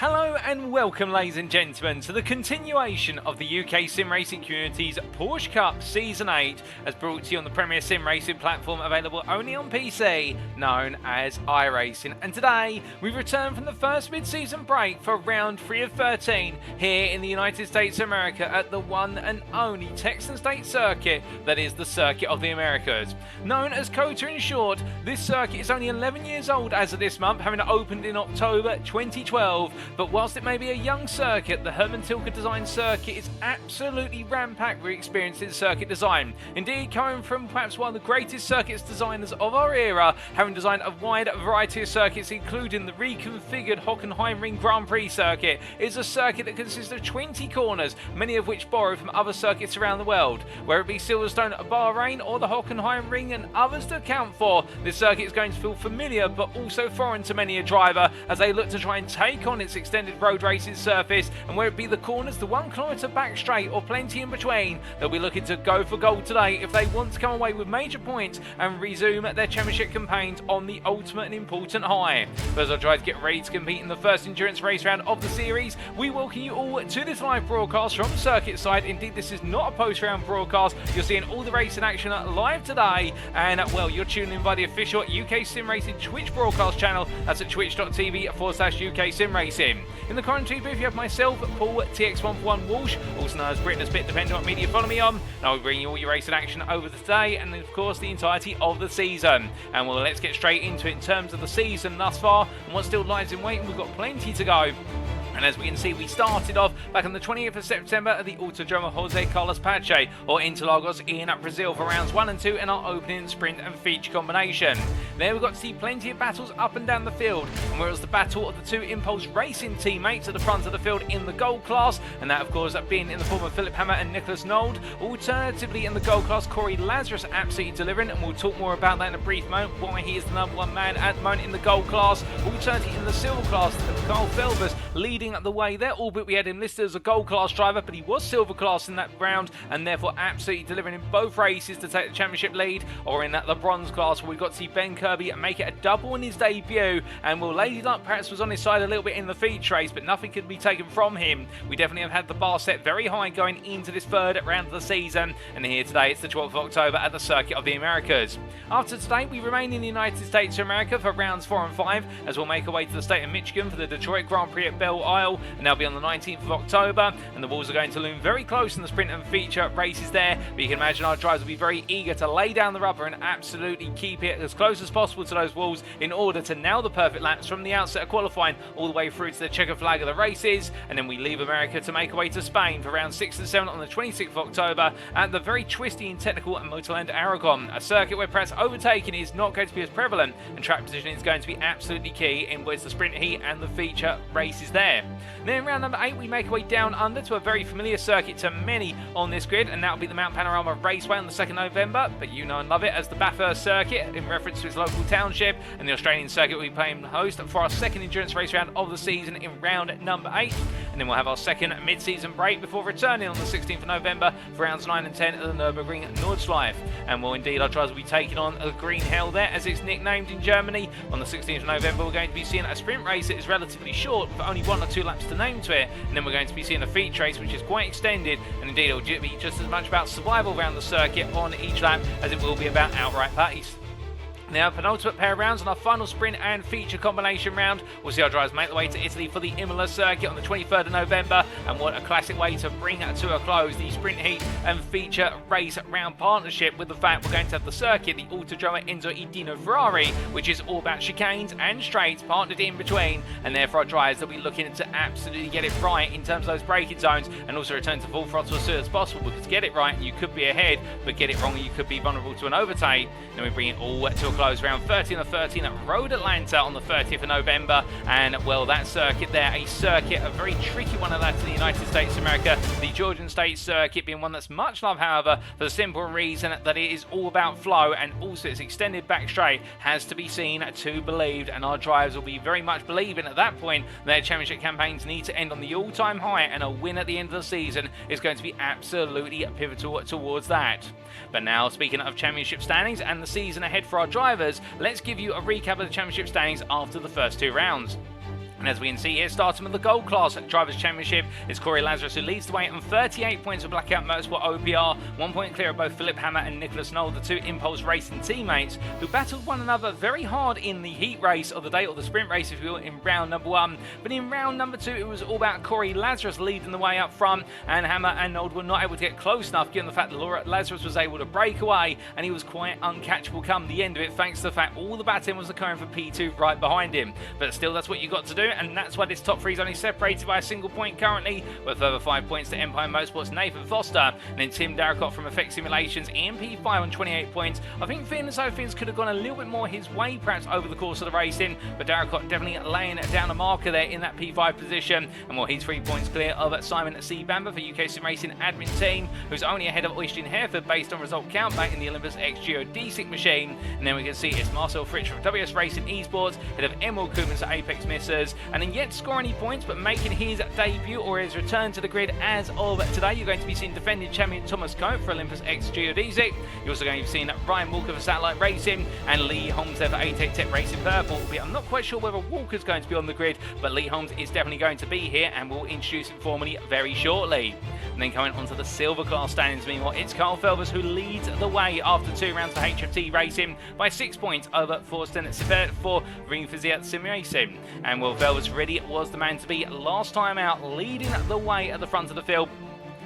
Hello and welcome, ladies and gentlemen, to the continuation of the UK sim racing community's Porsche Cup Season 8, as brought to you on the premier sim racing platform available only on PC, known as iRacing. And today, we return from the first mid-season break for round 3 of 13 here in the United States of America at the one and only Texan State circuit that is the Circuit of the Americas. Known as COTA in short, this circuit is only 11 years old as of this month, having opened in October 2012. But whilst it may be a young circuit, the Herman Tilke design circuit is absolutely ram-packed with experience in circuit design. Indeed, coming from perhaps one of the greatest circuits designers of our era, having designed a wide variety of circuits including the reconfigured Hockenheimring Grand Prix circuit, is a circuit that consists of 20 corners, many of which borrow from other circuits around the world. Whether it be Silverstone, Bahrain or the Hockenheimring and others to account for, this circuit is going to feel familiar but also foreign to many a driver as they look to try and take on its extended road racing surface, and whether it be the corners, the 1 kilometre back straight or plenty in between, they'll be looking to go for gold today if they want to come away with major points and resume their championship campaigns on the ultimate and important high. But as I try to get ready to compete in the first endurance race round of the series, we welcome you all to this live broadcast from circuit side. Indeed, this is not a post-round broadcast. You're seeing all the racing action live today, and well, you're tuning in by the official UK Sim Racing Twitch broadcast channel. That's at twitch.tv/UK Sim Racing. In the commentary booth, you have myself, Paul TX141 Walsh, also known as Britain, depending on what media you follow me on. And I'll bring you all your racing action over the day and, of course, the entirety of the season. And well, let's get straight into it in terms of the season thus far and what still lies in wait. We've got plenty to go. And as we can see, we started off back on the 20th of September at the Autodromo Jose Carlos Pache, or Interlagos in Brazil, for rounds 1 and 2 in our opening sprint and feature combination. There we got to see plenty of battles up and down the field, and whereas the battle of the 2 Impulse Racing teammates at the front of the field in the gold class, and that of course being in the form of Philip Hammer and Nicholas Nold. Alternatively in the gold class, Corey Lazarus absolutely delivering, and we'll talk more about that in a brief moment, why he is the #1 man at the moment in the gold class. Alternatively in the silver class, Carl Felbers leading the way there, albeit we had him listed as a gold class driver, but he was silver class in that round and therefore absolutely delivering in both races to take the championship lead. Or in the bronze class, where we got to see Ben Kirby make it a double in his debut, and well, Lady Luck perhaps was on his side a little bit in the feature race, but nothing could be taken from him. We definitely have had the bar set very high going into this third round of the season, and here today it's the 12th of October at the Circuit of the Americas. After today, we remain in the United States of America for rounds 4 and 5 as we'll make our way to the state of Michigan for the Detroit Grand Prix at Belle Isle, and that'll be on the 19th of October, and the walls are going to loom very close in the sprint and feature races there, but you can imagine our drivers will be very eager to lay down the rubber and absolutely keep it as close as possible to those walls in order to nail the perfect laps from the outset of qualifying all the way through to the checker flag of the races. And then we leave America to make our way to Spain for rounds 6 and 7 on the 26th of October at the very twisty and technical Motorland Aragon, a circuit where perhaps overtaking is not going to be as prevalent and track positioning is going to be absolutely key in both the sprint heat and the feature races there. Then in round number 8, we make our way down under to a very familiar circuit to many on this grid, and that'll be the Mount Panorama Raceway on the 2nd of November, but you know and love it as the Bathurst circuit in reference to its local township, and the Australian circuit will be playing host for our second endurance race round of the season in round number 8, and then we'll have our second mid-season break before returning on the 16th of November for rounds 9 and 10 at the Nürburgring Nordschleife. And well, indeed, our drivers will be taking on the Green Hell there, as it's nicknamed in Germany. On the 16th of November, we're going to be seeing a sprint race that is relatively short, with only 1 or 2 laps to name to it, and then we're going to be seeing a feature race which is quite extended, and indeed it will be just as much about survival around the circuit on each lap as it will be about outright pace. Now, penultimate pair of rounds on our final sprint and feature combination round. We'll see our drivers make their way to Italy for the Imola circuit on the 23rd of November, and what a classic way to bring to a close the sprint heat and feature race round partnership, with the fact we're going to have the circuit, the Autodromo Enzo e Dino Ferrari, which is all about chicanes and straights partnered in between, and therefore our drivers will be looking to absolutely get it right in terms of those braking zones and also return to full throttle as soon as possible, because get it right and you could be ahead, but get it wrong and you could be vulnerable to an overtake. Then we bring it all to a close round 13 of 13 at Road Atlanta on the 30th of November, and well, that circuit there, a circuit, a very tricky one at that in the United States of America, the Georgian State circuit being one that's much loved, however, for the simple reason that it is all about flow, and also its extended back straight has to be seen to believed, and our drivers will be very much believing at that point their championship campaigns need to end on the all-time high, and a win at the end of the season is going to be absolutely pivotal towards that. But now, speaking of championship standings and the season ahead for our drivers, let's give you a recap of the championship standings after the first 2 rounds. And as we can see here, starting with the Gold Class Drivers' Championship, it's Corey Lazarus who leads the way on 38 points for Blackout Motorsport OPR, 1 point clear of both Philip Hammer and Nicholas Knoll, the two Impulse Racing teammates, who battled one another very hard in the heat race of the day, or the sprint race if you will, in round number 1. But in round number 2, it was all about Corey Lazarus leading the way up front, and Hammer and Knoll were not able to get close enough, given the fact that Lazarus was able to break away, and he was quite uncatchable come the end of it, thanks to the fact all the battling was occurring for P2 right behind him. But still, that's what you got to do, and that's why this top 3 is only separated by a single point currently, with further 5 points to Empire Motorsports' Nathan Foster, and then Tim Darracott from Effect Simulations in P5 on 28 points. I think feeling as though things could have gone a little bit more his way perhaps over the course of the racing, but Darracott definitely laying down a marker there in that P5 position, and well, he's 3 points clear of Simon C. Bamber for UK Sim Racing admin team, who's only ahead of Oisin Hereford based on result countback in the Olympus X Geo D6 machine. And then we can see it's Marcel Fritsch from WS Racing Esports, head of Emerald Coomans at Apex Missers, and then yet to score any points, but making his debut or his return to the grid as of today, you're going to be seeing defending champion Thomas Cope for Olympus X Geo D6. You're also going to be seeing Ryan Walker for Satellite Racing and Lee Holmes there for 88 Tech Racing Purple. I'm not quite sure whether Walker's going to be on the grid, but Lee Holmes is definitely going to be here, and we'll introduce him formally very shortly. And then coming onto the silver class standings, meanwhile, it's Carl Felvers who leads the way after 2 rounds for HFT Racing by 6 points over Forsten Sivert for Ring Physio Sim Racing. And well, Felvers really was the man to be last time out, leading the way at the front of the field,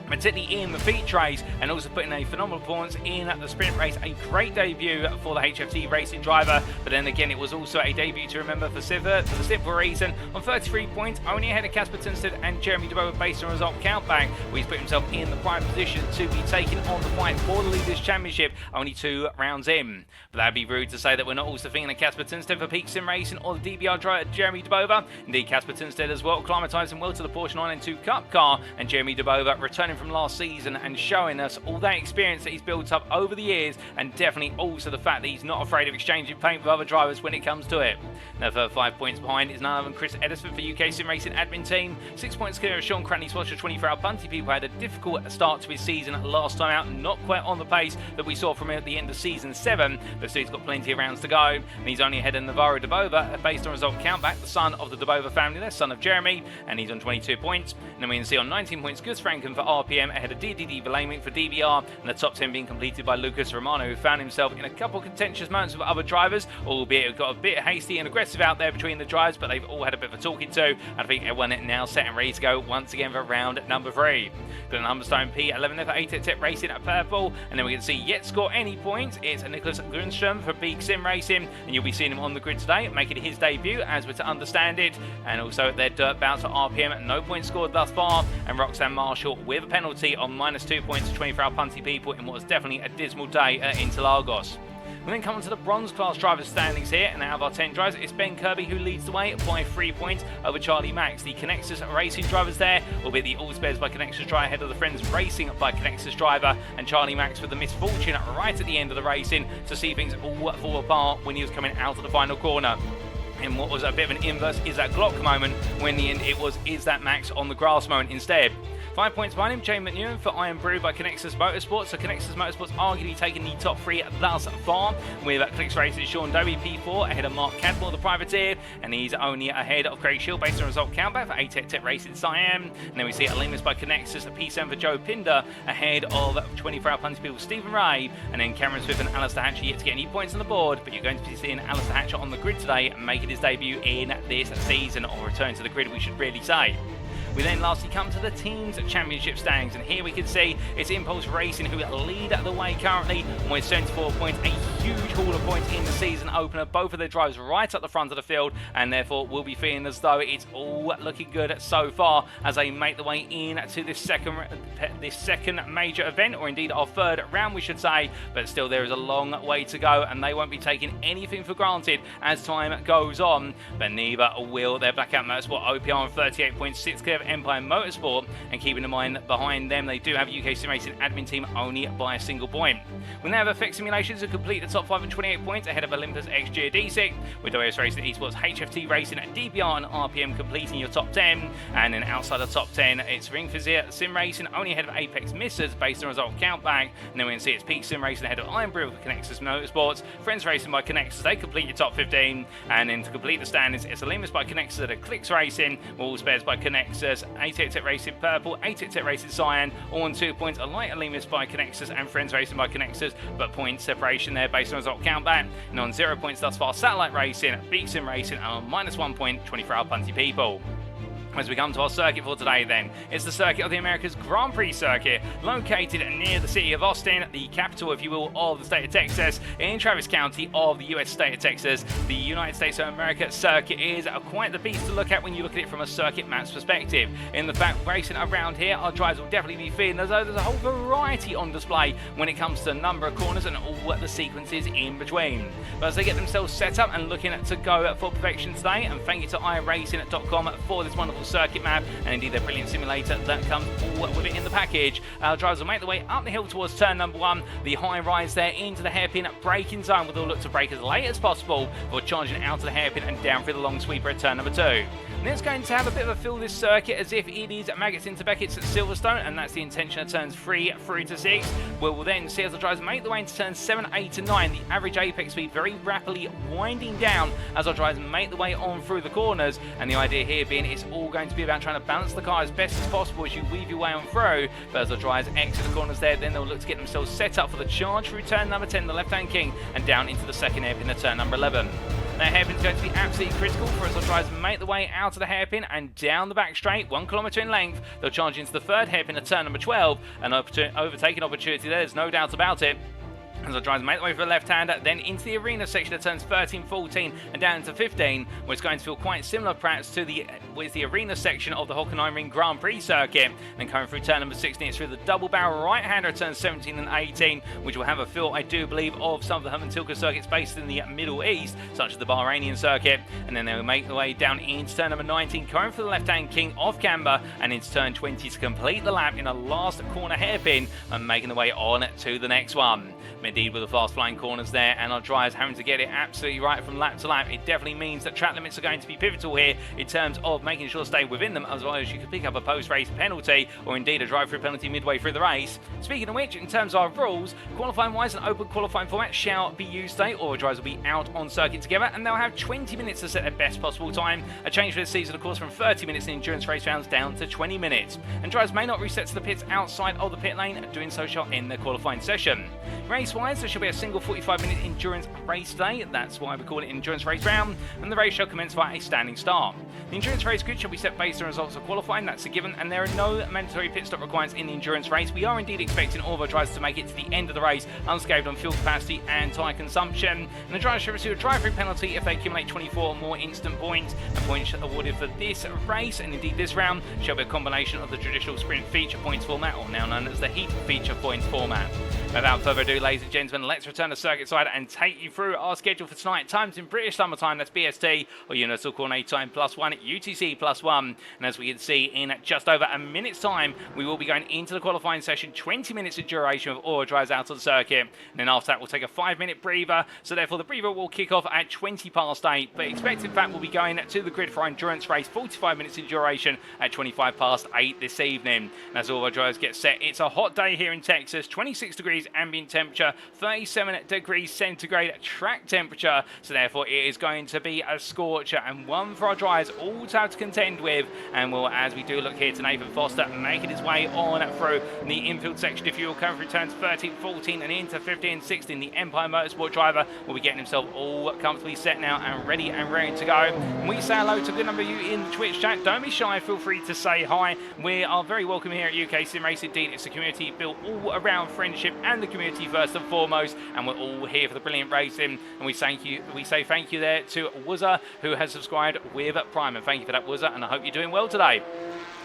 particularly in the feature race, and also putting a phenomenal performance in the sprint race. A great debut for the HFT racing driver, but then again it was also a debut to remember for Sivert for the simple reason, on 33 points, only ahead of Casper Tunstead and Jeremy DeBoer based on result countback, where he's put himself in the prime position to be taking on the fight for the Leaders' Championship only 2 rounds in. But that'd be rude to say that we're not also thinking of Casper Tunstead for Peak Sim Racing or the DBR driver Jeremy DeBoer. Indeed, Casper Tunstead as well, acclimatising well to the Porsche 992 Cup car, and Jeremy DeBoer returning from last season and showing us all that experience that he's built up over the years, and definitely also the fact that he's not afraid of exchanging paint with other drivers when it comes to it. Now, for 5 points behind is none other than Chris Edison for UK Sim Racing admin team. 6 points clear of Sean Cranley's Porsche 24-hour Bunty People had a difficult start to his season last time out, not quite on the pace that we saw from him at the end of season 7, but still he's got plenty of rounds to go, and he's only ahead of Navarro DeBoer based on result countback, the son of the DeBoer family there, son of Jeremy, and he's on 22 points. And then we can see on 19 points Gus Franken for RPM ahead of DDD Verlaming for DBR, and the top 10 being completed by Lucas Romano, who found himself in a couple of contentious moments with other drivers, albeit it got a bit hasty and aggressive out there between the drivers, but they've all had a bit of a talking to, and I think everyone is now set and ready to go once again for round number 3. Got an Humberstone P11 there for 8 Tech Racing at purple, and then we can see yet score any points. It's Nicholas Grunstrom for Big Sim Racing, and you'll be seeing him on the grid today, making his debut as we're to understand it, and also their dirt bounce for RPM, no points scored thus far, and Roxanne Marshall with a penalty on -2 points to 24-hour Punty People in what was definitely a dismal day at Interlagos. We then come on to the bronze class drivers standings here, and out of our 10 drivers, it's Ben Kirby who leads the way by 3 points over Charlie Max. The Connexus Racing drivers there, albeit the All Spares by Connexus driver ahead of the Friends Racing by Connexus driver, and Charlie Max with the misfortune right at the end of the racing to see things all fall apart when he was coming out of the final corner. And what was a bit of an inverse is that Glock moment, when in the end it was is that Max on the grass moment instead. 5 points behind him, Jay McNewen for Iron Brew by Connexus Motorsports. So Connexus Motorsports arguably taking the top 3 thus far, with Clicks Racing Sean Doby P4 ahead of Mark Cadmore, the privateer, and he's only ahead of Craig Shield based on result countback for ATEC Tech Racing Siam. And then we see Alimus by Connexus, a P7 for Joe Pinder ahead of 24-hour Punty People Stephen Ray, and then Cameron Swift and Alistair Hatcher yet to get any points on the board, but you're going to be seeing Alistair Hatcher on the grid today, making his debut in this season, or return to the grid we should really say. We then lastly come to the Teams Championship standings, and here we can see it's Impulse Racing who lead the way currently with 74 points, a huge haul of points in the season opener. Both of their drivers right at the front of the field, and therefore will be feeling as though it's all looking good so far as they make the way in to this second major event, or indeed our 3rd round we should say, but still there is a long way to go, and they won't be taking anything for granted as time goes on, but neither will their Blackout Motorsport OPR on 38 points, 6 clear of Empire Motorsport, and keeping in mind behind them they do have UK Sim Racing admin team only by a single point. We now have Effect Simulations who complete the top 5 and 28 points ahead of Olympus XG D6, with WS Racing Esports, HFT Racing, DBR and RPM completing your top 10, and then outside the top 10 it's Ring Fizier Sim Racing only ahead of Apex Missers based on result countback, and then we can see it's Peak Sim Racing ahead of Iron Brew for Connexus Motorsports, Friends Racing by Connexus, they complete your top 15, and then to complete the standings it's Olympus by Connexus at Clicks Racing, All Spares by Connexus, 88 Racing Purple, 88 Racing Cyan, all on 2 points, Light Olympus by Connexus and Friends Racing by Connexus, but point separation there based on result countback, and on 0 points thus far Satellite Racing, Peak Sim Racing, and on -1 point 24-hour Punty People. As we come to our circuit for today then, it's the circuit of the America's Grand Prix circuit, located near the city of Austin, the capital, if you will, of the state of Texas, in Travis County of the US state of Texas. The United States of America circuit is quite the beast to look at when you look at it from a circuit maps perspective. In the fact, racing around here, our drivers will definitely be feeling as though there's a whole variety on display when it comes to the number of corners and all the sequences in between. But as they get themselves set up and looking to go for perfection today, and thank you to iRacing.com for this wonderful circuit map and indeed their brilliant simulator that comes all with it in the package. Our drivers will make their way up the hill towards turn number 1, the high rise there into the hairpin braking zone, with a look to brake as late as possible before charging out to the hairpin and down through the long sweeper at turn number 2. And it's going to have a bit of a feel this circuit as if it is Maggots into Beckett's at Silverstone, and that's the intention of turns 3 through to 6. We'll then see as the drivers make their way into turns 7, 8 and 9, the average apex speed very rapidly winding down as our drivers make their way on through the corners, and the idea here being it's all going to be about trying to balance the car as best as possible as you weave your way on through. But as the drivers exit the corners there, then they'll look to get themselves set up for the charge through turn number 10, the left-hand king, and down into the second hairpin at turn number 11. Now, hairpin is going to be absolutely critical for us. Our drivers make the way out of the hairpin and down the back straight, 1 kilometre in length. They'll charge into the third hairpin at turn number 12, an overtaking opportunity there, there's no doubt about it. As the drivers make their way for the left-hander, then into the arena section that turns 13, 14 and down into 15, where it's going to feel quite similar perhaps to the arena section of the Hockenheimring Grand Prix circuit. And coming through turn number 16, it's through the double barrel right-hander at turns 17 and 18, which will have a feel, I do believe, of some of the Herman Tilke circuits based in the Middle East, such as the Bahrainian circuit. And then they'll make their way down into turn number 19, coming for the left-hand king off camber, and into turn 20 to complete the lap in a last corner hairpin and making their way on to the next one. Indeed, with the fast flying corners there and our drivers having to get it absolutely right from lap to lap, it definitely means that track limits are going to be pivotal here in terms of making sure to stay within them, as well as you can pick up a post-race penalty or indeed a drive-through penalty midway through the race. Speaking of which, in terms of our rules, qualifying-wise, an open qualifying format shall be used today. All the drivers will be out on circuit together and they'll have 20 minutes to set their best possible time. A change for this season, of course, from 30 minutes in endurance race rounds down to 20 minutes. And drivers may not reset to the pits outside of the pit lane, doing so shall end their qualifying session. Race-wise, there shall be a single 45-minute endurance race today. That's why we call it endurance race round, and the race shall commence via a standing start. The endurance race grid shall be set based on results of qualifying, that's a given, and there are no mandatory pit stop requirements in the endurance race. We are indeed expecting all of our drivers to make it to the end of the race unscathed on fuel capacity and tyre consumption, and the drivers shall receive a drive-through penalty if they accumulate 24 or more instant points. And points awarded for this race, and indeed this round, shall be a combination of the traditional sprint feature points format, or now known as the heat feature points format. Without further ado, ladies and gentlemen, let's return to circuit side and take you through our schedule for tonight. Times in British Summer Time, that's BST, or Universal Coordinate Time +1, UTC +1. And as we can see, in just over a minute's time, we will be going into the qualifying session, 20 minutes of duration with all our drivers out on the circuit. And then after that, we'll take a 5-minute breather. So therefore, the breather will kick off at 20 past 8. But expect, in fact, we'll be going to the grid for our endurance race, 45 minutes in duration at 25 past 8 this evening. And as all our drivers get set, it's a hot day here in Texas, 26 degrees ambient temperature, 37 degrees centigrade track temperature, so therefore it is going to be a scorcher and one for our drivers all to have to contend with. And we'll, as we do look here to Nathan Foster making his way on through the infield section, if you will come through turns 13, 14 and into 15, 16, the Empire Motorsport driver will be getting himself all comfortably set now and ready to go. And we say hello to a good number of you in the Twitch chat. Don't be shy, feel free to say hi. We are very welcome here at UK Sim Race. Indeed, it's a community built all around friendship and the community first and foremost, and we're all here for the brilliant racing. And we say thank you there to Wuzza, who has subscribed with Prime, and thank you for that, Wuzza, and I hope you're doing well today.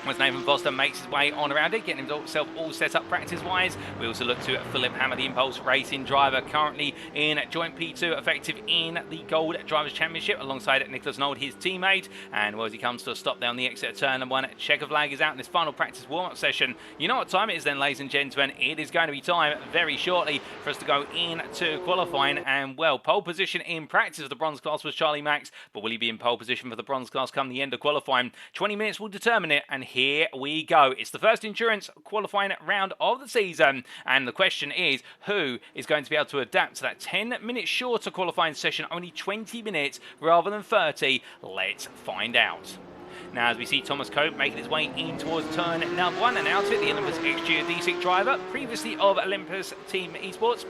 As Nathan Foster makes his way on around it, getting himself all set up practice-wise. We also look to Philip Hammer, the Impulse Racing driver, currently in joint P2, effective in the Gold Drivers' Championship, alongside Nicholas Nold, his teammate. And well, as he comes to a stop down the exit of turn number 1, check of lag is out in this final practice warm-up session. You know what time it is then, ladies and gentlemen. It is going to be time very shortly for us to go into qualifying. And well, pole position in practice of the bronze class was Charlie Max, but will he be in pole position for the bronze class come the end of qualifying? 20 minutes will determine it, and here we go. It's the first endurance qualifying round of the season, and the question is, who is going to be able to adapt to that 10-minute shorter qualifying session, only 20 minutes rather than 30? Let's find out. Now, as we see Thomas Cope making his way in towards turn number 1, and out of it, the Olympus XGD6 driver, previously of Olympus Team Esports,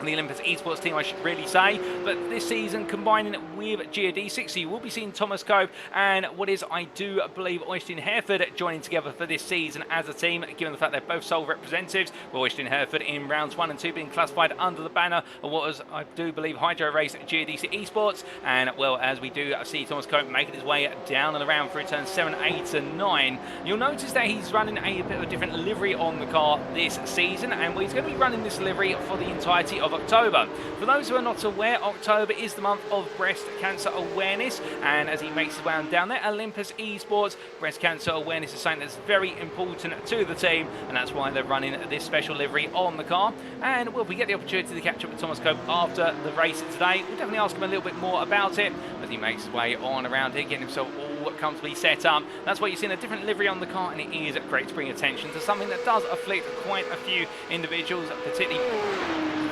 the Olympus Esports team, I should really say, but this season combining it with GD6, so you will be seeing Thomas Cope and what is, I do believe, Austin Hereford joining together for this season as a team, given the fact they're both sole representatives, with Austin Hereford in rounds 1 and 2 being classified under the banner of what was, I do believe, Hydro Race GD6 Esports. And well, as we do see Thomas Cope making his way down and around through turns 7, 8 and 9, you'll notice that he's running a bit of a different livery on the car this season, and he's going to be running this livery for the entirety of October. For those who are not aware, October is the month of breast cancer awareness, and as he makes his way on down there, Olympus Esports, breast cancer awareness is something that's very important to the team, and that's why they're running this special livery on the car. And well, if we get the opportunity to catch up with Thomas Cope after the race today, we'll definitely ask him a little bit more about it as he makes his way on around here, getting himself all comfortably set up. That's why you're seeing a different livery on the car, and it is great to bring attention to something that does afflict quite a few individuals, particularly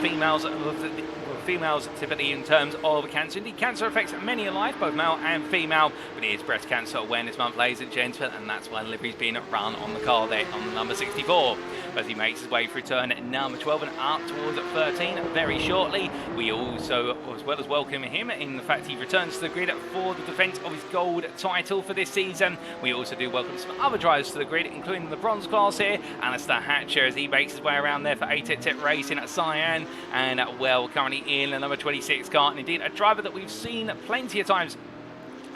females typically in terms of cancer. Indeed, cancer affects many alike, both male and female, but it is Breast Cancer Awareness Month, ladies and gentlemen, and that's why the livery's being run on the car there on the number 64. As he makes his way through turn number 12 and up towards 13 very shortly, we also, as well as welcome him in the fact he returns to the grid for the defence of his gold title for this season. We also do welcome some other drivers to the grid, including the bronze class here, Alistair Hatcher, as he makes his way around there for ATEC Racing at Cyan, and well, currently in the number 26 car, and indeed a driver that we've seen plenty of times.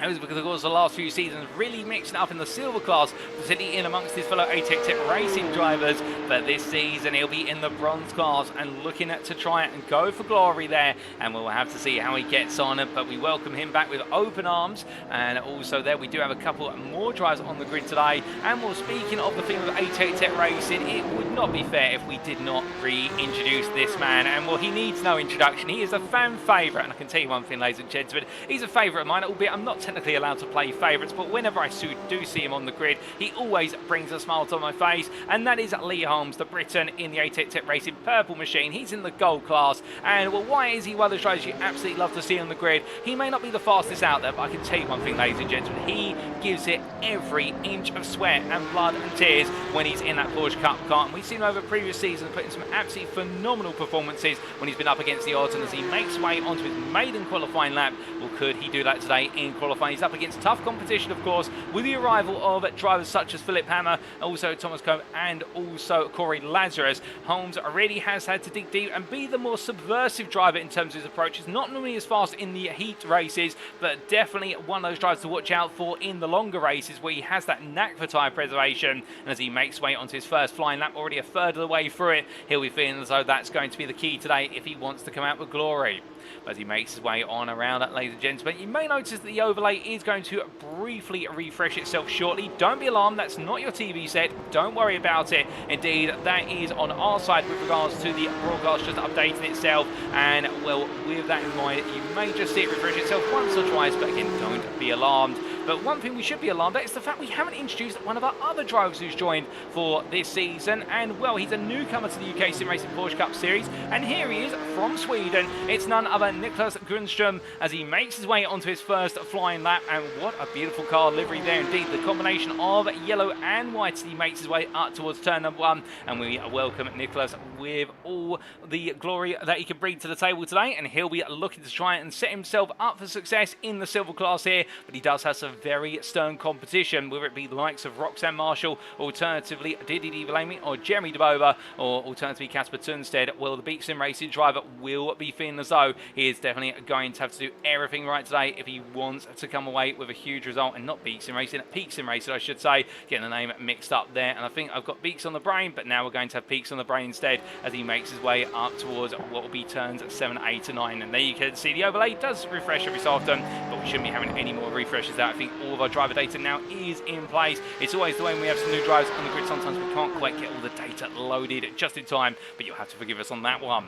It was because, of course, the last few seasons really mixing up in the silver class, particularly in amongst his fellow ATEC Racing drivers. But this season, he'll be in the bronze class and looking to try and go for glory there. And we'll have to see how he gets on. But we welcome him back with open arms. And also there, we do have a couple more drivers on the grid today. And well, speaking of the theme of ATEC Racing, it would not be fair if we did not reintroduce this man. And well, he needs no introduction. He is a fan favourite. And I can tell you one thing, ladies and gentlemen, he's a favourite of mine, albeit I'm not technically allowed to play favourites, but whenever I do see him on the grid, he always brings a smile to my face, and that is Lee Holmes, the Briton in the ATEC Racing Purple Machine. He's in the gold class, and well, why is he one of those drivers you absolutely love to see on the grid? He may not be the fastest out there, but I can tell you one thing, ladies and gentlemen, he gives it every inch of sweat and blood and tears when he's in that Porsche Cup car, and we've seen him over previous seasons putting some absolutely phenomenal performances when he's been up against the odds, and as he makes his way onto his maiden qualifying lap, well, could he do that today in qualifying? He's up against tough competition, of course, with the arrival of drivers such as Philip Hammer, also Thomas Cope, and also Corey Lazarus. Holmes really has had to dig deep and be the more subversive driver in terms of his approach. He's not normally as fast in the heat races, but definitely one of those drivers to watch out for in the longer races where he has that knack for tyre preservation. And as he makes way onto his first flying lap, already a third of the way through it, he'll be feeling as though that's going to be the key today if he wants to come out with glory. As he makes his way on around that, ladies and gentlemen, you may notice that the overlay is going to briefly refresh itself shortly. Don't be alarmed, that's not your TV set. Don't worry about it. Indeed, that is on our side with regards to the broadcast just updating itself. And, well, with that in mind, you may just see it refresh itself once or twice, but again, don't be alarmed. But one thing we should be alarmed at is the fact we haven't introduced one of our other drivers who's joined for this season. And, well, he's a newcomer to the UK Sim Racing Porsche Cup Series. And here he is from Sweden. It's none other than Niklas Grundström as he makes his way onto his first flying lap. And what a beautiful car livery there indeed. The combination of yellow and white as he makes his way up towards turn number 1. And we welcome Niklas with all the glory that he can bring to the table today. And he'll be looking to try and set himself up for success in the silver class here. But he does have some very stern competition, whether it be the likes of Roxanne Marshall, alternatively Didi Divalami or Jeremy DeBova, or alternatively Casper Tunstead. Well, the Beat Sim Racing driver will be feeling as though he is definitely going to have to do everything right today if he wants to come away with a huge result, and not Beat Sim Racing, Peak Sim Racing I should say, getting the name mixed up there. And I think I've got Beaks on the brain, but now we're going to have Peaks on the brain instead as he makes his way up towards what will be turns 7, 8 and 9. And there you can see the overlay does refresh every so often, but we shouldn't be having any more refreshes there. I think all of our driver data now is in place. It's always the way when we have some new drivers on the grid, sometimes we can't quite get all the data loaded just in time, but you'll have to forgive us on that one.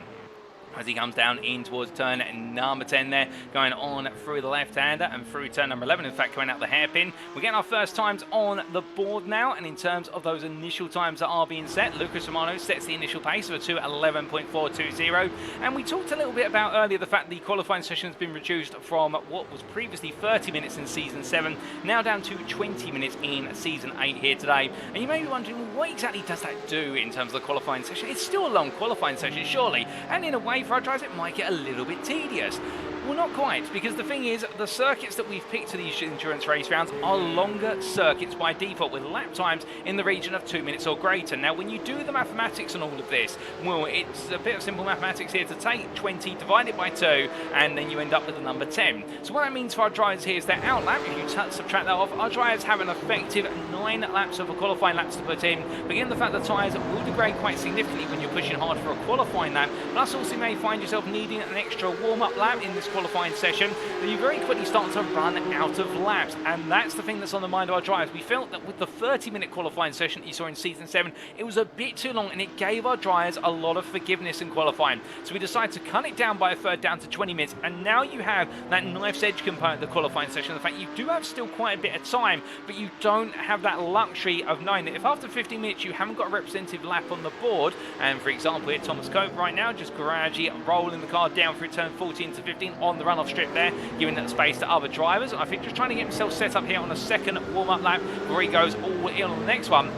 As he comes down in towards turn number 10 there, going on through the left-hander and through turn number 11, in fact, going out the hairpin. We're getting our first times on the board now, and in terms of those initial times that are being set, Lucas Romano sets the initial pace of a 2:11.420, and we talked a little bit about earlier the fact the qualifying session has been reduced from what was previously 30 minutes in Season 7, now down to 20 minutes in Season 8 here today. And you may be wondering, well, what exactly does that do in terms of the qualifying session? It's still a long qualifying session, surely, and in a way, for our drivers, it might get a little bit tedious. Well, not quite, because the thing is, the circuits that we've picked to these endurance race rounds are longer circuits by default, with lap times in the region of 2 minutes or greater. Now, when you do the mathematics on all of this, well, it's a bit of simple mathematics here to take 20, divide it by 2, and then you end up with the number 10. So what that means for our drivers here is that out lap, if you subtract that off, our drivers have an effective 9 laps of a qualifying laps to put in. But again, the fact that tyres will degrade quite significantly when you're pushing hard for a qualifying lap, plus also you may find yourself needing an extra warm-up lap in this qualifying session, that you very quickly start to run out of laps, and that's the thing that's on the mind of our drivers. We felt that with the 30-minute qualifying session that you saw in Season 7, it was a bit too long, and it gave our drivers a lot of forgiveness in qualifying. So we decided to cut it down by a third, down to 20 minutes, and now you have that knife's edge component of the qualifying session. The fact you do have still quite a bit of time, but you don't have that luxury of knowing that if after 15 minutes you haven't got a representative lap on the board, and for example here Thomas Cope right now just gradually rolling the car down through turn 14 to 15 on the runoff strip there, giving that space to other drivers. I think just trying to get himself set up here on a second warm-up lap before he goes all in on the next one.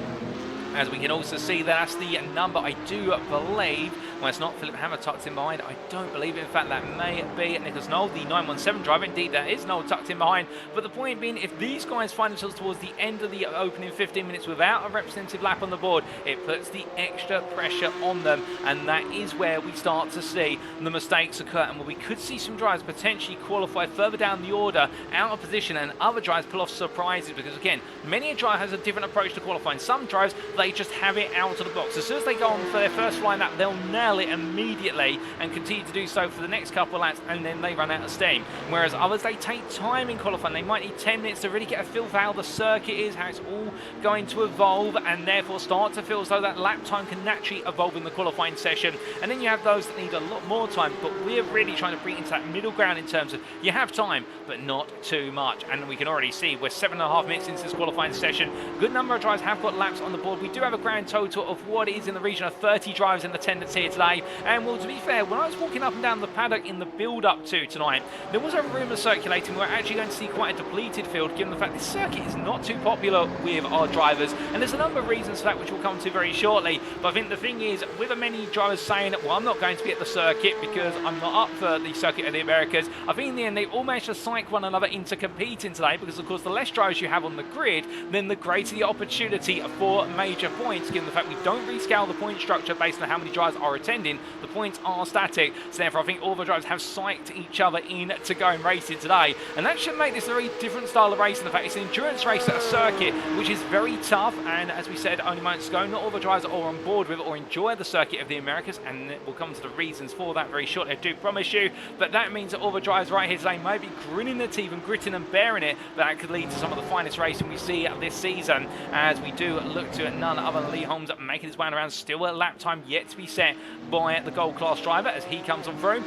As we can also see, that's the number, I do believe, well, it's not Philip Hammer tucked in behind. I don't believe it. In fact, that may be Nicholas Knoll, the 917 driver. Indeed, that is Knoll tucked in behind. But the point being, if these guys find themselves towards the end of the opening 15 minutes without a representative lap on the board, it puts the extra pressure on them. And that is where we start to see the mistakes occur, and where we could see some drivers potentially qualify further down the order, out of position, and other drivers pull off surprises. Because, again, many a driver has a different approach to qualifying. Some drivers, they just have it out of the box. As soon as they go on for their first flying lap, they'll nail it immediately and continue to do so for the next couple of laps, and then they run out of steam. Whereas others, they take time in qualifying. They might need 10 minutes to really get a feel for how the circuit is, how it's all going to evolve, and therefore start to feel as though that lap time can naturally evolve in the qualifying session. And then you have those that need a lot more time, but we're really trying to bring into that middle ground in terms of you have time, but not too much. And we can already see we're 7.5 minutes into this qualifying session. Good number of drivers have got laps on the board. We do have a grand total of what is in the region of 30 drivers in attendance here today. And well, to be fair, when I was walking up and down the paddock in the build-up to tonight, there was a rumour circulating we're actually going to see quite a depleted field, given the fact this circuit is not too popular with our drivers. And there's a number of reasons for that, which we'll come to very shortly. But I think the thing is, with many drivers saying, well, I'm not going to be at the circuit because I'm not up for the circuit of the Americas, I think in the end they all managed to psych one another into competing today, because of course the less drivers you have on the grid, then the greater the opportunity for major points, given the fact we don't rescale the point structure based on how many drivers are attending. The points are static, so therefore I think all the drivers have psyched each other in to go and racing today, and that should make this a very different style of racing. The fact it's an endurance race at a circuit which is very tough, and as we said only moments ago, not all the drivers are on board with or enjoy the circuit of the Americas, and we'll come to the reasons for that very shortly, I do promise you. But that means that all the drivers right here today may be grinning their teeth and gritting and bearing it, but that could lead to some of the finest racing we see this season, as we do look to none other than Lee Holmes making his way around. Still a lap time yet to be set by the gold class driver as he comes on through.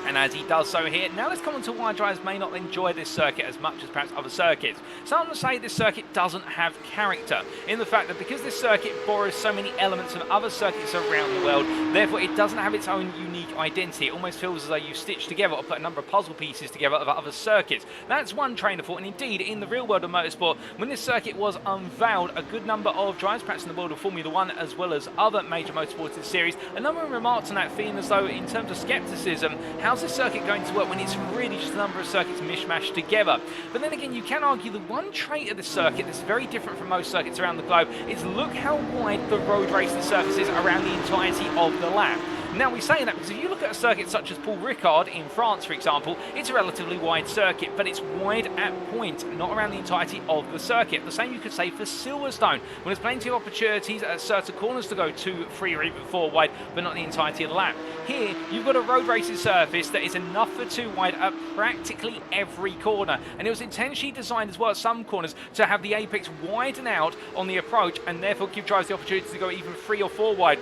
And as he does so here, now let's come on to why drivers may not enjoy this circuit as much as perhaps other circuits. Some say this circuit doesn't have character, in the fact that because this circuit borrows so many elements of other circuits around the world, therefore it doesn't have its own unique identity. It almost feels as though you stitched together or put a number of puzzle pieces together of other circuits. That's one train of thought, and indeed in the real world of motorsport, when this circuit was unveiled, a good number of drivers, perhaps in the world of Formula 1 as well as other major motorsports in the series, a number of remarks on that, feeling as though in terms of skepticism, how how's this circuit going to work when it's really just a number of circuits mishmashed together? But then again, you can argue the one trait of this circuit that's very different from most circuits around the globe is look how wide the road racing surface is around the entirety of the lap. Now, we say that because if you look at a circuit such as Paul Ricard in France, for example, it's a relatively wide circuit, but it's wide at point, not around the entirety of the circuit. The same you could say for Silverstone, when there's plenty of opportunities at certain corners to go 2, 3 or even 4 wide, but not the entirety of the lap. Here, you've got a road racing surface that is enough for 2 wide at practically every corner, and it was intentionally designed as well at some corners to have the apex widen out on the approach and therefore give drivers the opportunity to go even 3 or 4 wide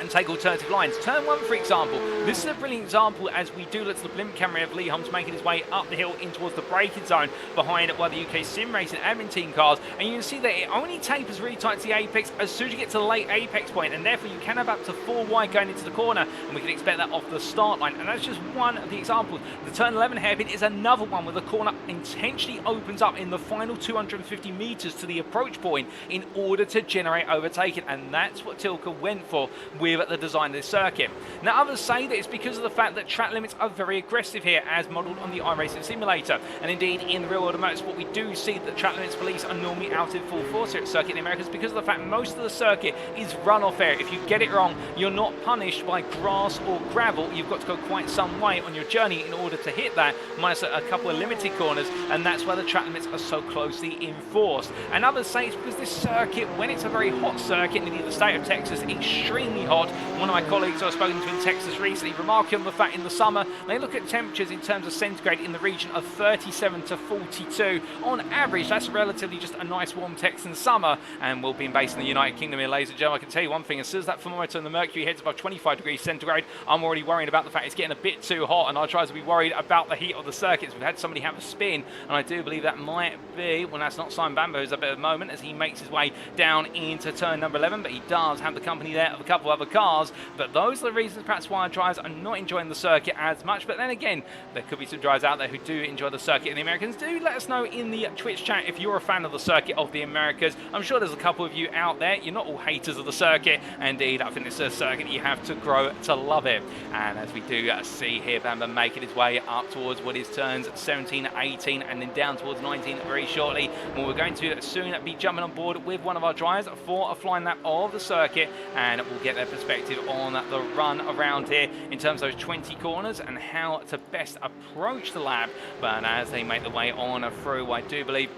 and take alternative lines. Turn 1, for example, this is a brilliant example as we do look to the blimp camera of Lee Holmes making his way up the hill in towards the braking zone behind one of the UK sim racing admin team cars, and you can see that it only tapers really tight to the apex as soon as you get to the late apex point, and therefore you can have up to 4 wide going into the corner, and we can expect that off the start line. And that's just one of the examples. The turn 11 hairpin is another one where the corner intentionally opens up in the final 250 meters to the approach point in order to generate overtaking, and that's what Tilke went for with the design of this circuit. Now, others say that it's because of the fact that track limits are very aggressive here as modelled on the iRacing simulator, and indeed in the real world of motorsport we do see that track limits police are normally out in full force here at Circuit in the Americas because of the fact most of the circuit is runoff area. If you get it wrong, you're not punished by grass or gravel. You've got to go quite some way on your journey in order to hit that, minus a couple of limited corners, and that's why the track limits are so closely enforced. And others say it's because this circuit, when it's a very hot circuit in the state of Texas, extremely hot. One of my colleagues I've spoken to in Texas recently remarking on the fact in the summer they look at temperatures in terms of centigrade in the region of 37 to 42. On average, that's relatively just a nice warm Texan summer, and we'll be based in the United Kingdom here, ladies and gentlemen. I can tell you one thing, as soon as that thermometer and the mercury heads above 25 degrees centigrade, I'm already worrying about the fact it's getting a bit too hot, and I try to be worried about the heat of the circuits. We've had somebody have a spin, and I do believe that might be, well, that's not Simon Bambo, who's up at the moment as he makes his way down into turn number 11, but he does have the company there of a couple of other cars. But those are the reasons perhaps why drivers are not enjoying the circuit as much. But then again, there could be some drivers out there who do enjoy the circuit in the Americas. Do let us know in the Twitch chat if you're a fan of the circuit of the Americas. I'm sure there's a couple of you out there. You're not all haters of the circuit. Indeed, I think it's a circuit you have to grow to love it. And as we do see here, Bamba making his way up towards what is turns 17, 18, and then down towards 19 very shortly. Well, we're going to soon be jumping on board with one of our drivers for a flying lap of the circuit, and we'll get their perspective on the run around here in terms of those 20 corners and how to best approach the lap. But as they make the way on through, I do believe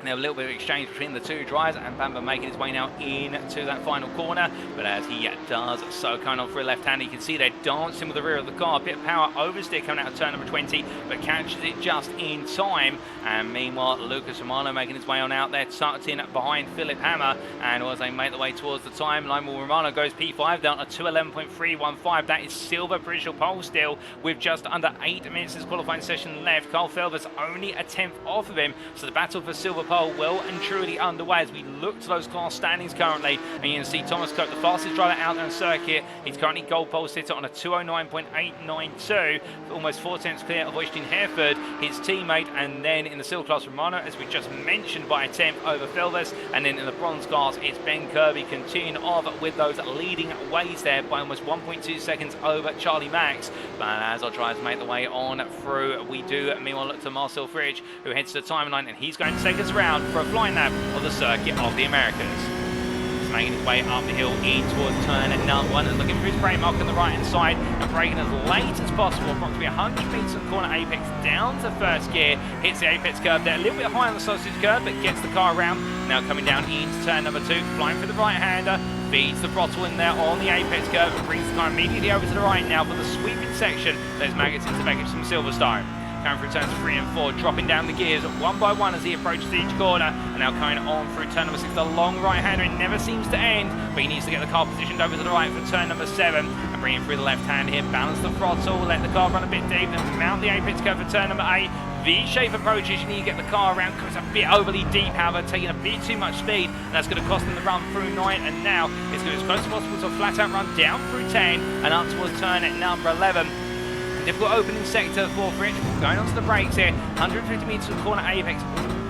now a little bit of exchange between the two drivers, and Bamba making his way now into that final corner. But as he does so, coming on for a left hand, you can see they're dancing with the rear of the car. A bit of power oversteer coming out of turn number 20, but catches it just in time. And meanwhile, Lucas Romano making his way on out there, tucked in behind Philip Hammer. And as they make the way towards the timeline, well, Romano goes P5 down to 2:11.315. That is silver provisional pole still with just under 8 minutes of qualifying session left. Carl Felder's only a 10th off of him, so the battle for silver pole well and truly underway as we look to those class standings currently. And you can see Thomas Cope, the fastest driver out there on the circuit. He's currently gold pole sitter on a 2:09.892, almost 4 tenths clear of Austin Hereford, his teammate. And then in the silver class, Romano, as we just mentioned, by a 10th over Feldes. And then in the bronze class, it's Ben Kirby continuing off with those leading ways there by almost 1.2 seconds over Charlie Max. But as our drivers make the way on through, we do meanwhile look to Marcel Fridge, who heads to the timeline, and he's going to take us around for a flying lap of the circuit of the Americas. He's making his way up the hill in towards turn number 1 and looking for his brake mark on the right hand side and braking as late as possible, approximately 100 metres of corner apex down to first gear, hits the apex curve there, a little bit high on the sausage curve, but gets the car around. Now coming down into turn number 2, flying for the right hander, feeds the throttle in there on the apex curve and brings the car immediately over to the right now for the sweeping section. Those maggots into Beckett from Silverstone. Coming through turns 3 and 4, dropping down the gears one by one as he approaches each corner. And now coming on through turn number 6, the long right-hander. It never seems to end, but he needs to get the car positioned over to the right for turn number 7. And bringing through the left hand here, balance the throttle, let the car run a bit deep, then mount the apex curve for turn number 8. V-shape approaches, you need to get the car around because it's a bit overly deep, however, taking a bit too much speed, and that's going to cost them the run through 9. And now it's going to be as close as possible to a flat-out run down through 10 and up towards turn at number 11. Difficult opening sector for Fridge. Going onto the brakes here, 150 metres from corner apex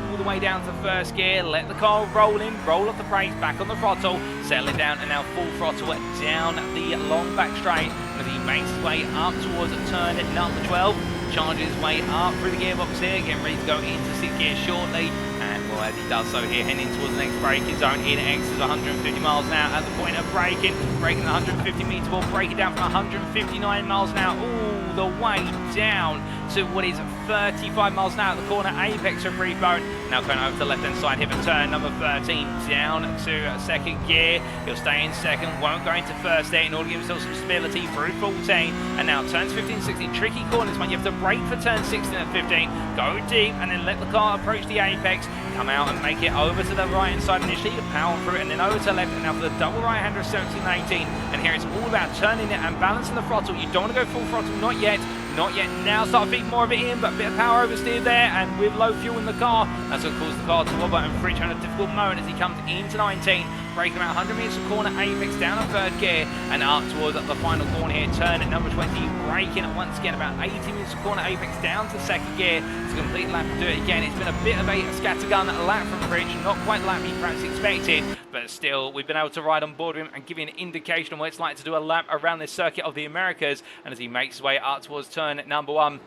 all the way down to first gear, let the car roll in, roll off the brakes, back on the throttle, settle it down, and now full throttle down the long back straight as he makes his way up towards turn number 12. Charges his way up through the gearbox here, getting ready to go into 6th gear shortly. And well, as he does so here, heading towards the next braking zone in excess of 150 miles an hour at the point of braking the 150 metre ball, break it down from 159 miles an hour all the way down to what is 35 miles an hour at the corner apex of Freebone. Now going over to the left hand side here for turn number 13, down to 2nd gear. He'll stay in 2nd, won't go into 1st there in order to give himself some stability through 14. And now turns 15, 16, tricky corners when you have to brake for turn 16 and 15, go deep and then let the car approach the apex, come out and make it over to the right hand side initially, power through it and then over to the left, and now for the double right hander of 17 and 18. And here it's all about turning it and balancing the throttle. You don't want to go full throttle, not yet. Not yet. Now start feeding more of it in, but a bit of power oversteer there, and with low fuel in the car, that's going to cause the car to wobble and fridge on a difficult moment as he comes into 19, braking about 100 metres of corner apex down on 3rd gear and up towards the final corner here, turn at number 20, braking once again about 80 metres of corner apex down to 2nd gear to complete lap and do it again. It's been a bit of a scattergun lap from Fridge, not quite the lap he perhaps expected, but still we've been able to ride on board with him and give you an indication of what it's like to do a lap around this circuit of the Americas. And as he makes his way up towards turn at number 1,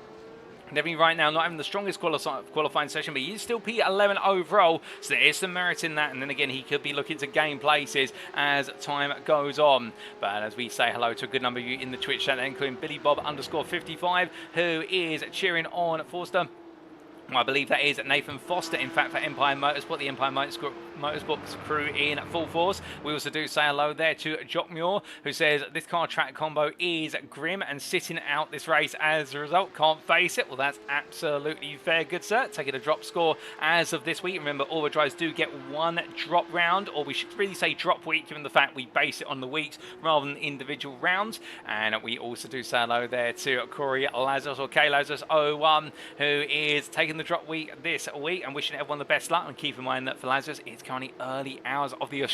definitely right now not having the strongest qualifying session, but he is still P11 overall, so there is some merit in that. And then again, he could be looking to gain places as time goes on. But as we say hello to a good number of you in the Twitch chat, including Billy Bob _55, who is cheering on Forster. I believe that is Nathan Foster, in fact, for Empire Motorsport, the Empire Motorsports crew in full force. We also do say hello there to Jock Muir, who says this car track combo is grim and sitting out this race as a result. Can't face it. Well, that's absolutely fair, good sir. Taking a drop score as of this week. Remember, all the drivers do get 1 drop round, or we should really say drop week, given the fact we base it on the weeks rather than individual rounds. And we also do say hello there to Corey Lazarus, or K Lazarus 01, who is taking the drop week this week and wishing everyone the best luck. And keep in mind that for Lazarus, it's currently early hours of the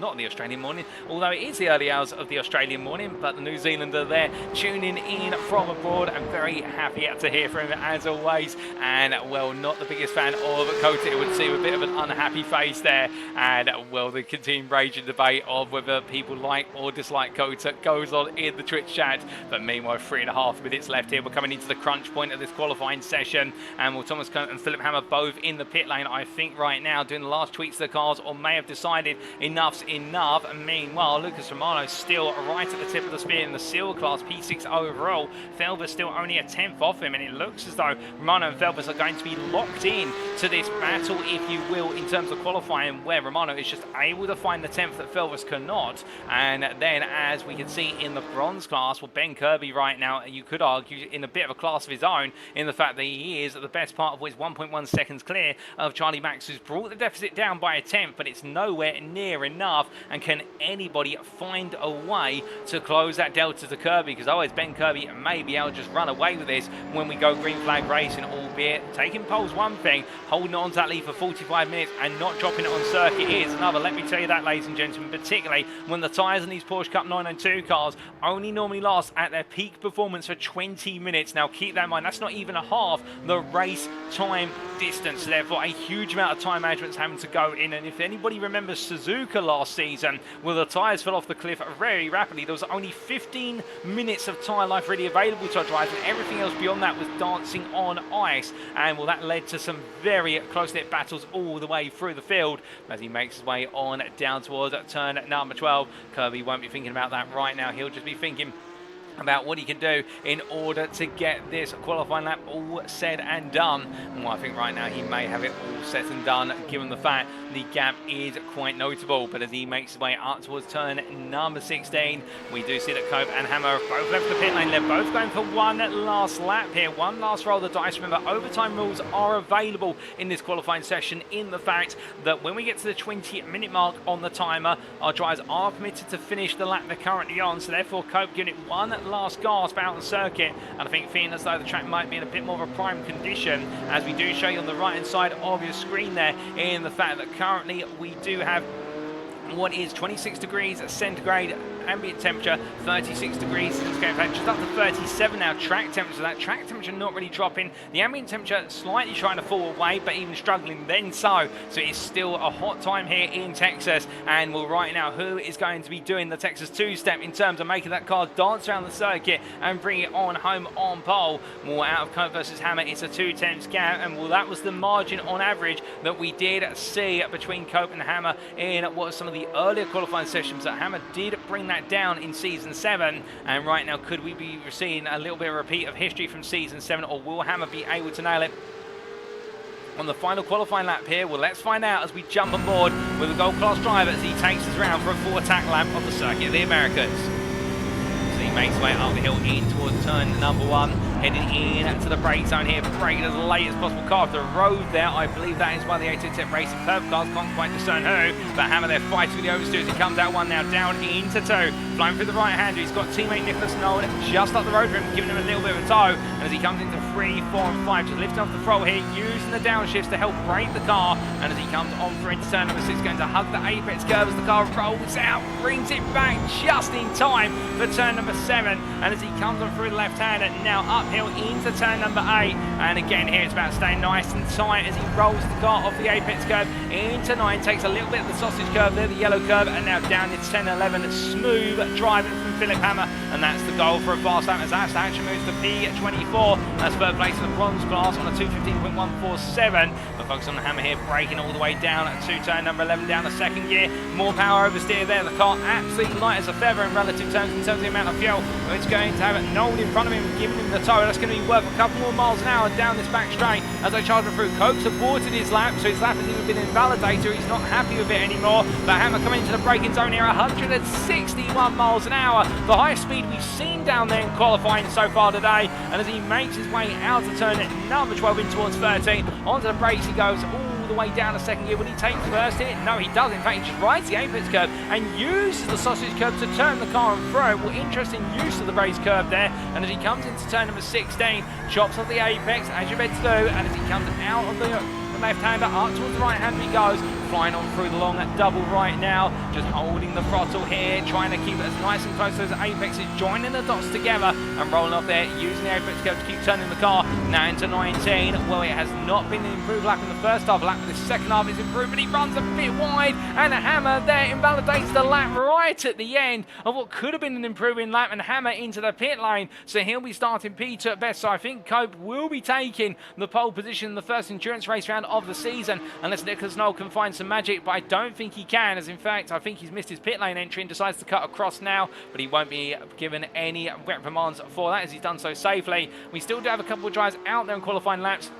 not the Australian morning, although it is the early hours of the Australian morning, but the New Zealander there tuning in from abroad. I'm very happy to hear from him as always. And well, not the biggest fan of Kota, it would seem, a bit of an unhappy face there. And well, the continuing raging debate of whether people like or dislike Kota goes on in the Twitch chat. But meanwhile, 3.5 minutes left here. We're coming into the crunch point of this qualifying session, and well, Thomas Kern and Philip Hammer both in the pit lane, I think, right now, doing the last tweaks to the cars, or may have decided enough's enough. And meanwhile, Lucas Romano still right at the tip of the spear in the Silver class, P6 overall. Felber's still only a 10th off him, and it looks as though Romano and Felbers are going to be locked in to this battle, if you will, in terms of qualifying, where Romano is just able to find the 10th that Felbers cannot. And then, as we can see in the bronze class, well, Ben Kirby right now, you could argue, in a bit of a class of his own, in the fact that he is at the best part of which 1.1 seconds clear of Charlie Max, who's brought the deficit down by a 10th, but it's nowhere near enough. And can anybody find a way to close that delta to Kirby? Because otherwise Ben Kirby may be able to just run away with this when we go green flag racing, albeit taking pole's one thing, holding on to that lead for 45 minutes and not dropping it on circuit is another. Let me tell you that, ladies and gentlemen, particularly when the tyres in these Porsche Cup 992 cars only normally last at their peak performance for 20 minutes. Now keep that in mind, that's not even a half the race time distance, therefore a huge amount of time management's having to go in. And if anybody remembers Suzuka last season, well, the tyres fell off the cliff very rapidly. There was only 15 minutes of tyre life really available to our drivers, and everything else beyond that was dancing on ice. And well, that led to some very close-knit battles all the way through the field. As he makes his way on down towards turn number 12, Kirby won't be thinking about that right now. He'll just be thinking about what he can do in order to get this qualifying lap all said and done. And well, I think right now he may have it all set and done, given the fact the gap is quite notable. But as he makes his way up towards turn number 16, we do see that Cope and Hammer have both left the pit lane. They're both going for one last lap here, one last roll of the dice. Remember, overtime rules are available in this qualifying session, in the fact that when we get to the 20-minute mark on the timer, our drivers are permitted to finish the lap they're currently on. So therefore, Cope giving it one last gasp out on circuit, and I think feeling as though the track might be in a bit more of a prime condition, as we do show you on the right hand side of your screen there, in the fact that currently we do have what is 26 degrees centigrade ambient temperature, 36 degrees centigrade, just up to 37 now track temperature. That track temperature not really dropping, the ambient temperature slightly trying to fall away, but even struggling then so it's still a hot time here in Texas. And we'll right now, who is going to be doing the Texas two-step in terms of making that car dance around the circuit and bring it on home on pole? More out of Cope versus Hammer, it's a 2/10 gap, and well, that was the margin on average that we did see between Cope and Hammer in what was some of the earlier qualifying sessions. That Hammer did bring that down in Season 7, and right now could we be seeing a little bit of a repeat of history from Season 7, or will Hammer be able to nail it on the final qualifying lap here? Well, let's find out as we jump on board with the Gold Class driver as he takes us round for a full attack lap of the Circuit of the Americas. So he makes his way up the hill in towards turn number 1, heading in to the brake zone here, braking as late as possible. Car off the road there, I believe that is by the 810 Racing Purple cars, can't quite discern who, but Hammer there fighting with the oversteers. He comes out one now, down into 2, flying through the right hander. He's got teammate Nicholas Nolan just up the road for him, giving him a little bit of a tow, and as he comes into 3, 4 and 5, just lifting off the throttle here, using the downshifts to help brake the car, and as he comes on for into turn number 6, going to hug the apex curve as the car rolls out, brings it back just in time for turn number 7, and as he comes on through the left hander, now uphill into turn number 8, and again here it's about staying nice and tight as he rolls the car off the apex curve into 9, takes a little bit of the sausage curve there, the yellow curve, and now down into 10 and 11, smooth driving from Philip Hammer, and that's the goal for a fast lap as Alistair Hatcher moves to P24. That's third place in the bronze class on a 2:15.147. But focus on the Hammer here, braking all the way down to turn number 11, down the second gear. More power oversteer there. The car absolutely light as a feather in relative terms in terms of the amount of fuel. It's going to have Nolan in front of him, giving him the tow. That's going to be worth a couple more miles an hour down this back straight as they charge him through. Coke's aborted his lap, so his lap has even been invalidated. He's not happy with it anymore. But Hammer coming into the braking zone here, 161 miles an hour, the highest speed we've seen down there in qualifying so far today. And as he makes his way out of turn number 12 in towards 13, onto the brakes he goes all the way down the second gear. Will he take first hit? No, he does. In fact, he just rides the apex curve and uses the sausage curve to turn the car and throw. Well, interesting use of the raised curve there. And as he comes into turn number 16, chops off the apex as you meant to do, and as he comes out of the left-hander up towards the right-hander he goes, flying on through the long double right now, just holding the throttle here, trying to keep it as nice and close to those apexes, joining the dots together and rolling off there, using the apex curve to keep turning the car. Now into 19. Well, it has not been an improved lap in the first half. Lap in the second half is improved, but he runs a bit wide, and a Hammer there invalidates the lap right at the end of what could have been an improving lap, and Hammer into the pit lane, so he'll be starting P2 at best. So I think Cope will be taking the pole position in the first endurance race round of the season, unless Nicholas Noel can find some magic, but I don't think he can, as in fact I think he's missed his pit lane entry and decides to cut across now, but he won't be given any reprimands for that as he's done so safely. We still do have a couple of drives out there in qualifying laps,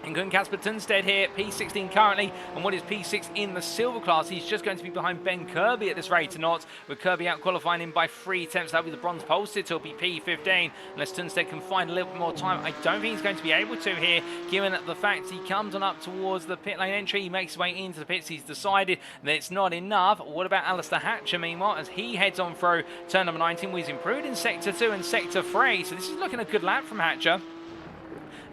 including Casper Tunstead here, P16 currently, and what is P6 in the silver class. He's just going to be behind Ben Kirby at this rate or not, with Kirby out qualifying him by 3 tenths. That'll be the bronze pole sitter, he'll be P15, unless Tunstead can find a little bit more time. I don't think he's going to be able to here, given the fact he comes on up towards the pit lane entry, he makes his way into the pits, he's decided that it's not enough. What about Alistair Hatcher, meanwhile, as he heads on through turn number 19, where he's improved in Sector 2 and Sector 3, so this is looking a good lap from Hatcher.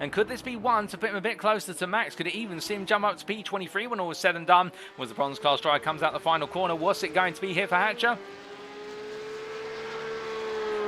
And could this be one to put him a bit closer to Max? Could it even see him jump up to P23 when all was said and done? Was the bronze class driver comes out the final corner? What's it going to be here for Hatcher?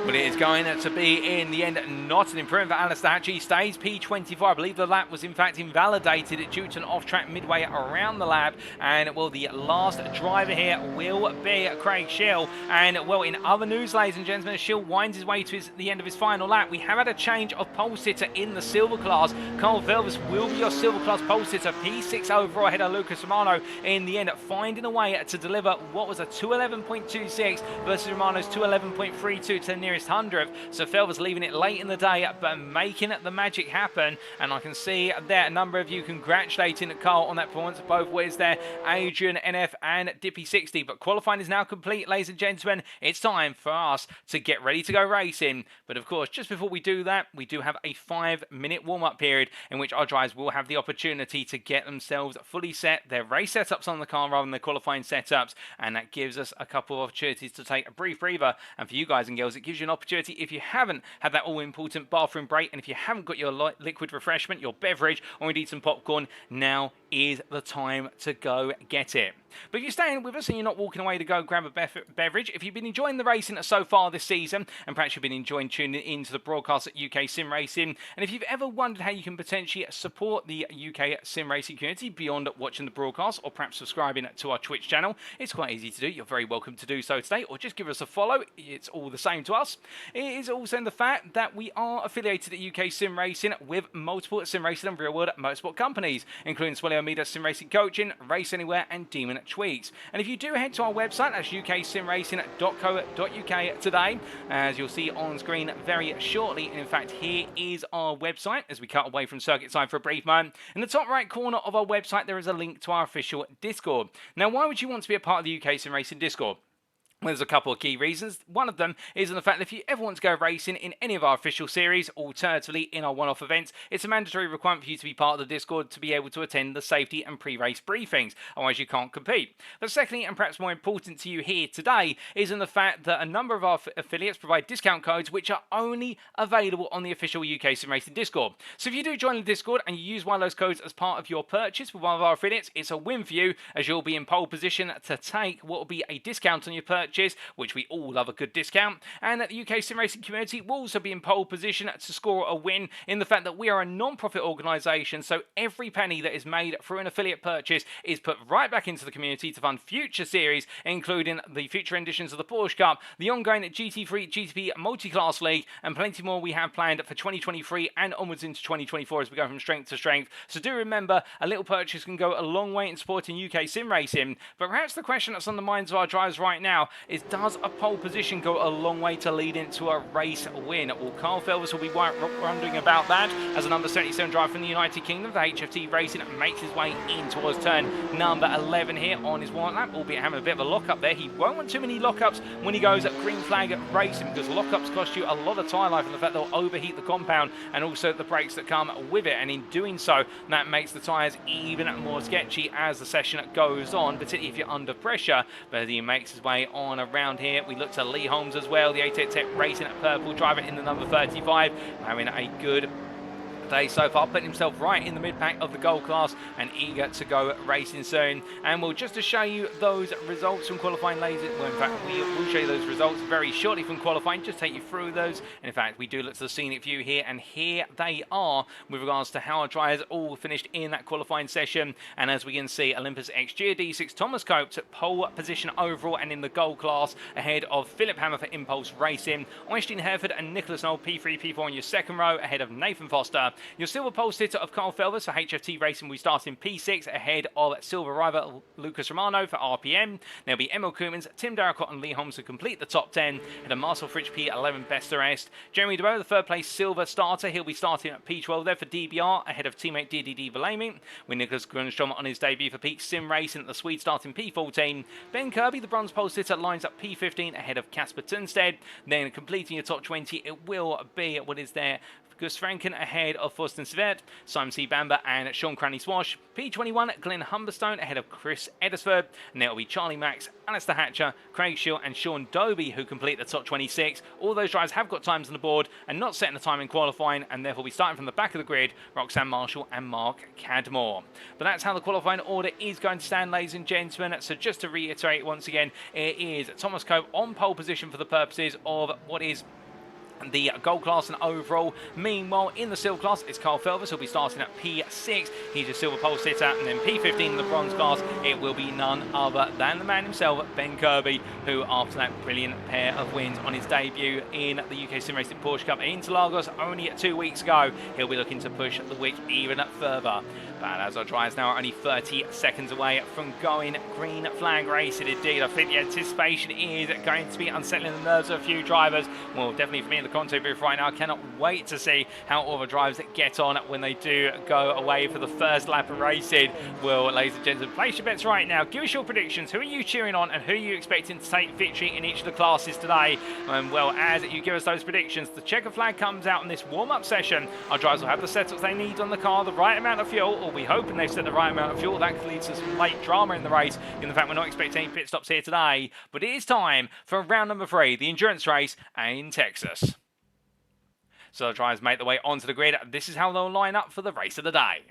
But it is going to be, in the end, not an improvement for Alistair Hatcher. He stays P24. I believe the lap was, in fact, invalidated due to an off-track midway around the lap. And, well, the last driver here will be Craig Schill. And, well, in other news, ladies and gentlemen, Schill winds his way to the end of his final lap. We have had a change of pole sitter in the silver class. Carl Velvis will be your silver class pole sitter. P6 overall ahead of Lucas Romano in the end, finding a way to deliver what was a 211.26 versus Romano's 211.32 to the nearest 100th. So Felvers leaving it late in the day, but making the magic happen. And I can see there a number of you congratulating Carl on that performance both ways there, Adrian, NF and Dippy60. But qualifying is now complete, ladies and gentlemen. It's time for us to get ready to go racing. But of course, just before we do that, we do have a 5-minute warm-up period in which our drivers will have the opportunity to get themselves fully set, their race setups on the car rather than their qualifying setups. And that gives us a couple of opportunities to take a brief breather. And for you guys and girls, it gives you an opportunity, if you haven't had that all-important bathroom break, and if you haven't got your liquid refreshment, your beverage, or indeed some popcorn, now is the time to go get it. But if you're staying with us and you're not walking away to go grab a beverage, if you've been enjoying the racing so far this season, and perhaps you've been enjoying tuning into the broadcast at UK Sim Racing, and if you've ever wondered how you can potentially support the UK Sim Racing community beyond watching the broadcast or perhaps subscribing to our Twitch channel, it's quite easy to do. You're very welcome to do so today, or just give us a follow. It's all the same to us. It is also in the fact that we are affiliated at UK Sim Racing with multiple sim racing and real-world motorsport companies, including Swelly Media Sim Racing Coaching, Race Anywhere, and Demon Tweaks. And if you do head to our website, that's uksimracing.co.uk today, as you'll see on screen very shortly. And in fact, here is our website as we cut away from circuit side for a brief moment. In the top right corner of our website, there is a link to our official Discord. Now, why would you want to be a part of the UK Sim Racing Discord? Well, there's a couple of key reasons. One of them is in the fact that if you ever want to go racing in any of our official series, alternatively in our one-off events, it's a mandatory requirement for you to be part of the Discord to be able to attend the safety and pre-race briefings, otherwise you can't compete. But secondly, and perhaps more important to you here today, is in the fact that a number of our affiliates provide discount codes which are only available on the official UK Sim Racing Discord. So if you do join the Discord and you use one of those codes as part of your purchase with one of our affiliates, it's a win for you, as you'll be in pole position to take what will be a discount on your purchase, which we all love a good discount, and that the UK Sim Racing community will also be in pole position to score a win in the fact that we are a non-profit organisation, so every penny that is made through an affiliate purchase is put right back into the community to fund future series, including the future editions of the Porsche Cup, the ongoing GT3 GTP Multi-Class League, and plenty more we have planned for 2023 and onwards into 2024 as we go from strength to strength. So do remember, a little purchase can go a long way in supporting UK Sim Racing. But perhaps the question that's on the minds of our drivers right now is, does a pole position go a long way to lead into a race win? Well, Carl Felvis will be wondering about that as a number 77 driver from the United Kingdom for HFT Racing makes his way in towards turn number 11 here on his warm lap, albeit having a bit of a lock-up there. He won't want too many lock-ups when he goes at green flag racing, because lock-ups cost you a lot of tyre life and the fact they'll overheat the compound and also the brakes that come with it, and in doing so, that makes the tyres even more sketchy as the session goes on, particularly if you're under pressure. But he makes his way on around here. We look to Lee Holmes as well, the 88 Tech Racing purple driver in the number 35, having a good day so far, putting himself right in the mid-pack of the gold class and eager to go racing soon. And we'll just to show you those results from qualifying, ladies. Well, in fact, we will show you those results very shortly from qualifying, just take you through those. And in fact, we do look to the scenic view here, and here they are with regards to how our drivers all finished in that qualifying session. And as we can see, Olympus XG D6 Thomas Cope took pole position overall and in the gold class ahead of Philip Hammer for Impulse Racing. Einstein Hereford and Nicholas Knoll P3, P4 on your second row ahead of Nathan Foster. Your silver pole sitter of Carl Felvis for HFT Racing, we start in P6 ahead of silver rival Lucas Romano for RPM. There'll be Emil Koomans, Tim Darracott and Lee Holmes to complete the top 10, and a Marcel Fritsch P11 best the rest. Jeremy DeBow, the third place silver starter, he'll be starting at P12 there for DBR ahead of teammate DDD Valami, with Nicholas Grunstrom on his debut for Peak Sim Racing at the Swede starting P14. Ben Kirby, the bronze pole sitter, lines up P15 ahead of Casper Tunstead. Then completing your top 20, it will be what is there. Gus Franken ahead of Forsten Svert, Simon C. Bamber and Sean Cranny Swash. P21, Glenn Humberstone ahead of Chris Eddersford. And there will be Charlie Max, Alistair Hatcher, Craig Shield and Sean Doby who complete the top 26. All those drivers have got times on the board and not setting a time in qualifying, and therefore we starting from the back of the grid, Roxanne Marshall and Mark Cadmore. But that's how the qualifying order is going to stand, ladies and gentlemen. So just to reiterate once again, it is Thomas Cope on pole position for the purposes of what is the gold class and overall. Meanwhile, in the silver class, it's Carl Felvis who'll be starting at P6. He's a silver pole sitter, and then P15 in the bronze class, it will be none other than the man himself, Ben Kirby, who after that brilliant pair of wins on his debut in the UK Sim Racing Porsche Cup in Interlagos only 2 weeks ago, he'll be looking to push the wick even further. But as our drivers now are only 30 seconds away from going green flag racing indeed, I think the anticipation is going to be unsettling the nerves of a few drivers. Well, definitely for me in the content booth right now, I cannot wait to see how all the drivers get on when they do go away for the first lap of racing. Well, ladies and gentlemen, place your bets right now. Give us your predictions. Who are you cheering on and who are you expecting to take victory in each of the classes today? And well, as you give us those predictions, the checker flag comes out in this warm-up session. Our drivers will have the setups they need on the car, the right amount of fuel, or we hoping they've set the right amount of fuel. That could lead to some late drama in the race, in the fact we're not expecting any pit stops here today. But it is time for round number 3, the endurance race in Texas. So the drivers make their way onto the grid. This is how they'll line up for the race of the day.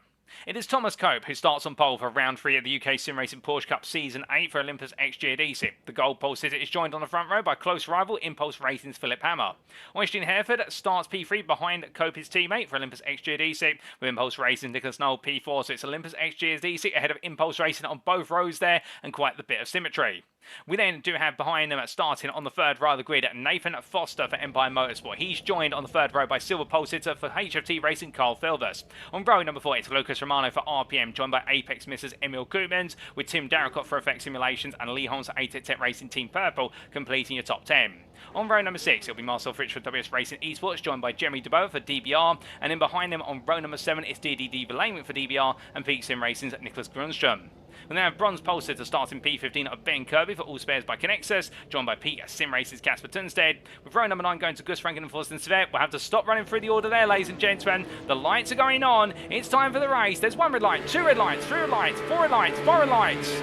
It is Thomas Cope who starts on pole for round 3 of the UK Sim Racing Porsche Cup Season 8 for Olympus XGDC. The gold pole sitter is joined on the front row by close rival Impulse Racing's Philip Hammer. Oistein Hereford starts P3 behind Cope, his teammate, for Olympus XGDC, with Impulse Racing Nicholas Knoll P4, so it's Olympus XGDC ahead of Impulse Racing on both rows there, and quite the bit of symmetry. We then do have behind them starting on the third row of the grid Nathan Foster for Empire Motorsport. He's joined on the third row by silver pole sitter for HFT Racing Carl Filvers. On row number 4 it's Lucas Romano for RPM, joined by Apex Mrs. Emil Koopmans, with Tim Darracott for Effect Simulations and Lee Holmes for ATEC Racing Team Purple completing your top 10. On row number 6 it'll be Marcel Fritsch for WS Racing Esports, joined by Jeremy DeBoer for DBR, and then behind him on row number 7 it's DDD Verlaine for DBR and Peak Sim Racing's Nicholas Grunstrom. We then have bronze pole sitter starting P15 of Ben Kirby for All Spares by Connexus, joined by Pete Sim Races Casper Tunstead. With row number 9 going to Gus Franken and Forsten Svet. We'll have to stop running through the order there, ladies and gentlemen. The lights are going on. It's time for the race. There's 1 red light, 2 red lights, 3 red lights, 4 red lights, 4 red lights.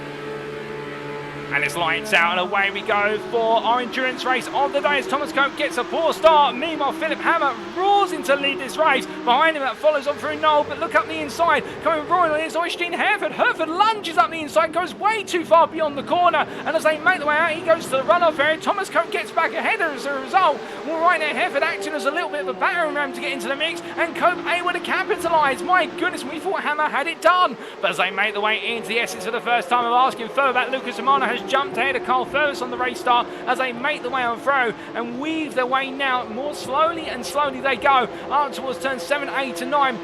And it's lights out and away we go for our endurance race of the day as Thomas Cope gets a poor start. Meanwhile, Philip Hammer roars in to lead this race. Behind him, that follows on through Knoll, but look up the inside. Coming roaring on is Oistein Hereford. Hereford lunges up the inside, goes way too far beyond the corner. And as they make the way out, he goes to the runoff area. Thomas Cope gets back ahead as a result. Well, right now, Hereford acting as a little bit of a battering ram to get into the mix. And Cope able to capitalise. My goodness, we thought Hammer had it done. But as they make the way into the Essex for the first time of asking further back, Lucas Romano has jumped ahead of Carl Ferris on the race start as they make the way on through and weave their way now more slowly and slowly they go up towards turns 7, 8 and 9.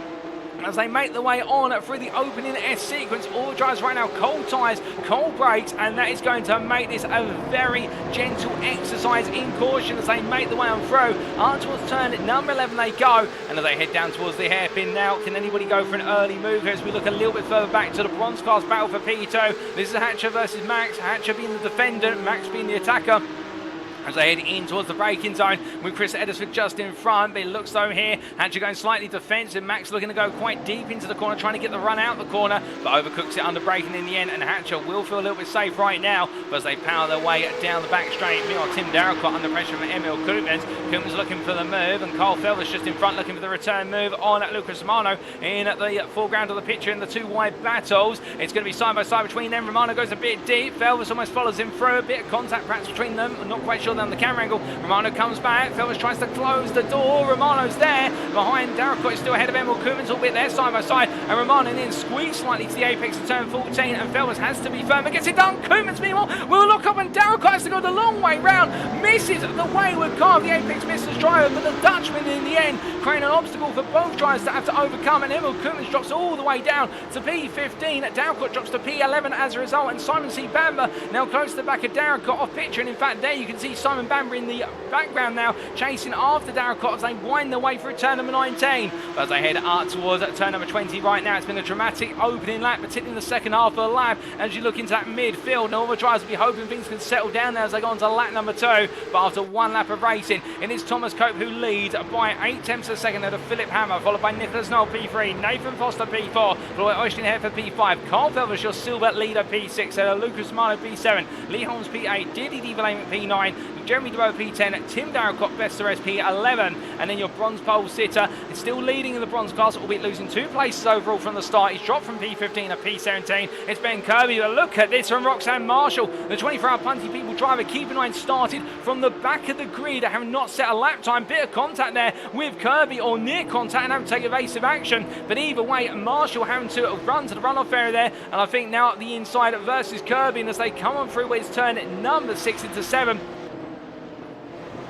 As they make the way on through the opening S sequence, all drivers right now cold tyres, cold brakes, and that is going to make this a very gentle exercise in caution as they make the way on through. On towards turn number 11 they go, and as they head down towards the hairpin now, can anybody go for an early move here as we look a little bit further back to the bronze class battle for P2. This is Hatcher versus Max, Hatcher being the defender, Max being the attacker. As they head in towards the braking zone with Chris Eddersford just in front, but it looks though here, Hatcher going slightly defensive, Max looking to go quite deep into the corner, trying to get the run out the corner, but overcooks it under braking in the end, and Hatcher will feel a little bit safe right now, but as they power their way down the back straight. Meanwhile, Tim Darracott under pressure from Emil Koopmans. Koopmans looking for the move, and Carl Felvers just in front looking for the return move on Lucas Romano in the foreground of the picture in the two wide battles. It's going to be side by side between them. Romano goes a bit deep, Felvers almost follows him through, a bit of contact perhaps between them, I'm not quite sure on the camera angle. Romano comes back, Felvers tries to close the door, Romano's there, behind Darracott is still ahead of Emil Koopmans, albeit there side by side, and Romano then squeezed slightly to the apex of turn 14, and Felvers has to be firm and gets it done. Koopmans meanwhile will look up, and Darracott has to go the long way round, misses the wayward car of the apex misses driver, but the Dutchman in the end creating an obstacle for both drivers to have to overcome, and Emil Koopmans drops all the way down to P15, Darracott drops to P11 as a result, and Simon C. Bamber now close to the back of Darracott off picture, and in fact there you can see Simon Bamber in the background now chasing after Darracott as they wind their way through turn number 19. But as they head up towards turn number 20 right now, it's been a dramatic opening lap, particularly in the second half of the lap. As you look into that midfield, and all the drivers will be hoping things can settle down there as they go on to lap number 2. But after one lap of racing, it is Thomas Cope who leads by 8 tenths a second out of Philip Hammer, followed by Nicholas Knoll P3, Nathan Foster P4, followed by Oistein Hereford P5, Carl Felvers your silver leader P6, and Lucas Romano P7, Lee Holmes P8, Diddy Verlaine P9, Jeremy DeBoer P10, Tim Darracott best of rest P11, and then your bronze pole sitter is still leading in the bronze class, albeit losing 2 places overall from the start. He's dropped from P15 to P17. It's Ben Kirby, but look at this from Roxanne Marshall, the 24-hour Punty People driver, keeping line started from the back of the grid, having not set a lap time. Bit of contact there with Kirby, or near contact, and having to take evasive action. But either way, Marshall having to run to the runoff area there, and I think now at the inside versus Kirby, and as they come on through with turn number 6 into 7.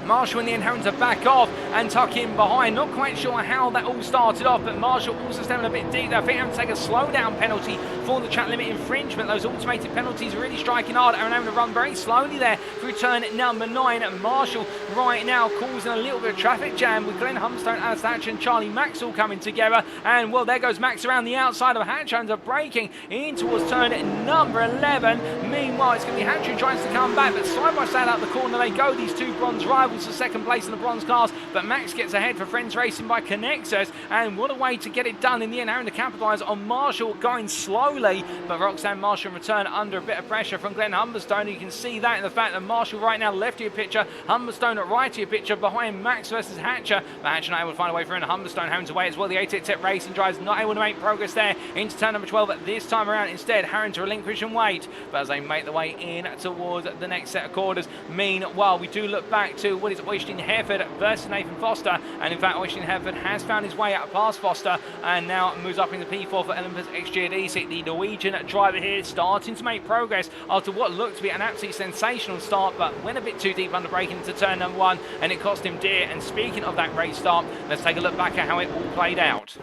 Marshall in the end having to back off and tuck in behind. Not quite sure how that all started off, but Marshall also standing a bit deep there. I think having to take a slowdown penalty for the track limit infringement. Those automated penalties really striking hard and having to run very slowly there through turn number 9. And Marshall right now causing a little bit of traffic jam with Glenn Humstone, Alice Hatcher and Charlie Maxwell coming together. And well, there goes Max around the outside of Hatcher and braking in towards turn number 11. Meanwhile, it's going to be Hatcher who tries to come back, but side by side out the corner they go, these two bronze rivals. battles for second place in the bronze class, but Max gets ahead for Friends Racing by Connexus, and what a way to get it done in the end, having to capitalise on Marshall going slowly, but Roxanne Marshall in return under a bit of pressure from Glenn Humberstone. You can see that in the fact that Marshall right now left of your picture, Humberstone at right of your picture behind Max versus Hatcher, but Hatcher not able to find a way through, and Humberstone having to wait as well. The 88 Tech Racing drives not able to make progress there into turn number 12, but this time around instead having to relinquish and wait, but as they make the way in towards the next set of quarters. Meanwhile, we do look back to what is Oisin Hereford versus Nathan Foster, and in fact Oisin Hereford has found his way out past Foster and now moves up into P4 for Olympus XGDC. The Norwegian driver here starting to make progress after what looked to be an absolutely sensational start, but went a bit too deep under braking into turn number 1, and it cost him dear. And speaking of that race start, let's take a look back at how it all played out.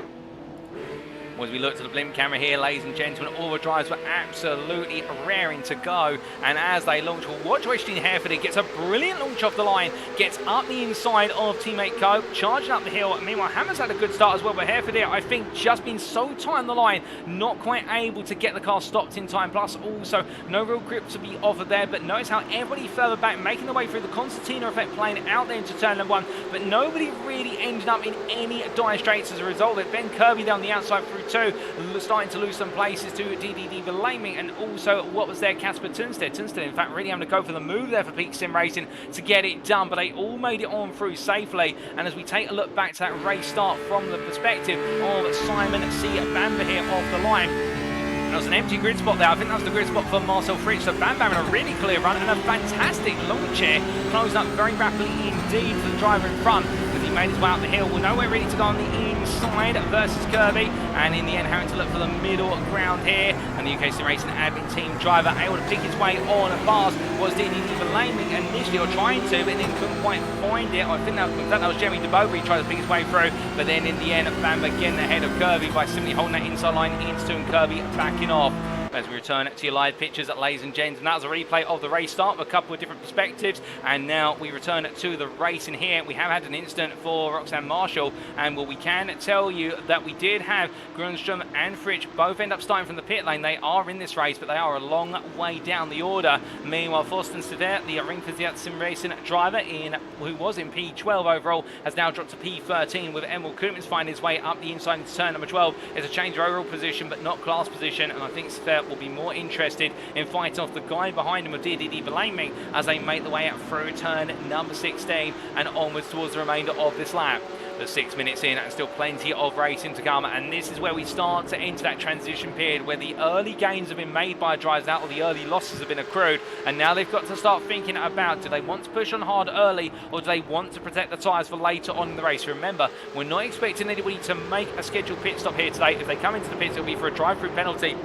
As we look to the blimp camera here, ladies and gentlemen, all the drives were absolutely raring to go, and as they launch, we'll watch Oisin Hereford. He gets a brilliant launch off the line, gets up the inside of teammate Cope, charging up the hill. Meanwhile, Hammer's had a good start as well, but Hereford here, I think, just been so tight on the line, not quite able to get the car stopped in time, plus also no real grip to be offered there. But notice how everybody further back, making their way through the Concertina effect playing out there into turn number 1, but nobody really ended up in any dire straits as a result of it. Ben Kirby down the outside through 2, starting to lose some places to DDD Belaming, and also what was there, Casper Tunstead. Tunstead, in fact, really having to go for the move there for Peak Sim Racing to get it done, but they all made it on through safely. And as we take a look back to that race start from the perspective of Simon C. Bamber here off the line, there was an empty grid spot there. I think that was the grid spot for Marcel Fritsch. So Bam Bam in a really clear run and a fantastic launch here, closing up very rapidly indeed for the driver in front as he made his way up the hill. Well, nowhere really to go on the inside versus Kirby, and in the end having to look for the middle ground here. And the UK Sim Racing admin team driver able to pick his way on and past was DDD Belaming initially, or trying to, but then couldn't quite find it. I think that was Jeremy DeBover. He tried to pick his way through, but then in the end Bam again ahead of Kirby by simply holding that inside line into, and Kirby backing off. As we return to your live pictures, ladies and gents, and that was a replay of the race start with a couple of different perspectives. And now we return to the race in here. We have had an incident for Roxanne Marshall, and well, we can tell you that we did have Grunstrom and Fritsch both end up starting from the pit lane. They are in this race, but they are a long way down the order. Meanwhile, Forsten Sever, the Ring Fiat Sim Racing driver, who was in P12 overall, has now dropped to P13 with Emil Koopmans finding his way up the inside into turn number 12. It's a change of overall position, but not class position, and I think Sever will be more interested in fighting off the guy behind him with DDD Belaming as they make the way out through turn number 16 and onwards towards the remainder of this lap. But 6 minutes in and still plenty of racing to come, and this is where we start to enter that transition period where the early gains have been made by drivers out, or the early losses have been accrued, and now they've got to start thinking about, do they want to push on hard early, or do they want to protect the tyres for later on in the race? Remember, we're not expecting anybody to make a scheduled pit stop here today. If they come into the pits, it'll be for a drive-through penalty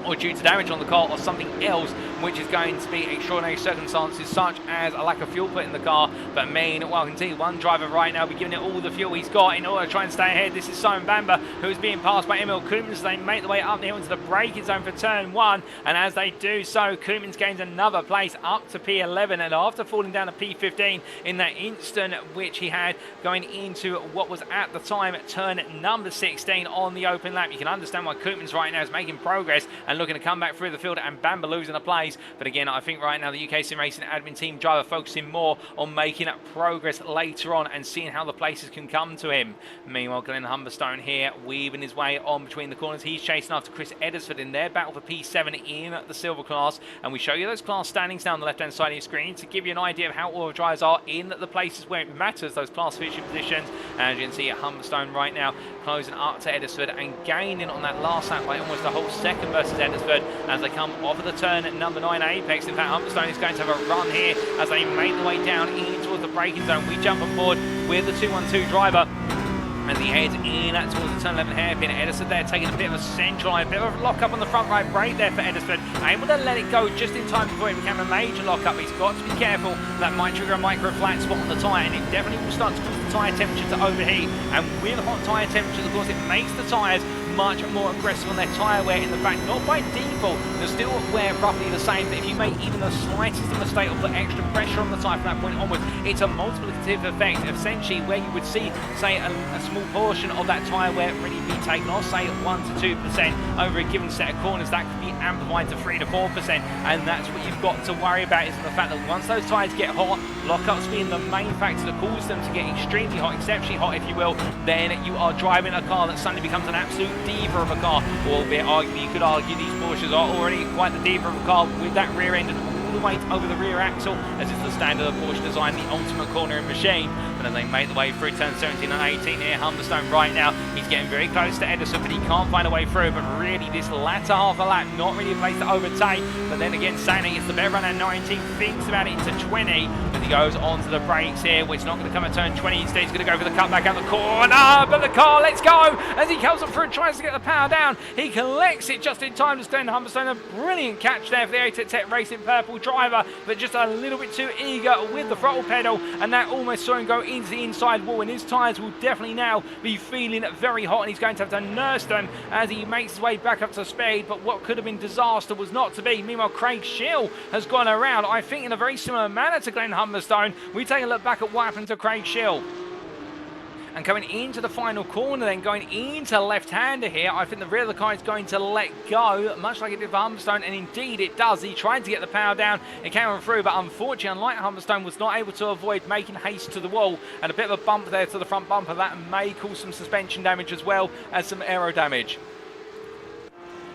or due to damage on the car or something else, which is going to be extraordinary circumstances such as a lack of fuel put in the car. But meanwhile, you can see one driver right now be giving it all the fuel he's got in order to try and stay ahead. This is Simon Bamber, who is being passed by Emil Koopmans. They make the way up the hill into the braking zone for turn 1, and as they do so, Koopmans gains another place up to P11, and after falling down to P15 in that instant which he had going into what was at the time turn number 16 on the open lap, you can understand why Koopmans right now is making progress and looking to come back through the field, and Bamber losing a place. But again, I think right now the UK Sim Racing admin team driver focusing more on making progress later on and seeing how the places can come to him. Meanwhile, Glenn Humberstone here weaving his way on between the corners. He's chasing after Chris Eddersford in their battle for P7 in the silver class, and we show you those class standings down the left hand side of your screen to give you an idea of how all the drivers are in the places where it matters, those class finishing positions. And you can see Humberstone right now closing up to Eddersford and gaining on that last lap by almost a whole second versus Eddersford as they come off of the turn at number 9 apex. In fact, Humberstone is going to have a run here as they make the way down in towards the braking zone. We jump on board with the 212 driver as he heads in towards the turn 11 hairpin. Eddersford there taking a bit of a central line, a bit of a lock up on the front right brake there for Eddersford, able to let it go just in time before it became a major lock up. He's got to be careful, that might trigger a micro flat spot on the tyre, and it definitely will start to cause the tyre temperature to overheat, and with hot tyre temperatures, of course, it makes the tyres much more aggressive on their tyre wear. In the fact, not by default, they'll still wear roughly the same, but if you make even the slightest mistake or put extra pressure on the tyre from that point onwards, it's a multiplicative effect, essentially where you would see, say, a small portion of that tyre wear really be taken off, say 1 to 2% over a given set of corners. That could be amplified to 3 to 4%, and that's what you've got to worry about, is the fact that once those tyres get hot, lockups being the main factor that causes them to get extremely hot, exceptionally hot if you will, then you are driving a car that suddenly becomes an absolute diva of a car. Albeit arguably you could argue these Porsches are already quite the diva of a car with that rear end and all the weight over the rear axle, as is the standard of Porsche design, the ultimate cornering machine. But as they make the way through turn 17 and 18 here, Humberstone right now, he's getting very close to Edison, but he can't find a way through. But really, this latter half a lap, not really a place to overtake. But then again, Sane gets the better run at 19, thinks about it into 20, but he goes onto the brakes here, which is not going to come at turn 20. Instead, he's going to go for the cutback out the corner, but the car lets go as he comes up through and tries to get the power down. He collects it just in time to stand Humberstone. A brilliant catch there for the ATEC Racing Purple driver, but just a little bit too eager with the throttle pedal, and that almost saw him go into the inside wall, and his tyres will definitely now be feeling very hot, and he's going to have to nurse them as he makes his way back up to speed. But what could have been disaster was not to be. Meanwhile, Craig Schill has gone around, I think, in a very similar manner to Glenn Humberstone. We take a look back at what happened to Craig Schill. And coming into the final corner, then going into left-hander here, I think the rear of the car is going to let go, much like it did for Humberstone, and indeed it does. He tried to get the power down, it came on through, but unfortunately, unlike Humberstone, was not able to avoid making haste to the wall, and a bit of a bump there to the front bumper. That may cause some suspension damage as well as some aero damage.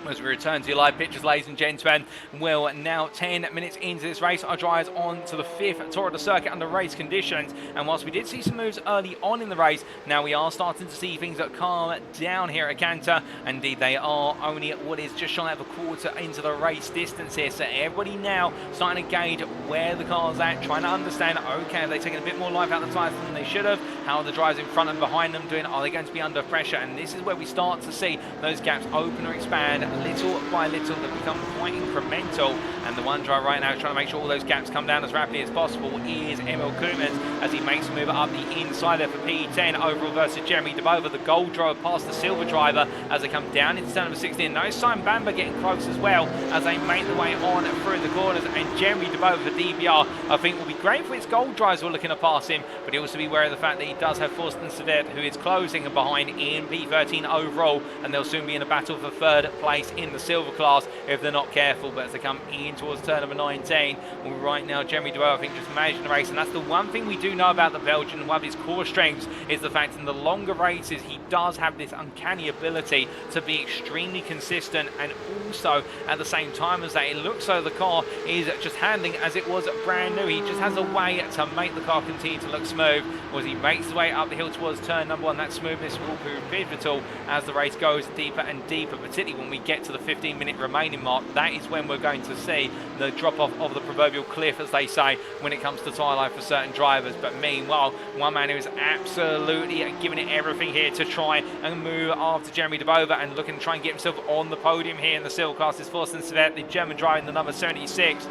As we return to your live pictures, ladies and gentlemen, well, now 10 minutes into this race, our drivers on to the 5th tour of the circuit under race conditions. And whilst we did see some moves early on in the race, now we are starting to see things that calm down here at Cantor. Indeed, they are only at what is just shy of a quarter into the race distance here. So everybody now starting to gauge where the car's at, trying to understand, okay, have they taken a bit more life out of the tyres than they should have? How are the drivers in front and behind them doing? Are they going to be under pressure? And this is where we start to see those gaps open or expand little by little. They become quite incremental, and the one driver right now is trying to make sure all those gaps come down as rapidly as possible is Emil Koopmans, as he makes a move up the inside there for P10 overall versus Jeremy DeBova, the gold driver past the silver driver as they come down into turn number 16. Notice Simon Bamber getting close as well as they make the way on through the corners, and Jeremy DeBova for DBR I think will be great for its gold drivers who are looking to pass him, but he also be aware of the fact that he does have Forsten Savet, who is closing behind in P13 overall, and they'll soon be in a battle for third place in the silver class if they're not careful. But as they come in towards turn number 19, well, right now Jeremy DeBoer I think just managing the race, and that's the one thing we do know about the Belgian. One of his core strengths is the fact in the longer races he does have this uncanny ability to be extremely consistent, and also at the same time as that, it looks though the car is just handling as it was brand new. He just has a way to make the car continue to look smooth as he makes his way up the hill towards turn number 1. That smoothness will be pivotal as the race goes deeper and deeper, particularly when we get to the 15-minute remaining mark. That is when we're going to see the drop-off of the proverbial cliff, as they say, when it comes to tyre life for certain drivers. But meanwhile, one man who is absolutely giving it everything here to try and move after Jeremy DeBova and looking to try and get himself on the podium here in the silver class is Forsten Savet, the German driver in the number 76.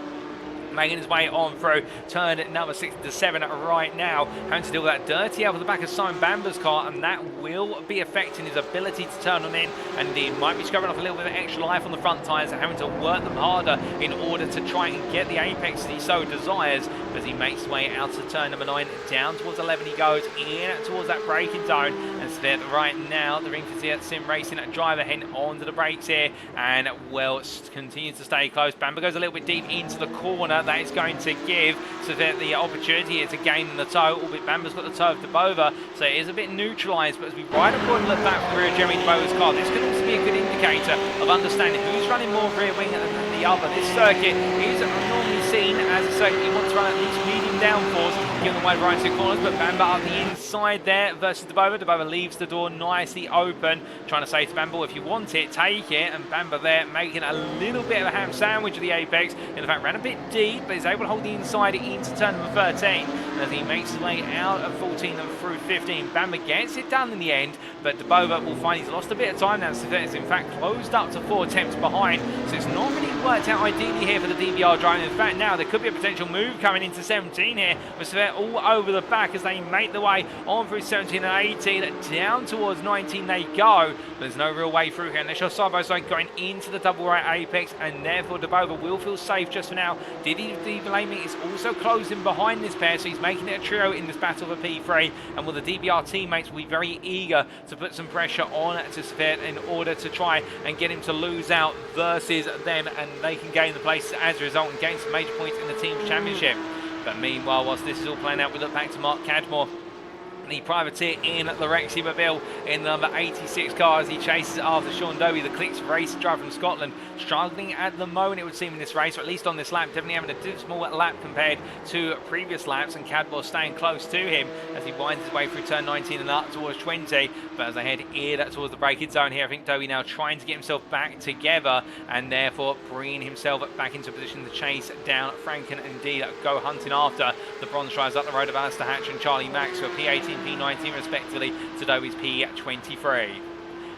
Making his way on through turn number 6 to 7 right now, having to deal with that dirty out of the back of Simon Bamber's car, and that will be affecting his ability to turn on in, and he might be scrubbing off a little bit of extra life on the front tyres and having to work them harder in order to try and get the apex that he so desires. As he makes his way out to turn number 9, down towards 11 he goes, in towards that braking zone, and so there right now the Ring Fit Sim Racing driver heading onto the brakes here, and well, continues to stay close. Bamber goes a little bit deep into the corner. That is going to give Savet the opportunity here to gain the toe, albeit Bamber's got the toe of DeBova, so it is a bit neutralised. But as we ride aboard and look back from the rear of Jeremy DeBova's car, this could also be a good indicator of understanding who's running more rear wing than the other. This circuit is normally seen as a circuit you want to run at least medium downforce, given the wide variety of corners, but Bamber up the inside there versus DeBova. DeBova leaves the door nicely open, trying to say to Bamber, if you want it, take it, and Bamber there making a little bit of a ham sandwich of the apex. In fact, ran a bit deep, but is able to hold the inside into turn number 13. And as he makes his way out of 14 and through 15, Bamber gets it done in the end, but DeBova will find he's lost a bit of time now. So it's in fact closed up to 4 attempts behind, so it's not really worked out ideally here for the DBR driver. In fact, now there could be be a potential move coming into 17 here, with Svet all over the back as they make the way on through 17 and 18, down towards 19 they go. There's no real way through here, and they're just side by side going into the double right apex, and therefore Dabova will feel safe just for now. Diddy Blaming is also closing behind this pair, so he's making it a trio in this battle for P3, and will the DBR teammates will be very eager to put some pressure on to Svet in order to try and get him to lose out versus them, and they can gain the place as a result and gain some major points in the team's championship. But meanwhile, whilst this is all playing out, we look back to Mark Cadmore, the privateer in the Rexy Mobile in the number 86 car as he chases after Sean Doby, the Clicks race driver from Scotland, struggling at the moment it would seem in this race, or at least on this lap, definitely having a dismal lap compared to previous laps, and Cadmore staying close to him as he winds his way through turn 19 and up towards 20, but as they head in towards the braking zone here, I think Doby now trying to get himself back together and therefore bringing himself back into a position to chase down Franken and indeed go hunting after the bronze drivers up the road of Alistair Hatcher and Charlie Max, who are P18 P19 respectively to Doby's P23.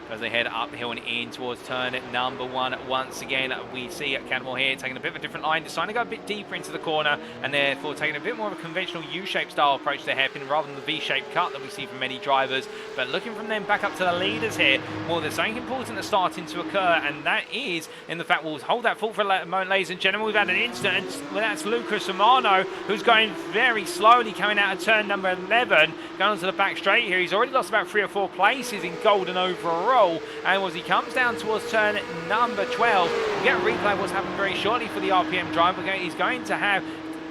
As they head uphill and in towards turn number 1, once again we see Cadmore here taking a bit of a different line, deciding to go a bit deeper into the corner and therefore taking a bit more of a conventional U-shaped style approach to their hairpin rather than the V-shaped cut that we see from many drivers. But looking from them back up to the leaders here, well, there's something important that's starting to occur, and that is in the fact, we'll hold that thought for a moment, ladies and gentlemen. We've had an incident, well, that's Lucas Romano, who's going very slowly coming out of turn number 11, going onto the back straight here. He's already lost about 3 or 4 places in golden overall. And as he comes down towards turn number 12, we'll get a replay of what's happened very shortly for the RPM driver. He's going to have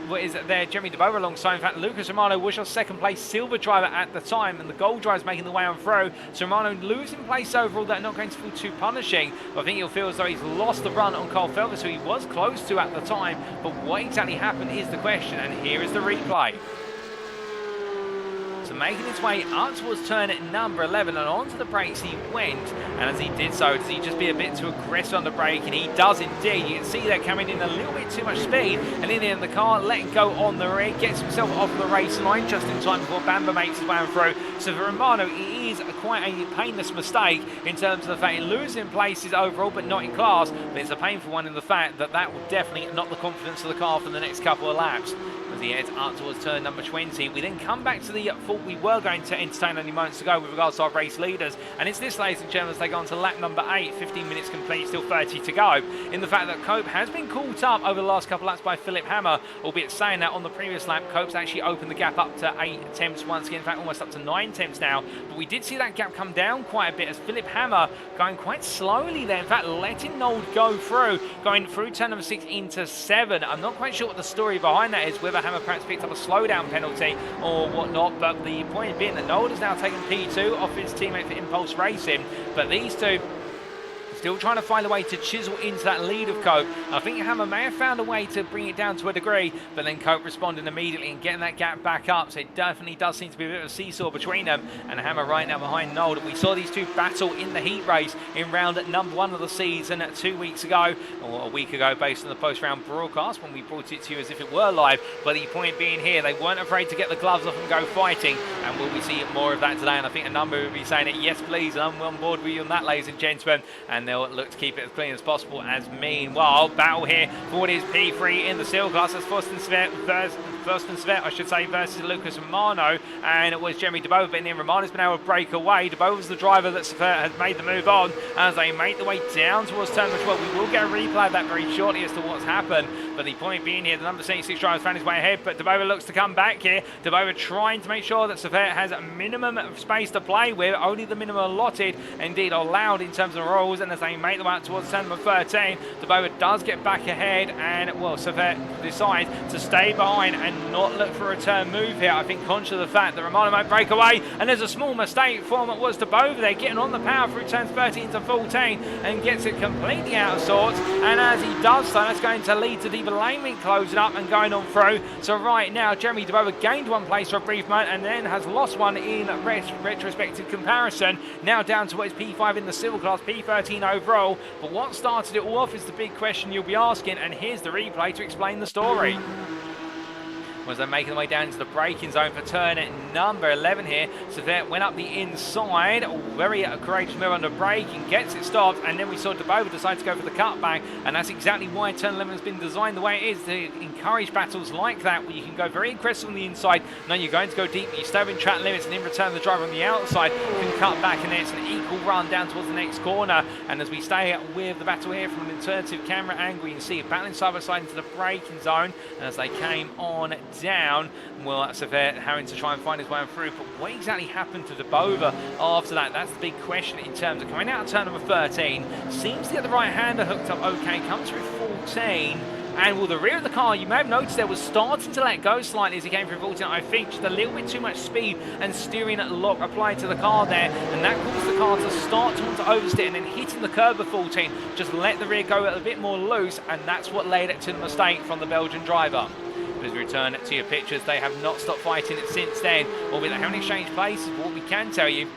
what is there, Jeremy Dabova alongside. In fact, Lucas Romano was your second place silver driver at the time, and the gold driver's making the way on through. So Romano losing place overall, that not going to feel too punishing. But I think he'll feel as though he's lost the run on Cole Felvis, who he was close to at the time. But what exactly happened is the question, and here is the replay. So making his way up towards turn number 11 and onto the brakes he went, and as he did so, does he just be a bit too aggressive on the brake? And he does indeed. You can see they're coming in a little bit too much speed, and in the end the car letting go on the rig, gets himself off the race line just in time before Bamba makes his way on through. So for Romano, it is quite a painless mistake in terms of the fact he losing places overall but not in class, but it's a painful one in the fact that that will definitely knock the confidence of the car for the next couple of laps. As he heads up towards turn number 20, we then come back to the thought we were going to entertain only moments ago with regards to our race leaders, and it's this, ladies and gentlemen, as they go on to lap number 8, 15 minutes complete, still 30 to go, in the fact that Cope has been caught up over the last couple of laps by Philip Hammer, albeit saying that on the previous lap Cope's actually opened the gap up to 8 attempts once again, in fact almost up to 9 attempts now, but we did see that gap come down quite a bit as Philip Hammer going quite slowly there, in fact letting Nold go through, going through turn number 6 into 7. I'm not quite sure what the story behind that is, whether Hammer perhaps picked up a slowdown penalty or whatnot, but the point being that Nold has now taken P2 off his teammate for Impulse Racing, but these two still trying to find a way to chisel into that lead of Cope. I think Hammer may have found a way to bring it down to a degree, but then Cope responding immediately and getting that gap back up, so it definitely does seem to be a bit of a seesaw between them, and Hammer right now behind Nold. We saw these two battle in the heat race in round number 1 of the season 2 weeks ago, or a week ago based on the post-round broadcast when we brought it to you as if it were live, but the point being here, they weren't afraid to get the gloves off and go fighting, and will we see more of that today? And I think a number will be saying it, yes please, and I'm on board with you on that, ladies and gentlemen, and they'll look to keep it as clean as possible. As meanwhile, battle here for what is P3 in the Seal class as Thorsten Svet versus Lucas Romano, and it was Jeremy Dabova, but in the end Romano's been able to break away. Dabova was the driver that Svet has made the move on as they make the way down towards turn number 12. We will get a replay of that very shortly as to what's happened, but the point being here, the number 76 driver has found his way ahead, but Dabova looks to come back here. Dabova trying to make sure that Svet has a minimum of space to play with, only the minimum allotted, indeed allowed in terms of the rules, and as they make the way out towards turn number 13, Dabova does get back ahead, and well, Svet decides to stay behind and not look for a return move here. I think conscious of the fact that Romano might break away, and there's a small mistake from what was Dabova there, getting on the power through turns 13 to 14 and gets it completely out of sorts, and as he does so, that's going to lead to Diva Laming closing up and going on through. So right now, Jeremy Dabova gained 1 place for a brief moment and then has lost 1 in retrospective comparison, now down to what is P5 in the civil class, P13 overall. But what started it all off is the big question you'll be asking, and here's the replay to explain the story. was they're making their way down into the braking zone for turn number 11 here. Savert went up the inside, very courageous move under braking, gets it stopped, and then we saw Debova decide to go for the cutback, and that's exactly why turn 11 has been designed the way it is, to encourage battles like that, where you can go very aggressive on the inside, no, you're going to go deep, you stay within track limits, and in return the driver on the outside can cut back, and then it's an equal run down towards the next corner. And as we stay with the battle here from an alternative camera angle, you can see it battling side by side into the braking zone, and as they came on down, well, Savert having to try and find his way through. But what exactly happened to Debova after that? That's the big question in terms of coming out of turn number 13. Seems to get the right-hander hooked up okay, comes through 14. And well, the rear of the car, you may have noticed there, was starting to let go slightly as he came through 14. I think just a little bit too much speed and steering lock applied to the car there, and that caused the car to start to want to oversteer, and then hitting the curb of 14, just let the rear go a bit more loose, and that's what led it to the mistake from the Belgian driver. As we return to your pictures, they have not stopped fighting it since then, albeit they haven't exchanged places. What we can tell you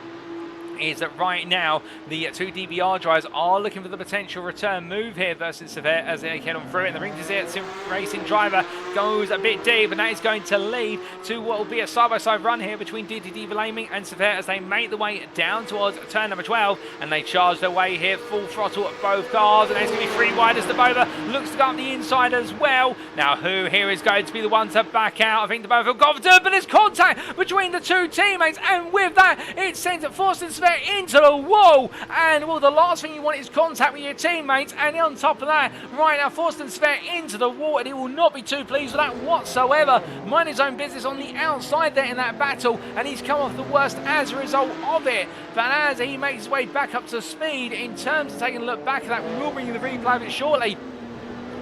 is that right now the two DBR drivers are looking for the potential return move here versus Savert as they head on through it. The Ring Desert Sim Racing driver goes a bit deep, and that is going to lead to what will be a side-by-side run here between DDD Vlaming and Savert as they make the way down towards turn number 12, and they charge their way here full throttle at both cars, and there's going to be 3 wide as Debova looks to go up the inside as well. Now who here is going to be the one to back out? I think Debova will go for it, but there's contact between the two teammates, and with that it sends it Forster and Savert into the wall. And well, the last thing you want is contact with your teammates, and on top of that, right now Forster and Savert into the wall, and he will not be too pleased with that whatsoever. Mind his own business on the outside there in that battle, and he's come off the worst as a result of it. But as he makes his way back up to speed, in terms of taking a look back at that, we will bring you the replay of it shortly.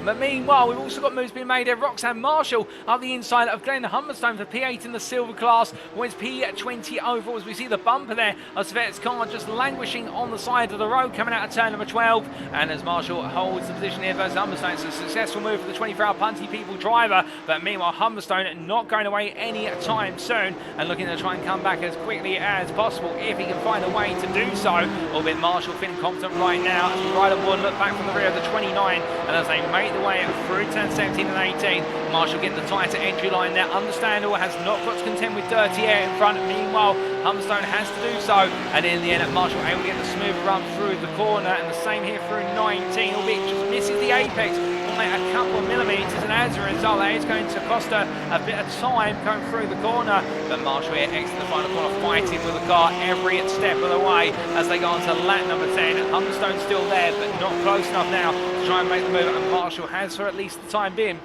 But meanwhile, we've also got moves being made here. Roxanne Marshall up the inside of Glenn Humberstone for P8 in the silver class, whereas P20 overall, as we see the bumper there of Savert's car just languishing on the side of the road coming out of turn number 12. And as Marshall holds the position here versus Humberstone, it's a successful move for the 24-hour Punty People driver. But meanwhile, Humberstone not going away any time soon and looking to try and come back as quickly as possible if he can find a way to do so. Albeit Marshall feeling confident right now as we ride on board and look back from the rear of the 29, and as they make the way through turn 17 and 18, Marshall getting the tighter entry line there. Understandable, has not got to contend with dirty air in front. Meanwhile, Humberstone has to do so, and in the end, Marshall able to get the smooth run through the corner, and the same here through 19, albeit just misses the apex by a couple of millimetres, and as a result, that is going to cost her a bit of time going through the corner. But Marshall here exiting the final corner, fighting with the car every step of the way as they go on to lap number 10. Humberstone's still there, but not close enough now to try and make the move, and Marshall has for at least the time being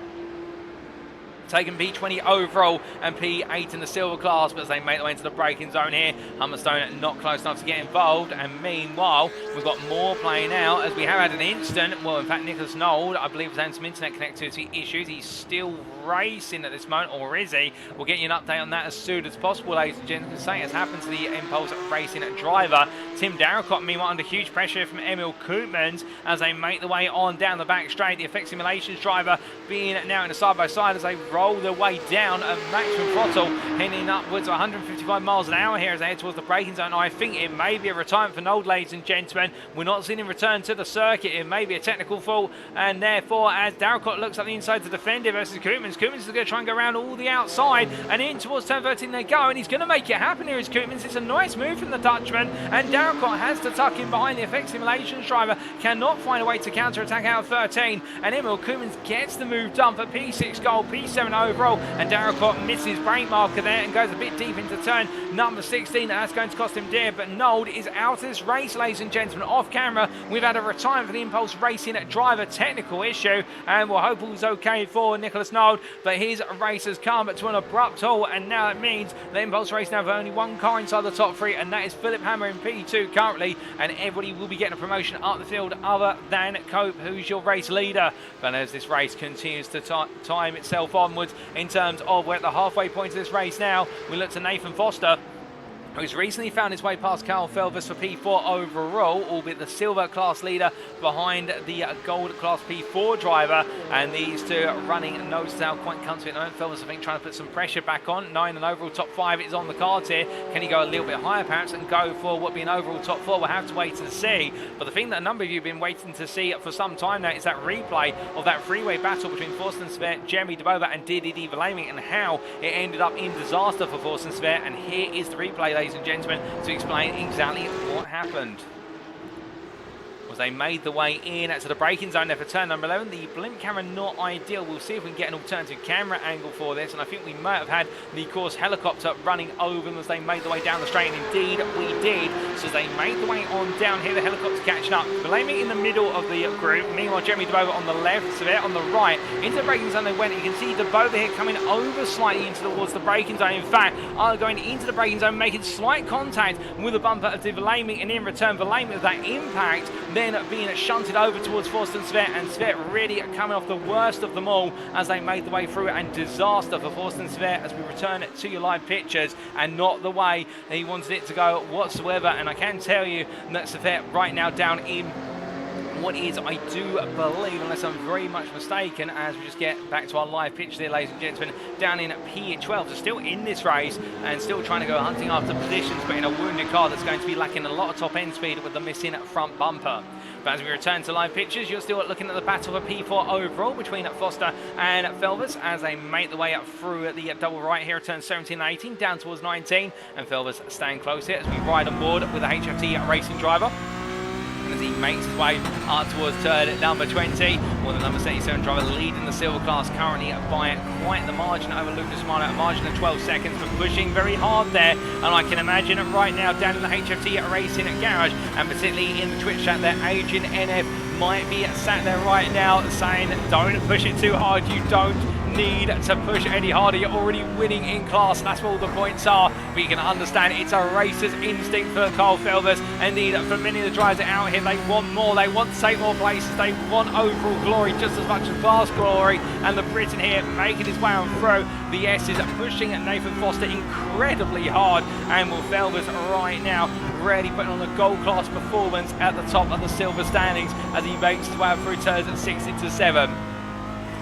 taken P20 overall and P8 in the silver class, but as they make their way into the braking zone here, Humberstone not close enough to get involved. And meanwhile, we've got more playing out as we have had an incident. Well, in fact, Nicholas Nold, I believe, has had some internet connectivity issues. He's still racing at this moment, or is he? We'll get you an update on that as soon as possible, ladies and gentlemen. Saying has happened to the Impulse Racing driver. Tim Darracott, meanwhile, under huge pressure from Emil Koopmans as they make the way on down the back straight. The Effect Simulations driver being now in a side-by-side as they roll their way down at maximum throttle, heading upwards of 155 miles an hour here as they head towards the braking zone. I think it may be a retirement for Nold, ladies and gentlemen. We're not seeing him return to the circuit. It may be a technical fault, and therefore, as Darracott looks up the inside to defend it versus Koopmans, Koopmans is going to try and go around all the outside, and in towards turn 13 they go, and he's going to make it happen here as Koopmans. It's a nice move from the Dutchman, and Darracott has to tuck in behind the Effect Simulations driver, cannot find a way to counter-attack out of 13, and Emil Koopmans gets the move done for P6 gold, P7 overall, and Darracott misses brake marker there and goes a bit deep into turn number 16, and that's going to cost him dear. But Nold is out of this race, ladies and gentlemen. Off camera, we've had a retirement for the Impulse Racing driver, technical issue, and we'll hope all's okay for Nicholas Nold, but his race has come to an abrupt halt, and now it means the Impulse Racing have only one car inside the top three, and that is Philip Hammer in P2 currently, and everybody will be getting a promotion up the field other than Cope, who's your race leader. But as this race continues to time itself onwards in terms of we're at the halfway point of this race now, we look to Nathan Foster, who's recently found his way past Carl Felvis for P4 overall, albeit the silver class leader behind the gold class P4 driver, and these two running nose down quite comfortably at the moment. Felvis, I think, trying to put some pressure back on. 9 and overall top 5 is on the cards here. Can he go a little bit higher perhaps and go for what would be an overall top 4? We'll have to wait and see. But the thing that a number of you have been waiting to see for some time now is that replay of that freeway battle between Forsten Svet, Jeremy Debova and Didi Valaming, and how it ended up in disaster for Forsten Svet. And here is the replay, ladies and gentlemen, to explain exactly what happened. As they made the way in to the braking zone there for turn number 11. The blimp camera not ideal. We'll see if we can get an alternative camera angle for this, and I think we might have had the course helicopter running over them as they made the way down the straight, and indeed we did. So as they made the way on down here, the helicopter catching up, Blaming in the middle of the group. Meanwhile, Jeremy Debova on the left, so they're on the right. Into the braking zone they went. You can see Debova here coming over slightly into towards the braking zone. In fact, are going into the braking zone, making slight contact with the bumper of Valaming, and in return, Valaming with that impact then being shunted over towards Forsten Svet, and Svet really coming off the worst of them all as they made the way through it, and disaster for Forsten Svet as we return it to your live pictures, and not the way he wanted it to go whatsoever. And I can tell you that Svet right now down in what is, I do believe, unless I'm very much mistaken, as we just get back to our live pitch there, ladies and gentlemen, down in P12. So still in this race and still trying to go hunting after positions, but in a wounded car that's going to be lacking a lot of top end speed with the missing front bumper. But as we return to live pictures, you're still looking at the battle for P4 overall between Foster and Felvis as they make the way up through the double right here, turn 17 and 18 down towards 19, and Felvis staying close here as we ride on board with the HFT racing driver. As he makes his way up towards turn number 20, well, the number 77 driver leading the silver class currently by quite the margin over Lucas Milo, a margin of 12 seconds, but pushing very hard there. And I can imagine it right now down in the HFT racing garage, and particularly in the Twitch chat there, Adrian NF might be sat there right now saying, don't push it too hard, you don't need to push any harder, you're already winning in class. That's what all the points are, but you can understand it's a racer's instinct for Carl Felvis. Indeed, for many of the drivers out here, they want more, they want to take more places, they want overall glory just as much as class glory. And the Briton here making his way on through. The S is pushing Nathan Foster incredibly hard, and will Felvis right now really putting on a gold class performance at the top of the silver standings as he makes his way up through turns at 60 to 7.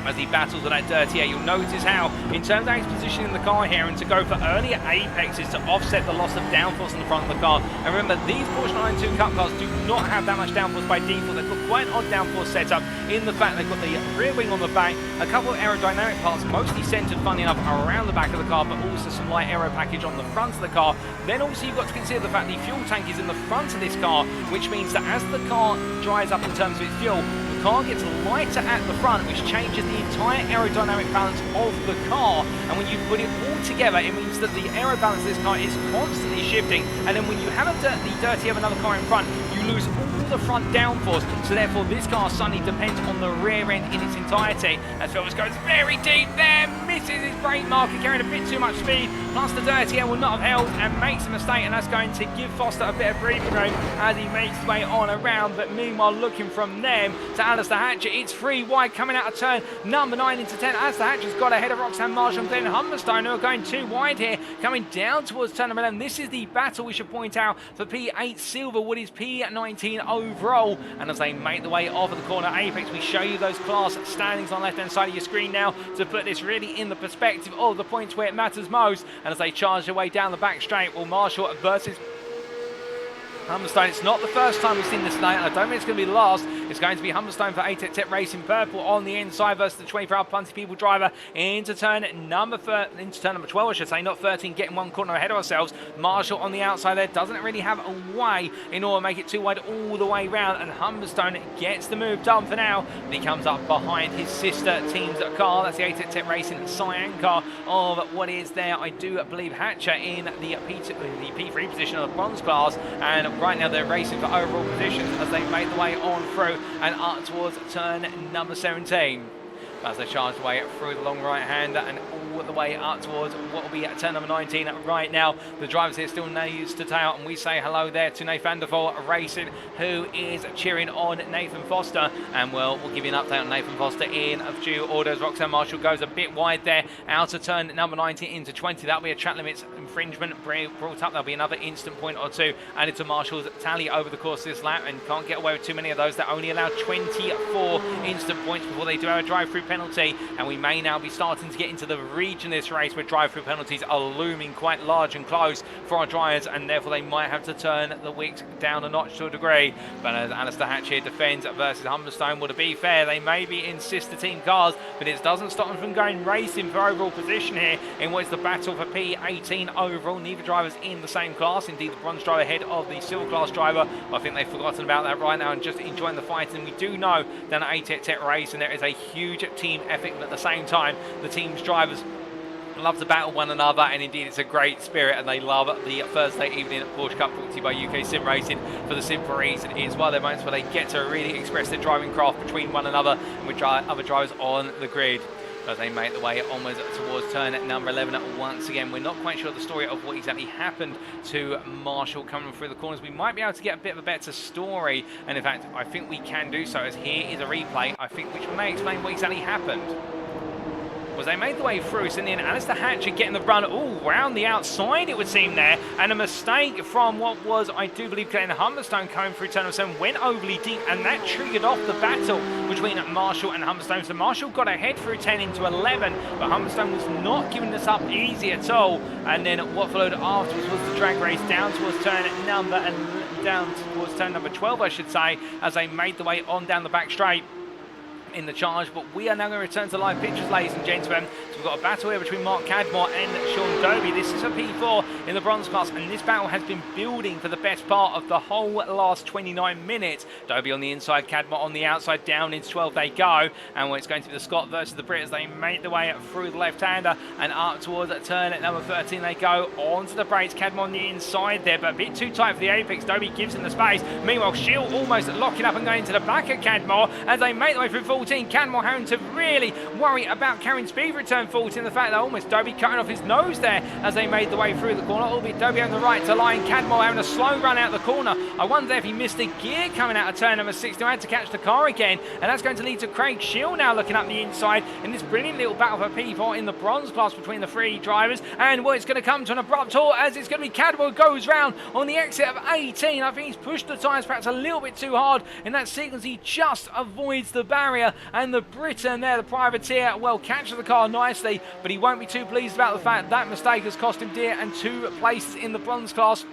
As he battles with that dirty air, you'll notice how, in terms of his position in the car here, and to go for earlier apexes to offset the loss of downforce in the front of the car. And remember, these Porsche 992 Cup cars do not have that much downforce by default. They've got quite an odd downforce setup in the fact they've got the rear wing on the back, a couple of aerodynamic parts, mostly centered, funny enough, around the back of the car, but also some light aero package on the front of the car. Then also you've got to consider the fact the fuel tank is in the front of this car, which means that as the car dries up in terms of its fuel, the car gets lighter at the front, which changes the entire aerodynamic balance of the car. And when you put it all together, it means that the aero balance of this car is constantly shifting. And then when you have the dirty of another car in front, you lose all the front downforce. So therefore, this car suddenly depends on the rear end in its entirety. As Felvis goes very deep there, misses his brake marker, carrying a bit too much speed. Plus the dirty air will not have held, and makes a mistake, and that's going to give Foster a bit of breathing room as he makes his way on around. But meanwhile, looking from them to Alistair Hatcher, it's 3 wide coming out of turn number 9 into 10. Alistair Hatcher's got ahead of Roxanne Marshall and Glenn Humberstone, who are going 2 wide here, coming down towards turn number 11. This is the battle, we should point out, for P8 silver, what is P19 overall. And as they make the way off of the corner apex, we show you those class standings on the left-hand side of your screen now to put this really in the perspective of the points where it matters most. And as they charge their way down the back straight, well, Marshall versus Humberstone. It's not the first time we've seen this tonight, and I don't think it's going to be the last. It's going to be Humberstone for ATEC Racing Purple on the inside versus the 24-hour Punty People driver into turn number 12, I should say, not 13, getting one corner ahead of ourselves. Marshall on the outside there doesn't really have a way in order to make it too wide all the way round, and Humberstone gets the move done for now. But he comes up behind his sister team's car. That's the ATEC Racing Cyan car of what is there, I do believe, Hatcher in the P3 position of the bronze class, and right now they're racing for overall positions as they make the way on through and up towards turn number 17. as they charge the way through the long right hander and all the way up towards what will be at turn number 19 right now. The drivers here still nose to tail, and we say hello there to Nathan van der Voort Racing, who is cheering on Nathan Foster, and we'll give you an update on Nathan Foster in a few orders. Roxanne Marshall goes a bit wide there out of turn number 19 into 20. That'll be a track limits infringement brought up. There'll be another instant point or two added to Marshall's tally over the course of this lap, and can't get away with too many of those. They're only allowed 24 instant points before they do have a drive-through penalty, and we may now be starting to get into the region of this race where drive-through penalties are looming quite large and close for our drivers, and therefore they might have to turn the wicks down a notch to a degree. But as Alistair Hatch here defends versus Humberstone, well, to be fair, they may be in sister team cars, but it doesn't stop them from going racing for overall position here in what is the battle for P18 overall. Neither driver's in the same class. Indeed, the bronze driver ahead of the silver class driver. I think they've forgotten about that right now and just enjoying the fight. And we do know down at ATEC Tech Race, and there is a huge team effort, but at the same time, the team's drivers love to battle one another, and indeed it's a great spirit, and they love the Thursday evening at Porsche Cup, brought to you by UK Sim Racing for the simple reason it is one of their moments where they get to really express their driving craft between one another and with other drivers on the grid. As they make the way onwards towards turn at number 11 once again. We're not quite sure the story of what exactly happened to Marshall coming through the corners. We might be able to get a bit of a better story, and in fact I think we can do so, as here is a replay I think which may explain what exactly happened. Was they made the way through, so then Alistair Hatcher getting the run all round the outside, it would seem there, and a mistake from what was, I do believe, Glenn Humberstone coming through turn 7, went overly deep, and that triggered off the battle between Marshall and Humberstone. So Marshall got ahead through 10 into 11, but Humberstone was not giving this up easy at all. And then what followed afterwards was the drag race down towards turn number 12, I should say, as they made the way on down the back straight in the charge. But we are now going to return to live pictures, ladies and gentlemen. So we've got a battle here between Mark Cadmore and Sean Dobie. This is a P4 in the bronze class, and this battle has been building for the best part of the whole last 29 minutes. Dobie on the inside, Cadmore on the outside, down into 12 they go, and it's going to be the Scot versus the Brit as they make the way through the left-hander and up towards that turn at number 13 they go, onto the brakes. Cadmore on the inside there, but a bit too tight for the apex. Dobie gives him the space. Meanwhile, Shield almost locking up and going to the back of Cadmore as they make the way through 14. Cadmore having to really worry about carrying speed for turn 14. The fact that almost Dobie cutting off his nose there as they made the way through the corner. Albeit Dobie on the right to line. Cadmore having a slow run out the corner. I wonder if he missed a gear coming out of turn number 16. Had to catch the car again, and that's going to lead to Craig Shield now looking up the inside in this brilliant little battle for P4 in the bronze class between the three drivers. And well, it's going to come to an abrupt halt as it's going to be Cadmore who goes round on the exit of 18. I think he's pushed the tyres perhaps a little bit too hard in that sequence. He just avoids the barrier, and the Briton there, the privateer, well, catches the car nicely, but he won't be too pleased about the fact that mistake has cost him dear and 2 places in the bronze class.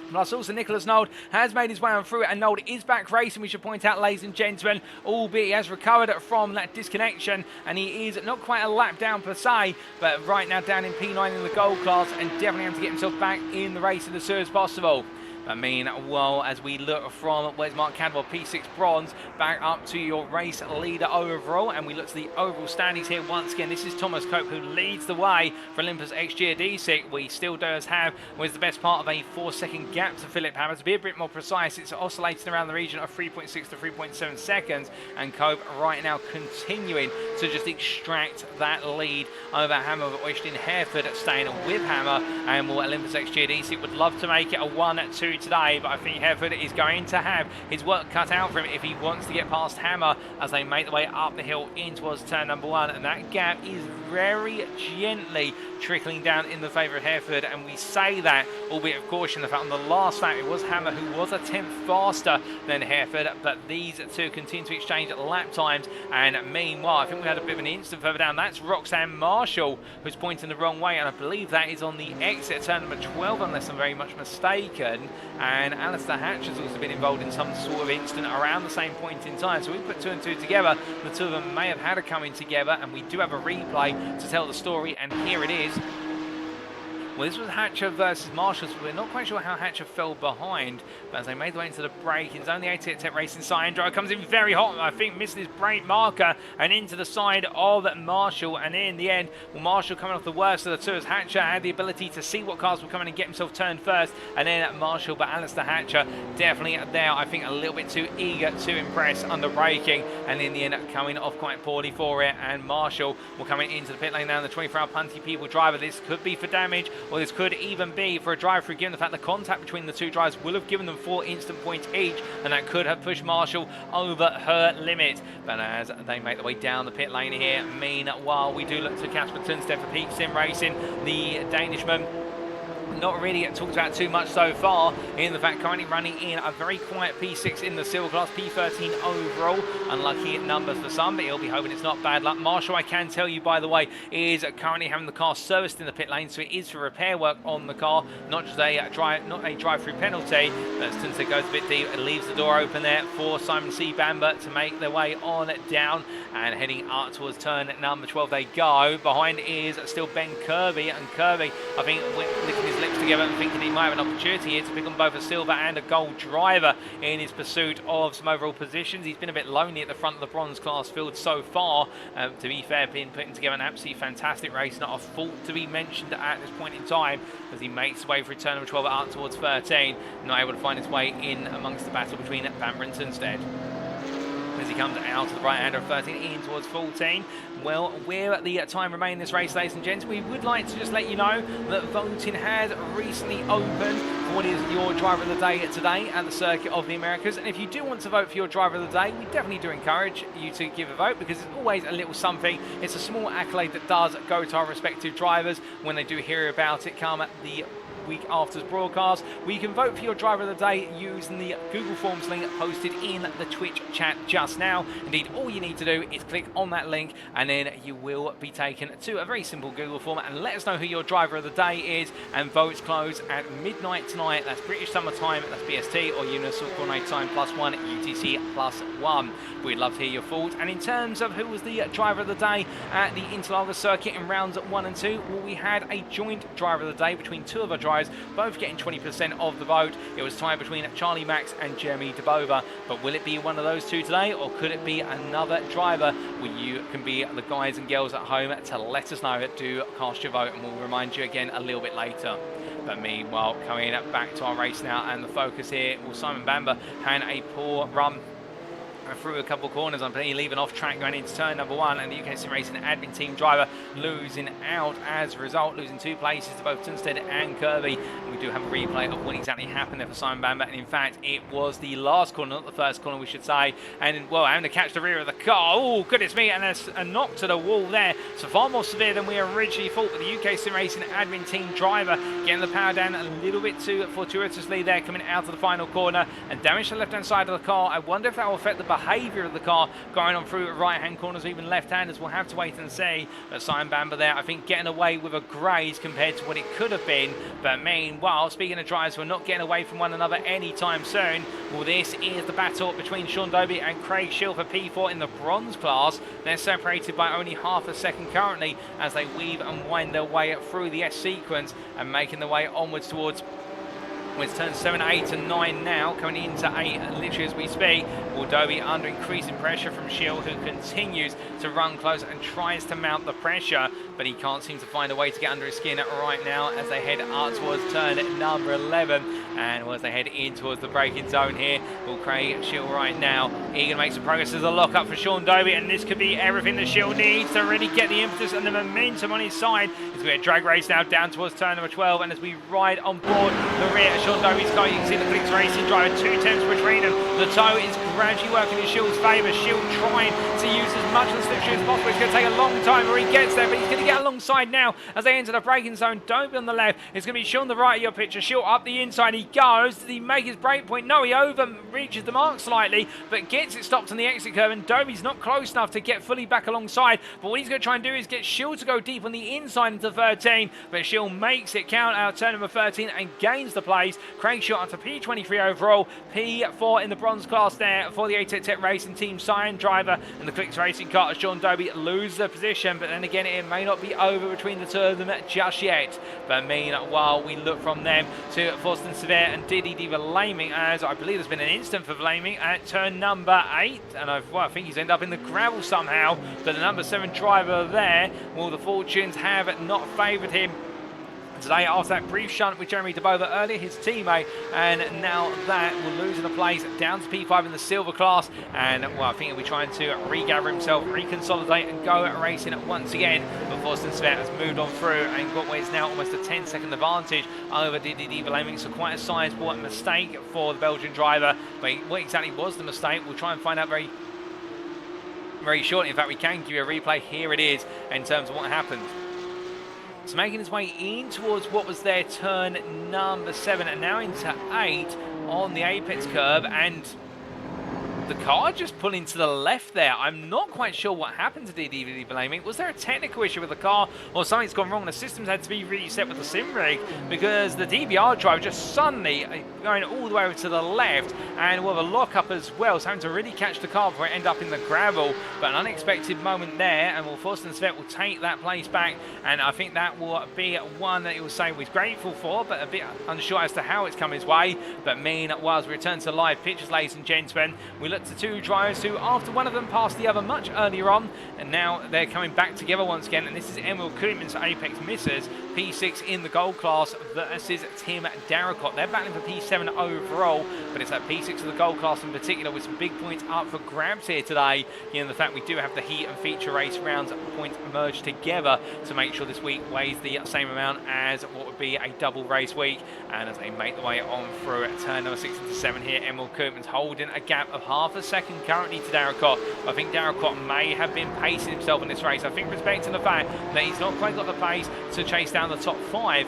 Plus also Nicholas Nold has made his way on through it, and Nold is back racing, we should point out, ladies and gentlemen, albeit he has recovered from that disconnection, and he is not quite a lap down per se, but right now down in P9 in the gold class, and definitely having to get himself back in the race as soon as possible. I mean, well, as we look from where's Mark Cadwell, P6 bronze, back up to your race leader overall, and we look to the overall standings here once again. This is Thomas Cope who leads the way for Olympus XGDC. We still does have was the best part of a 4-second gap to Philip Hammer. To be a bit more precise, it's oscillating around the region of 3.6 to 3.7 seconds, and Cope right now continuing to just extract that lead over Hammer, but Oistein Hereford staying with Hammer, and well, Olympus XGDC would love to make it a 1-2 today, but I think Hereford is going to have his work cut out for him if he wants to get past Hammer as they make the way up the hill in towards turn number 1, and that gap is very gently trickling down in the favour of Hereford, and we say that albeit of caution. The fact on the last lap it was Hammer who was a tenth faster than Hereford, but these two continue to exchange lap times, and meanwhile I think we had a bit of an instant further down. That's Roxanne Marshall who's pointing the wrong way, and I believe that is on the exit turn number 12 unless I'm very much mistaken, and Alistair Hatch has also been involved in some sort of incident around the same point in time. So we put 2 and 2 together. The two of them may have had a coming together, and we do have a replay to tell the story, and here it is. Well, this was Hatcher versus Marshall, so we're not quite sure how Hatcher fell behind, but as they made their way into the break, it's only 88 Tech Racing Scion comes in very hot, I think missed his brake marker, and into the side of Marshall, and in the end, well, Marshall coming off the worst of the two, as Hatcher had the ability to see what cars were coming and get himself turned first, and then Marshall, but Alistair Hatcher definitely there, I think a little bit too eager to impress under braking, and in the end coming off quite poorly for it, and Marshall will coming into the pit lane now, the 24-hour Punty People driver. This could be for damage, or this could even be for a drive-through, given the fact the contact between the two drivers will have given them 4 instant points each, and that could have pushed Marshall over her limit. But as they make their way down the pit lane here, meanwhile, we do look to Casper Tunstead for Peak Sim Racing, the Danishman. Not really talked about too much so far, in the fact currently running in a very quiet P6 in the silver class, P13 overall. Unlucky numbers for some, but he'll be hoping it's not bad luck. Marshall, I can tell you, by the way, is currently having the car serviced in the pit lane, so it is for repair work on the car, not just a drive-through penalty. But as Tunstead goes a bit deep, it leaves the door open there for Simon C. Bamber to make their way on down, and heading up towards turn number 12 they go. Behind is still Ben Kirby, and Kirby, I think, licking his lips together and thinking he might have an opportunity here to pick on both a silver and a gold driver in his pursuit of some overall positions. He's been a bit lonely at the front of the bronze class field so far. To be fair, been putting together an absolutely fantastic race, not a fault to be mentioned at this point in time, as he makes his way through turn number 12 up towards 13, not able to find his way in amongst the battle between Bamber and Tunstead. As he comes out to the right hand of 13 in towards 14. Well, we're at the time remaining in this race, ladies and gents. We would like to just let you know that voting has recently opened for what is your driver of the day today at the Circuit of the Americas. And if you do want to vote for your driver of the day, we definitely do encourage you to give a vote, because it's always a little something. It's a small accolade that does go to our respective drivers when they do hear about it come at the week after's broadcast. We can vote for your driver of the day using the Google Forms link posted in the Twitch chat just now. Indeed, all you need to do is click on that link, and then you will be taken to a very simple Google form, and let us know who your driver of the day is. And votes close at midnight tonight. That's British Summer Time, that's BST, or Universal Coordinate Time +1, UTC +1. We'd love to hear your thoughts. And in terms of who was the driver of the day at the Interlagos circuit in rounds 1 and 2, well, we had a joint driver of the day between two of our drivers, both getting 20% of the vote. It was tied between Charlie Max and Jeremy DeBova. But will it be one of those two today, or could it be another driver? Well, you can be the guys and girls at home to let us know. Do cast your vote, and we'll remind you again a little bit later. But meanwhile, coming back to our race now, and the focus here, well, Simon Bamber had a poor run through a couple of corners. I'm leaving off track going into turn number 1, and the UK Sim Racing admin team driver losing out as a result, losing 2 places to both Tunstead and Kirby. And we do have a replay of what exactly happened there for Simon Bamber, and in fact it was the last corner, not the first corner we should say, and well, having to catch the rear of the car, oh goodness me, and there's a knock to the wall there, so far more severe than we originally thought, with the UK Sim Racing admin team driver getting the power down a little bit too fortuitously there, coming out of the final corner, and damage to the left hand side of the car. I wonder if that will affect the behaviour of the car going on through right hand corners, or even left handers. We'll have to wait and see. But Simon Bamber there, I think, getting away with a graze compared to what it could have been. But meanwhile, speaking of drivers who are not getting away from one another anytime soon, well, this is the battle between Sean Dobie and Craig Schill for P4 in the bronze class. They're separated by only half a second currently, as they weave and wind their way through the S sequence and making their way onwards towards It's turns 7, 8 and 9 now, coming into 8 literally as we speak. Dobie under increasing pressure from Schill, who continues to run close and tries to mount the pressure, but he can't seem to find a way to get under his skin right now as they head up towards turn number 11. And as they head in towards the braking zone here, will Craig Schill right now eager to make some progress as a lock-up for Sean Dobie, and this could be everything that Schill needs to really get the impetus and the momentum on his side. It's going to be a drag race now down towards turn number 12, and as we ride on board the rear of Sean Dobie's car, you can see the Clicks Racing driver 2 tenths between them. The tow is gradually working in Schill's favour. Schill trying to use as much of the slipstream as possible. It's going to take a long time where he gets there, but he's going to get alongside now as they enter the braking zone. Dobie on the left. It's going to be Schill on the right of your picture. Schill up the inside. He goes. Does he make his break point? No, he overreaches the mark slightly, but gets it stopped on the exit curve, and Dobie's not close enough to get fully back alongside. But what he's going to try and do is get Schill to go deep on the inside into 13, but Schill makes it count out turn number 13 and gains the place. place. Craig shot onto P23 overall, P4 in the bronze class there for the ATEC Racing Team Cyan driver and the Clicks Racing car. Sean Dobie loses the position, but then again it may not be over between the two of them just yet. But meanwhile we look from them to Forsten Severe and Diddy Laming, as I believe there's been an incident for Laming at turn number 8, and I think he's ended up in the gravel somehow. But the number 7 driver there, well, the fortunes have not favoured him today after that brief shunt with Jeremy DeBova earlier, his teammate, and now that will lose in a place down to P5 in the silver class. And well, I think he'll be trying to regather himself, reconsolidate and go racing once again. But Forsten Svet has moved on through and got what is now almost a 10-second advantage over Didi Laming. So quite a sizable mistake for the Belgian driver. But what exactly was the mistake? We'll try and find out very shortly. In fact, we can give you a replay. Here it is in terms of what happened. So making his way in towards what was their turn number 7 and now into 8 on the apex curve, and the car just pulling to the left there. I'm not quite sure what happened to Didi Laming. Was there a technical issue with the car or something's gone wrong? The systems had to be reset with the sim rig because the DBR driver just suddenly going all the way over to the left, and with a lockup as well, so having to really catch the car before it end up in the gravel. But an unexpected moment there, and Forsten Svet will take that place back, and I think that will be one that he will say he's grateful for, but a bit unsure as to how it's come his way. But meanwhile, as we return to live pictures, ladies and gentlemen, we look to two drivers who, after one of them passed the other much earlier on, and now they're coming back together once again. And this is Emil Koopman's Apex Misses, P6 in the gold class versus Tim Darracott. They're battling for P7 overall, but it's that P6 of the gold class in particular with some big points up for grabs here today, given the fact we do have the heat and feature race rounds points merged together to make sure this week weighs the same amount as what would be a double race week. And as they make the way on through at turn number 6 into 7 here, Emil Koopman's holding a gap of half a second currently to Darracott. I think Darracott may have been pacing himself in this race. I think respecting the fact that he's not quite got the pace to chase down the top 5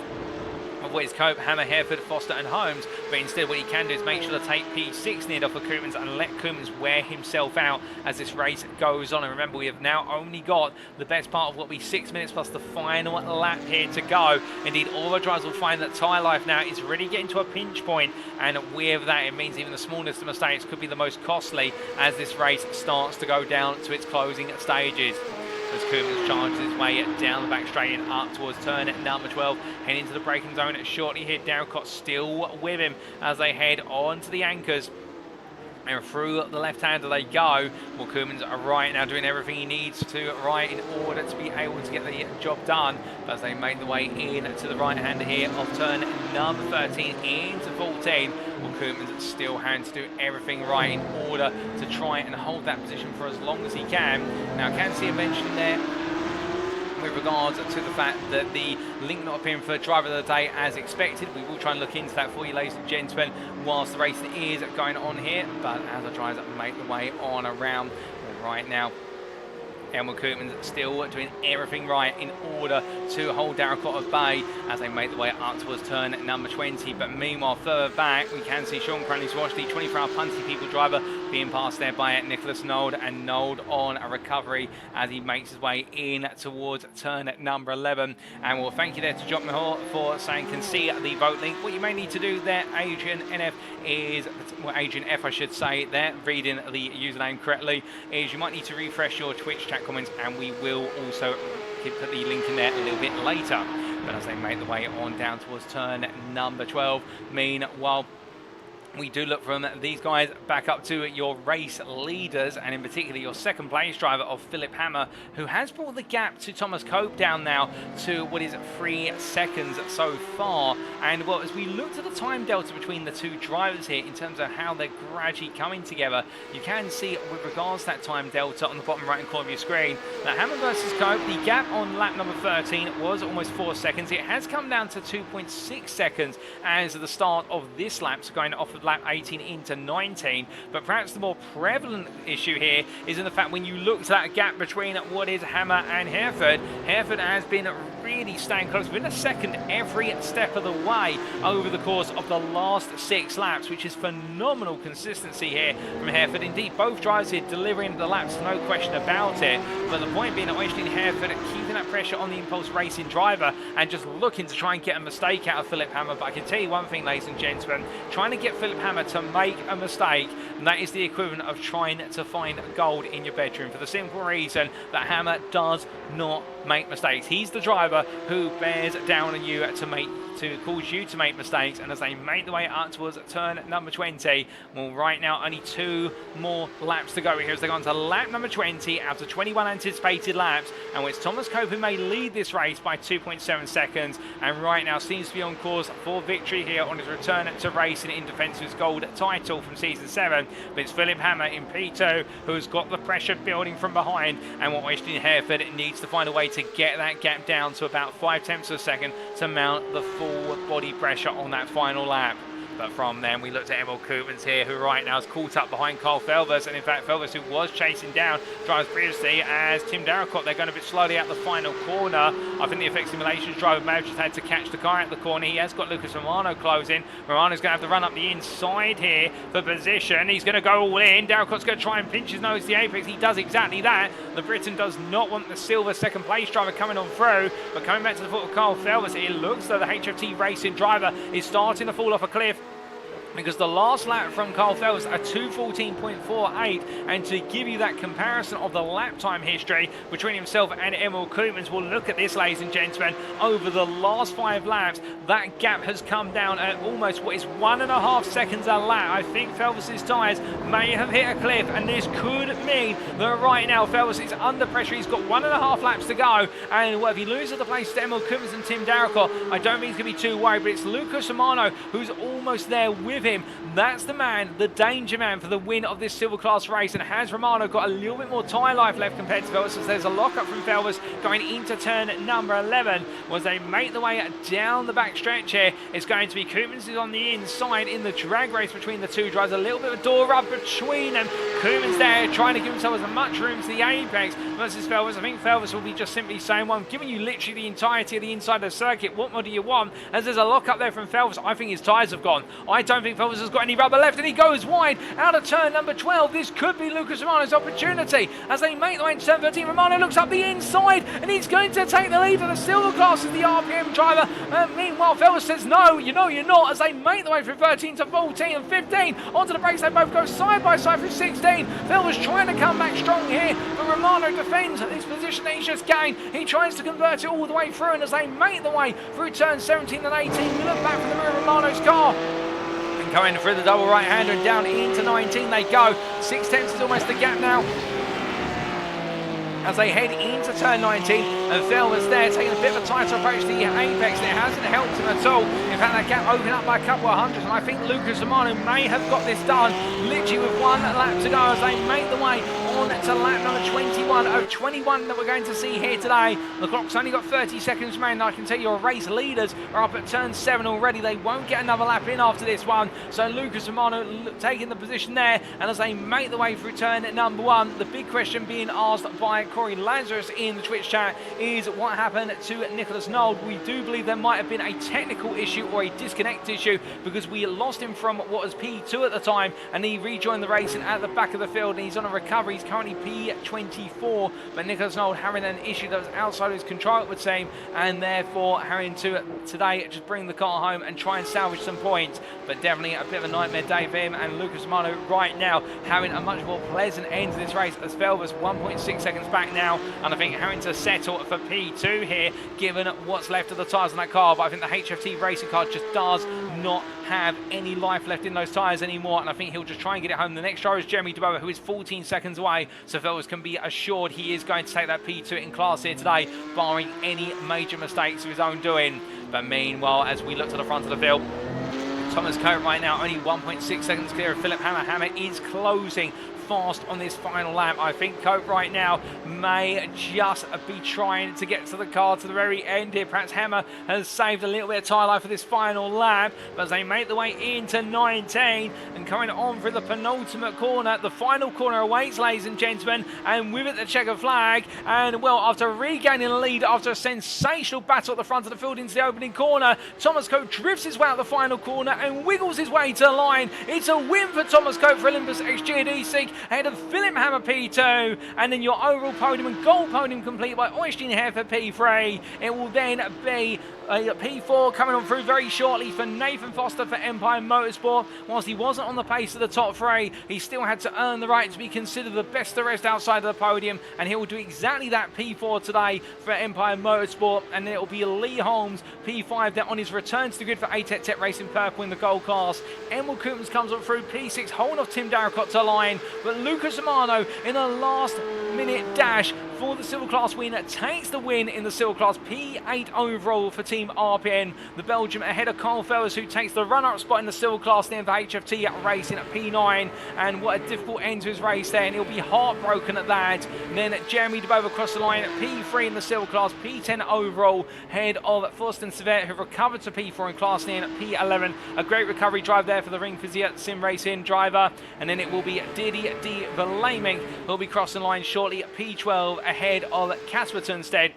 of Wes Cope, Hammer, Hereford, Foster and Holmes, but instead what he can do is make sure to take P6 near off of Koopmans and let Koopmans wear himself out as this race goes on. And remember, we have now only got the best part of what will be 6 minutes plus the final lap here to go. Indeed, all the drivers will find that tyre life now is really getting to a pinch point, and with that it means even the smallest of mistakes could be the most costly as this race starts to go down to its closing stages. As Koopmans charges his way down the back straight and up towards turn number 12, heading into the braking zone shortly here. Darracott still with him as they head on to the anchors. And through the left-hander they go. Well, Koopmans are right now doing everything he needs to right in order to be able to get the job done. But as they make the way in to the right-hander here of turn number 13 into 14, well, Koopmans still having to do everything right in order to try and hold that position for as long as he can. Now, I can see a mention there with regards to the fact that the link not appearing for driver of the day as expected. We will try and look into that for you, ladies and gentlemen, whilst the race is going on here. But as I try to make the way on around right now, Emil Koopman still doing everything right in order to hold Darracott at bay as they make the way up towards turn number 20. But meanwhile, further back, we can see Sean Cranley's Wash, the 24-hour Punty People driver, being passed there by Nicholas Nold, and Nold on a recovery as he makes his way in towards turn number 11. And we'll thank you there to John Mahor for saying can see the vote link. What you may need to do there, Adrian NF, is, well, Adrian F I should say there, reading the username correctly, is you might need to refresh your Twitch chat comments, and we will also put the link in there a little bit later. But as they make the way on down towards turn number 12, meanwhile, we do look from these guys back up to your race leaders, and in particular your second place driver of Philip Hammer, who has brought the gap to Thomas Cope down now to what is 3 seconds so far. And well, as we look at the time delta between the two drivers here in terms of how they're gradually coming together, you can see with regards to that time delta on the bottom right hand corner of your screen that Hammer versus Cope, the gap on lap number 13 was almost 4 seconds. It has come down to 2.6 seconds as the start of this lap, so going off of lap 18 into 19. But perhaps the more prevalent issue here is in the fact when you look to that gap between what is Hammer and Hereford, Hereford has been really staying close. Within a second every step of the way over the course of the last 6 laps, which is phenomenal consistency here from Hereford. Indeed, both drivers here delivering the laps, no question about it. But the point being that Wesley Hereford keeping that pressure on the Impulse Racing driver and just looking to try and get a mistake out of Philip Hammer. But I can tell you one thing, ladies and gentlemen, trying to get Philip Hammer to make a mistake, and that is the equivalent of trying to find gold in your bedroom, for the simple reason that Hammer does not make mistakes. He's the driver who bears down on you to cause you to make mistakes, and as they make the way up towards turn number 20, well, right now only 2 more laps to go here as they go on to lap number 20 out of 21 anticipated laps, and it's Thomas Cope who may lead this race by 2.7 seconds, and right now seems to be on course for victory here on his return to racing in defence of his gold title from season 7. But it's Philip Hammer in P2 who's got the pressure building from behind, and what Western Hereford needs to find a way to get that gap down to about 0.5 of a second to mount the full body pressure on that final lap. But from then we looked at Emil Koopmans here, who right now is caught up behind Carl Felvers, and in fact Felvers, who was chasing down drivers previously as Tim Darracott, they're going a bit slowly out the final corner. I think the Effect Simulations driver may have just had to catch the car at the corner. He has got Lucas Romano closing. Romano's going to have to run up the inside here for position. He's going to go all in. Darracott's going to try and pinch his nose to the apex. He does exactly that. The Briton does not want the silver second place driver coming on through, but coming back to the foot of Carl Felvers, it looks though the HFT Racing driver is starting to fall off a cliff, because the last lap from Carl Felvers a 2:14.48, and to give you that comparison of the lap time history between himself and Emil Koopmans, we'll look at this, ladies and gentlemen. Over the last 5 laps, that gap has come down at almost what is 1.5 seconds a lap. I think Felvers' tyres may have hit a cliff, and this could mean that right now Felvers is under pressure. He's got 1.5 laps to go, and well, if he loses the place to Emil Koopmans and Tim Darracott, I don't think he's going to be too worried, but it's Lucas Romano who's almost there with him. That's the man, the danger man for the win of this silver class race. And has Romano got a little bit more tyre life left compared to Felvers, as there's a lock up from Felvers going into turn number 11. As they make the way down the back stretch here, it's going to be Koopmans is on the inside in the drag race between the two drivers. A little bit of a door rub between them. Koopmans there trying to give himself as much room to the apex versus Felvers. I think Felvers will be just simply saying, well, I'm giving you literally the entirety of the inside of the circuit. What more do you want? As there's a lock up there from Felvers, I think his tyres have gone. I don't think Felvers has got any rubber left, and he goes wide out of turn number 12. This could be Lucas Romano's opportunity as they make the way into turn 13. Romano looks up the inside, and he's going to take the lead for the silver class as the RPM driver. Meanwhile, Felvers says, no, you know you're not, as they make the way from 13 to 14 and 15. Onto the brakes, they both go side by side through 16. Felvers trying to come back strong here, but Romano defends this position that he's just gained. He tries to convert it all the way through, and as they make the way through turn 17 and 18, we look back from the rear of Romano's car. Going through the double right-hander and down into 19 they go. 0.6 is almost the gap now as they head into turn 19, and Felvers there taking a bit of a tighter approach to the apex. It hasn't helped him at all. In fact, that gap opened up by a couple of hundreds, and I think Lucas Romano may have got this done literally with 1 lap to go as they make the way on to lap number 21 of 21 that we're going to see here today. The clock's only got 30 seconds remaining. I can tell your race leaders are up at turn 7 already. They won't get another lap in after this one. So Lucas Romano taking the position there, and as they make the way through turn number 1, the big question being asked by Corey Lazarus in the Twitch chat is what happened to Nicholas Nold. We do believe there might have been a technical issue or a disconnect issue, because we lost him from what was P2 at the time, and he rejoined the racing at the back of the field, and he's on a recovery. He's currently P24, but Nicholas Nold having an issue that was outside of his control, it would seem, and therefore having to today just bring the car home and try and salvage some points. But definitely a bit of a nightmare day for him, and Lucas Romano right now having a much more pleasant end to this race as Felvers 1.6 seconds back now, and I think having to settle for P2 here given what's left of the tyres on that car. But I think the HFT racing car just does not have any life left in those tyres anymore, and I think he'll just try and get it home. The next driver is Jeremy DeBoer, who is 14 seconds away, so Felvers can be assured he is going to take that P2 in class here today, barring any major mistakes of his own doing. But meanwhile, as we look to the front of the field, Thomas Cope right now only 1.6 seconds clear of Philip Hammer. Hammer is closing fast on this final lap. I think Cope right now may just be trying to get to the car to the very end here. Perhaps Hammer has saved a little bit of tyre life for this final lap, but as they make the way into 19 and coming on for the penultimate corner, the final corner awaits, ladies and gentlemen, and with it the checker flag. And well, after regaining the lead after a sensational battle at the front of the field into the opening corner, Thomas Cope drifts his way out the final corner and wiggles his way to the line. It's a win for Thomas Cope for Olympus XGD ahead of Philip Hammer P2, and then your overall podium and gold podium complete by Oystein Hare for P3. It will then be a P4 coming on through very shortly for Nathan Foster for Empire Motorsport. Whilst he wasn't on the pace of the top three, he still had to earn the right to be considered the best of the rest outside of the podium, and he will do exactly that P4 today for Empire Motorsport. And then it will be Lee Holmes P5 there on his return to the grid for ATEC Tech Racing Purple in the gold class. Emil Coopens comes on through P6, holding off Tim Darricott to the line, but Lucas Romano in a last minute dash for the silver class winner takes the win in the silver class. P8 overall for Team RPN. The Belgium ahead of Carl Fellas, who takes the runner-up spot in the silver class then for HFT Racing at P9. And what a difficult end to his race there, and he'll be heartbroken at that. And then Jeremy DeBove across the line at P3 in the silver class, P10 overall, head of Forsten Sevet, who recovered to P4 in class then at P11. A great recovery drive there for the Ring Physio Sim Racing driver. And then it will be Diddy D. Verlaming who'll be crossing the line shortly at P12 ahead of Casper Tunstead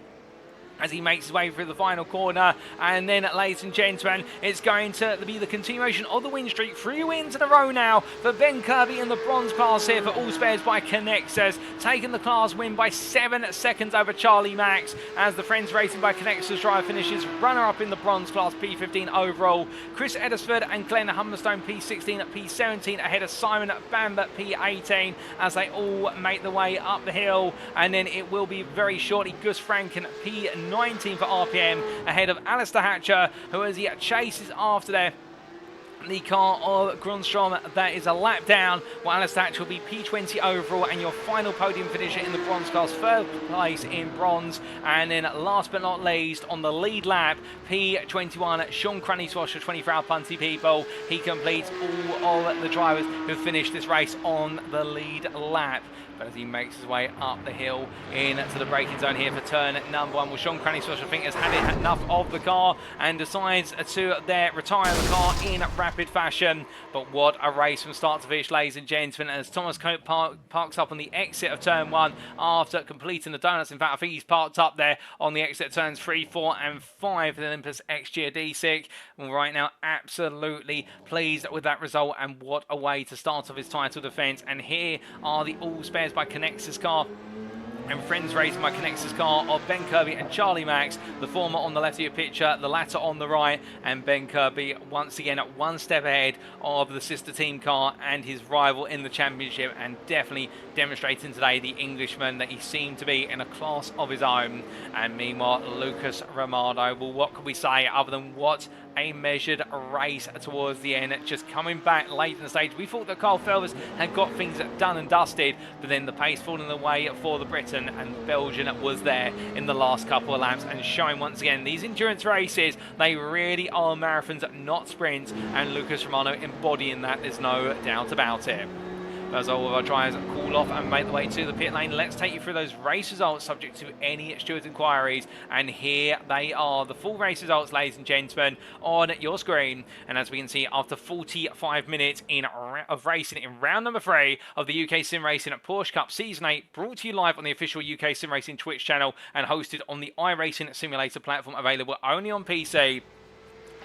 as he makes his way through the final corner. And then, ladies and gentlemen, it's going to be the continuation of the win streak. 3 wins in a row now for Ben Kirby in the bronze class here for All Spares by Connexus, taking the class win by 7 seconds over Charlie Max, as the Friends Racing by Connexus driver finishes runner-up in the bronze class, P15 overall. Chris Eddersford and Glenn Humberstone P16 at P17 ahead of Simon Bamber P18 as they all make the way up the hill. And then it will be very shortly Gus Franken P19 for RPM ahead of Alistair Hatcher, who as he chases after there the car of Grunstrom. That is a lap down, while Alistair Hatcher will be P20 overall, and your final podium finisher in the bronze class, third place in bronze. And then last but not least, on the lead lap, P21, Sean Cranny-Swash for 24-hour Punty People. He completes all of the drivers who finished this race on the lead lap. But as he makes his way up the hill into the braking zone here for turn number 1, well, Sean Cranny-Swash, I think, has had enough of the car and decides to retire the car in rapid fashion. But what a race from start to finish, ladies and gentlemen, as Thomas Cope parks up on the exit of turn 1 after completing the donuts. In fact, I think he's parked up there on the exit of turns 3, 4 and 5 for the Olympus XGD6. Well, right now, absolutely pleased with that result, and what a way to start off his title defence. And here are the All Spares by Connexus car and Friends Racing by Connexus car of Ben Kirby and Charlie Max, the former on the left of your picture, the latter on the right, and Ben Kirby once again at 1 step ahead of the sister team car and his rival in the championship, and definitely demonstrating today the Englishman that he seemed to be in a class of his own. And meanwhile, Lucas Romano, well, what can we say other than what a measured race towards the end, just coming back late in the stage. We thought that Carl Felvers had got things done and dusted, but then the pace falling away for the Briton, and Belgian was there in the last couple of laps and showing once again these endurance races, they really are marathons, not sprints, and Lucas Romano embodying that, there's no doubt about it. As all of our drivers cool off and make the way to the pit lane, let's take you through those race results subject to any steward inquiries. And here they are, the full race results, ladies and gentlemen, on your screen. And as we can see, after 45 minutes of racing in round number 3 of the UK Sim Racing at Porsche Cup Season 8, brought to you live on the official UK Sim Racing Twitch channel and hosted on the iRacing Simulator platform, available only on PC,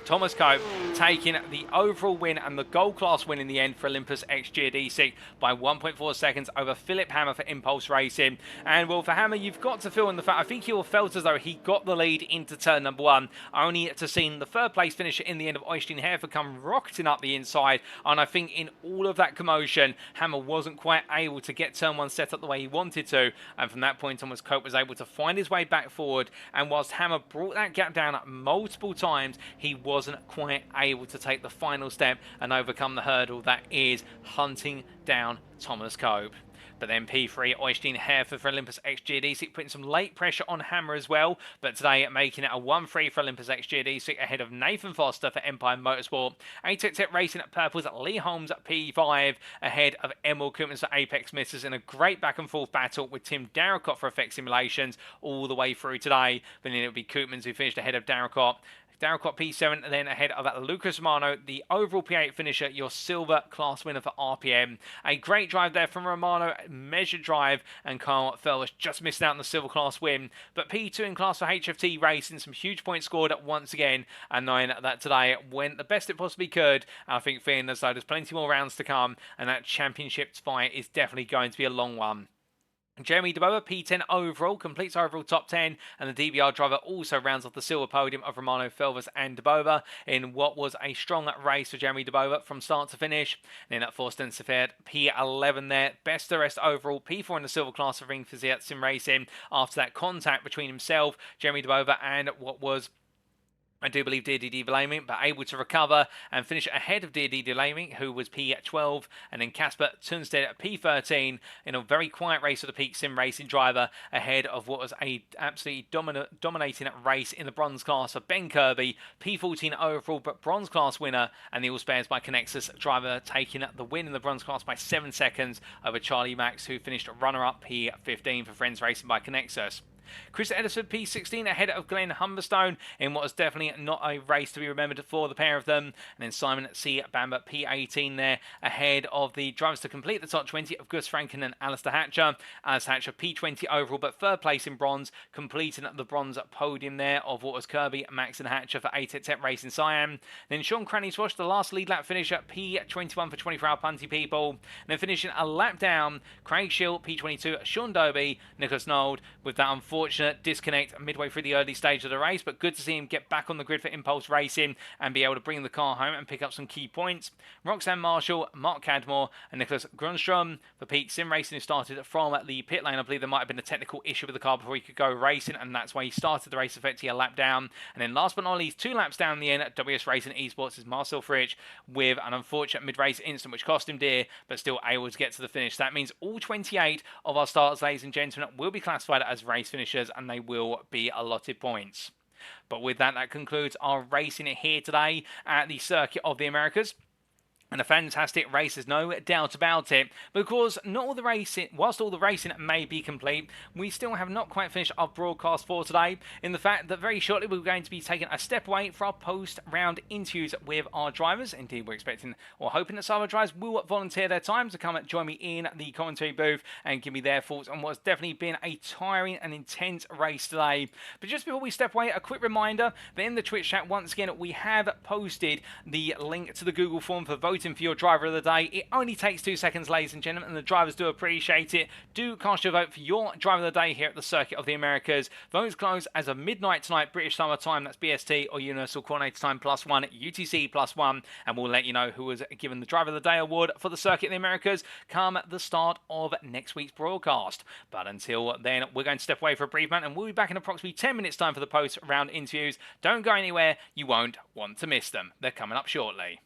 Thomas Cope taking the overall win and the gold class win in the end for Olympus XGD6 by 1.4 seconds over Philip Hammer for Impulse Racing. And well, for Hammer, you've got to feel in the fact, I think he all felt as though he got the lead into turn number 1, only to see the third place finisher in the end of Oystein Hereford come rocketing up the inside. And I think in all of that commotion, Hammer wasn't quite able to get turn 1 set up the way he wanted to. And from that point, Thomas Cope was able to find his way back forward. And whilst Hammer brought that gap down multiple times, he wasn't quite able to take the final step and overcome the hurdle that is hunting down Thomas Cope. But then P3 Oystein Hereford for Olympus XGD6, putting some late pressure on Hammer as well. But today making it a 1-3 for Olympus XGD6 ahead of Nathan Foster for Empire Motorsport. ATEC Racing at Purples, Lee Holmes at P5 ahead of Emil Koopmans for Apex Misters in a great back and forth battle with Tim Darracott for Effect Simulations all the way through today. But then it'll be Koopmans who finished ahead of Darracott. Darracott P7, then ahead of Lucas Romano, the overall P8 finisher, your silver class winner for RPM. A great drive there from Romano, measured drive, and Carl Felvis just missed out on the silver class win. But P2 in class for HFT Racing, some huge points scored once again, and knowing that today went the best it possibly could. I think feeling as though there's plenty more rounds to come, and that championship fight is definitely going to be a long one. Jeremy DeBoer, P10 overall, completes overall top 10, and the DBR driver also rounds off the silver podium of Romano, Felvis and DeBoer in what was a strong race for Jeremy DeBoer from start to finish. And then at Forsten Seferd, P11 there, best the rest overall, P4 in the silver class for Ring Fizier Sim Racing after that contact between himself, Jeremy DeBoer, and what was, I do believe, DD Delaming, but able to recover and finish ahead of DD Delaming, who was P12, and then Casper Tunstead at P13 in a very quiet race for the Peak Sim Racing driver ahead of what was a absolutely dominating race in the bronze class for Ben Kirby, P14 overall, but bronze class winner, and the All Spares by Connexus driver taking the win in the bronze class by 7 seconds over Charlie Max, who finished runner-up P15 for Friends Racing by Connexus. Chris Edison P16 ahead of Glenn Humberstone in what was definitely not a race to be remembered for the pair of them. And then Simon C. Bamber P18 there ahead of the drivers to complete the top 20 of Gus Franken and Alistair Hatcher. Alistair Hatcher P20 overall, but third place in bronze, completing the bronze podium there of what was Kirby, Max and Hatcher for ATEC Racing Siam. Then Sean Cranny Swash, the last lead lap finisher, P21 for 24 Hour Punty People. And then finishing a lap down, Craig Shield P22, Sean Dobie, Nicholas Nold with that unfortunate disconnect midway through the early stage of the race, but good to see him get back on the grid for Impulse Racing and be able to bring the car home and pick up some key points. Roxanne Marshall, Mark Cadmore and Nicholas Grunstrom for Peak Sim Racing, who started from the pit lane. I believe there might have been a technical issue with the car before he could go racing, and that's why he started the race effectively a lap down. And then last but not least, 2 laps down the end at WS Racing Esports is Marcel Fritsch with an unfortunate mid-race incident which cost him dear, but still able to get to the finish. That means all 28 of our starters, ladies and gentlemen, will be classified as race finishers, and they will be allotted points. But with that, that concludes our racing here today at the Circuit of the Americas. And a fantastic race, there's no doubt about it. Because not all the racing, whilst all the racing may be complete, we still have not quite finished our broadcast for today, in the fact that very shortly we're going to be taking a step away for our post-round interviews with our drivers. Indeed, we're expecting or hoping that some of our drivers will volunteer their time to come and join me in the commentary booth and give me their thoughts on what's definitely been a tiring and intense race today. But just before we step away, a quick reminder that in the Twitch chat, once again, we have posted the link to the Google form for voting for your driver of the day. It only takes 2 seconds, ladies and gentlemen, and the drivers do appreciate it. Do cast your vote for your driver of the day here at the Circuit of the Americas. Votes close as of midnight tonight, British Summer Time, that's BST, or Universal Coordinator Time +1, UTC +1, and we'll let you know who was given the driver of the day award for the Circuit of the Americas come the start of next week's broadcast. But until then, we're going to step away for a brief moment, and we'll be back in approximately 10 minutes time for the post-round interviews. Don't go anywhere, you won't want to miss them. They're coming up shortly.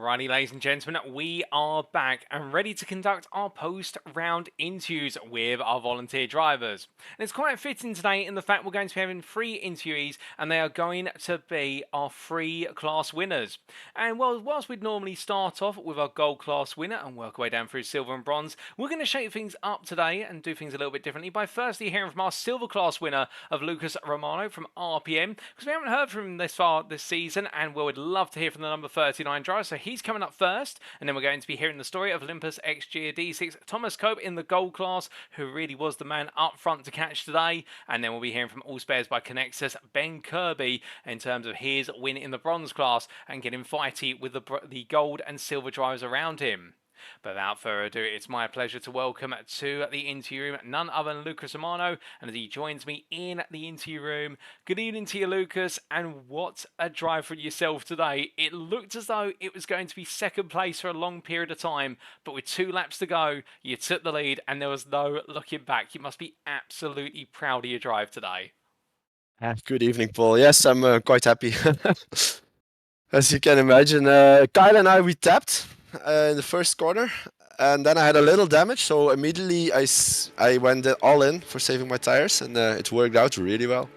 Alrighty, ladies and gentlemen, we are back and ready to conduct our post-round interviews with our volunteer drivers. And it's quite fitting today in the fact we're going to be having 3 interviewees and they are going to be our 3 class winners. And well, whilst we'd normally start off with our gold class winner and work our way down through silver and bronze, we're going to shake things up today and do things a little bit differently by firstly hearing from our silver class winner of Lucas Romano from RPM, because we haven't heard from him this far this season and we would love to hear from the number 39 driver. So he's coming up first, and then we're going to be hearing the story of Olympus XG D6 Thomas Cope in the gold class, who really was the man up front to catch today. And then we'll be hearing from All Spares by Connexus Ben Kirby in terms of his win in the bronze class and getting fighty with the gold and silver drivers around him. But without further ado, it's my pleasure to welcome to the interview room none other than Lucas Romano, and as he joins me in the interview room, good evening to you, Lucas, and what a drive for yourself today. It looked as though it was going to be second place for a long period of time, but with 2 laps to go, you took the lead and there was no looking back. You must be absolutely proud of your drive today. Good evening, Paul. Yes, I'm quite happy. As you can imagine, Kyle and we tapped in the first corner, and then I had a little damage, so immediately I went all in for saving my tires, and it worked out really well.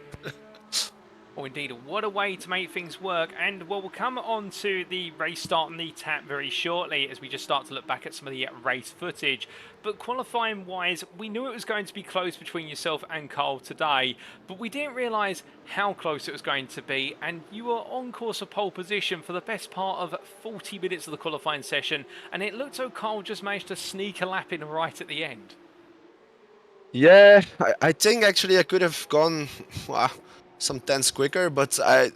Oh, indeed, what a way to make things work. And well, we'll come on to the race start and the tap very shortly as we just start to look back at some of the race footage. But qualifying wise, we knew it was going to be close between yourself and Carl today, but we didn't realise how close it was going to be. And you were on course for pole position for the best part of 40 minutes of the qualifying session, and it looked like Carl just managed to sneak a lap in right at the end. Yeah, I think actually I could have gone some tenths quicker, but I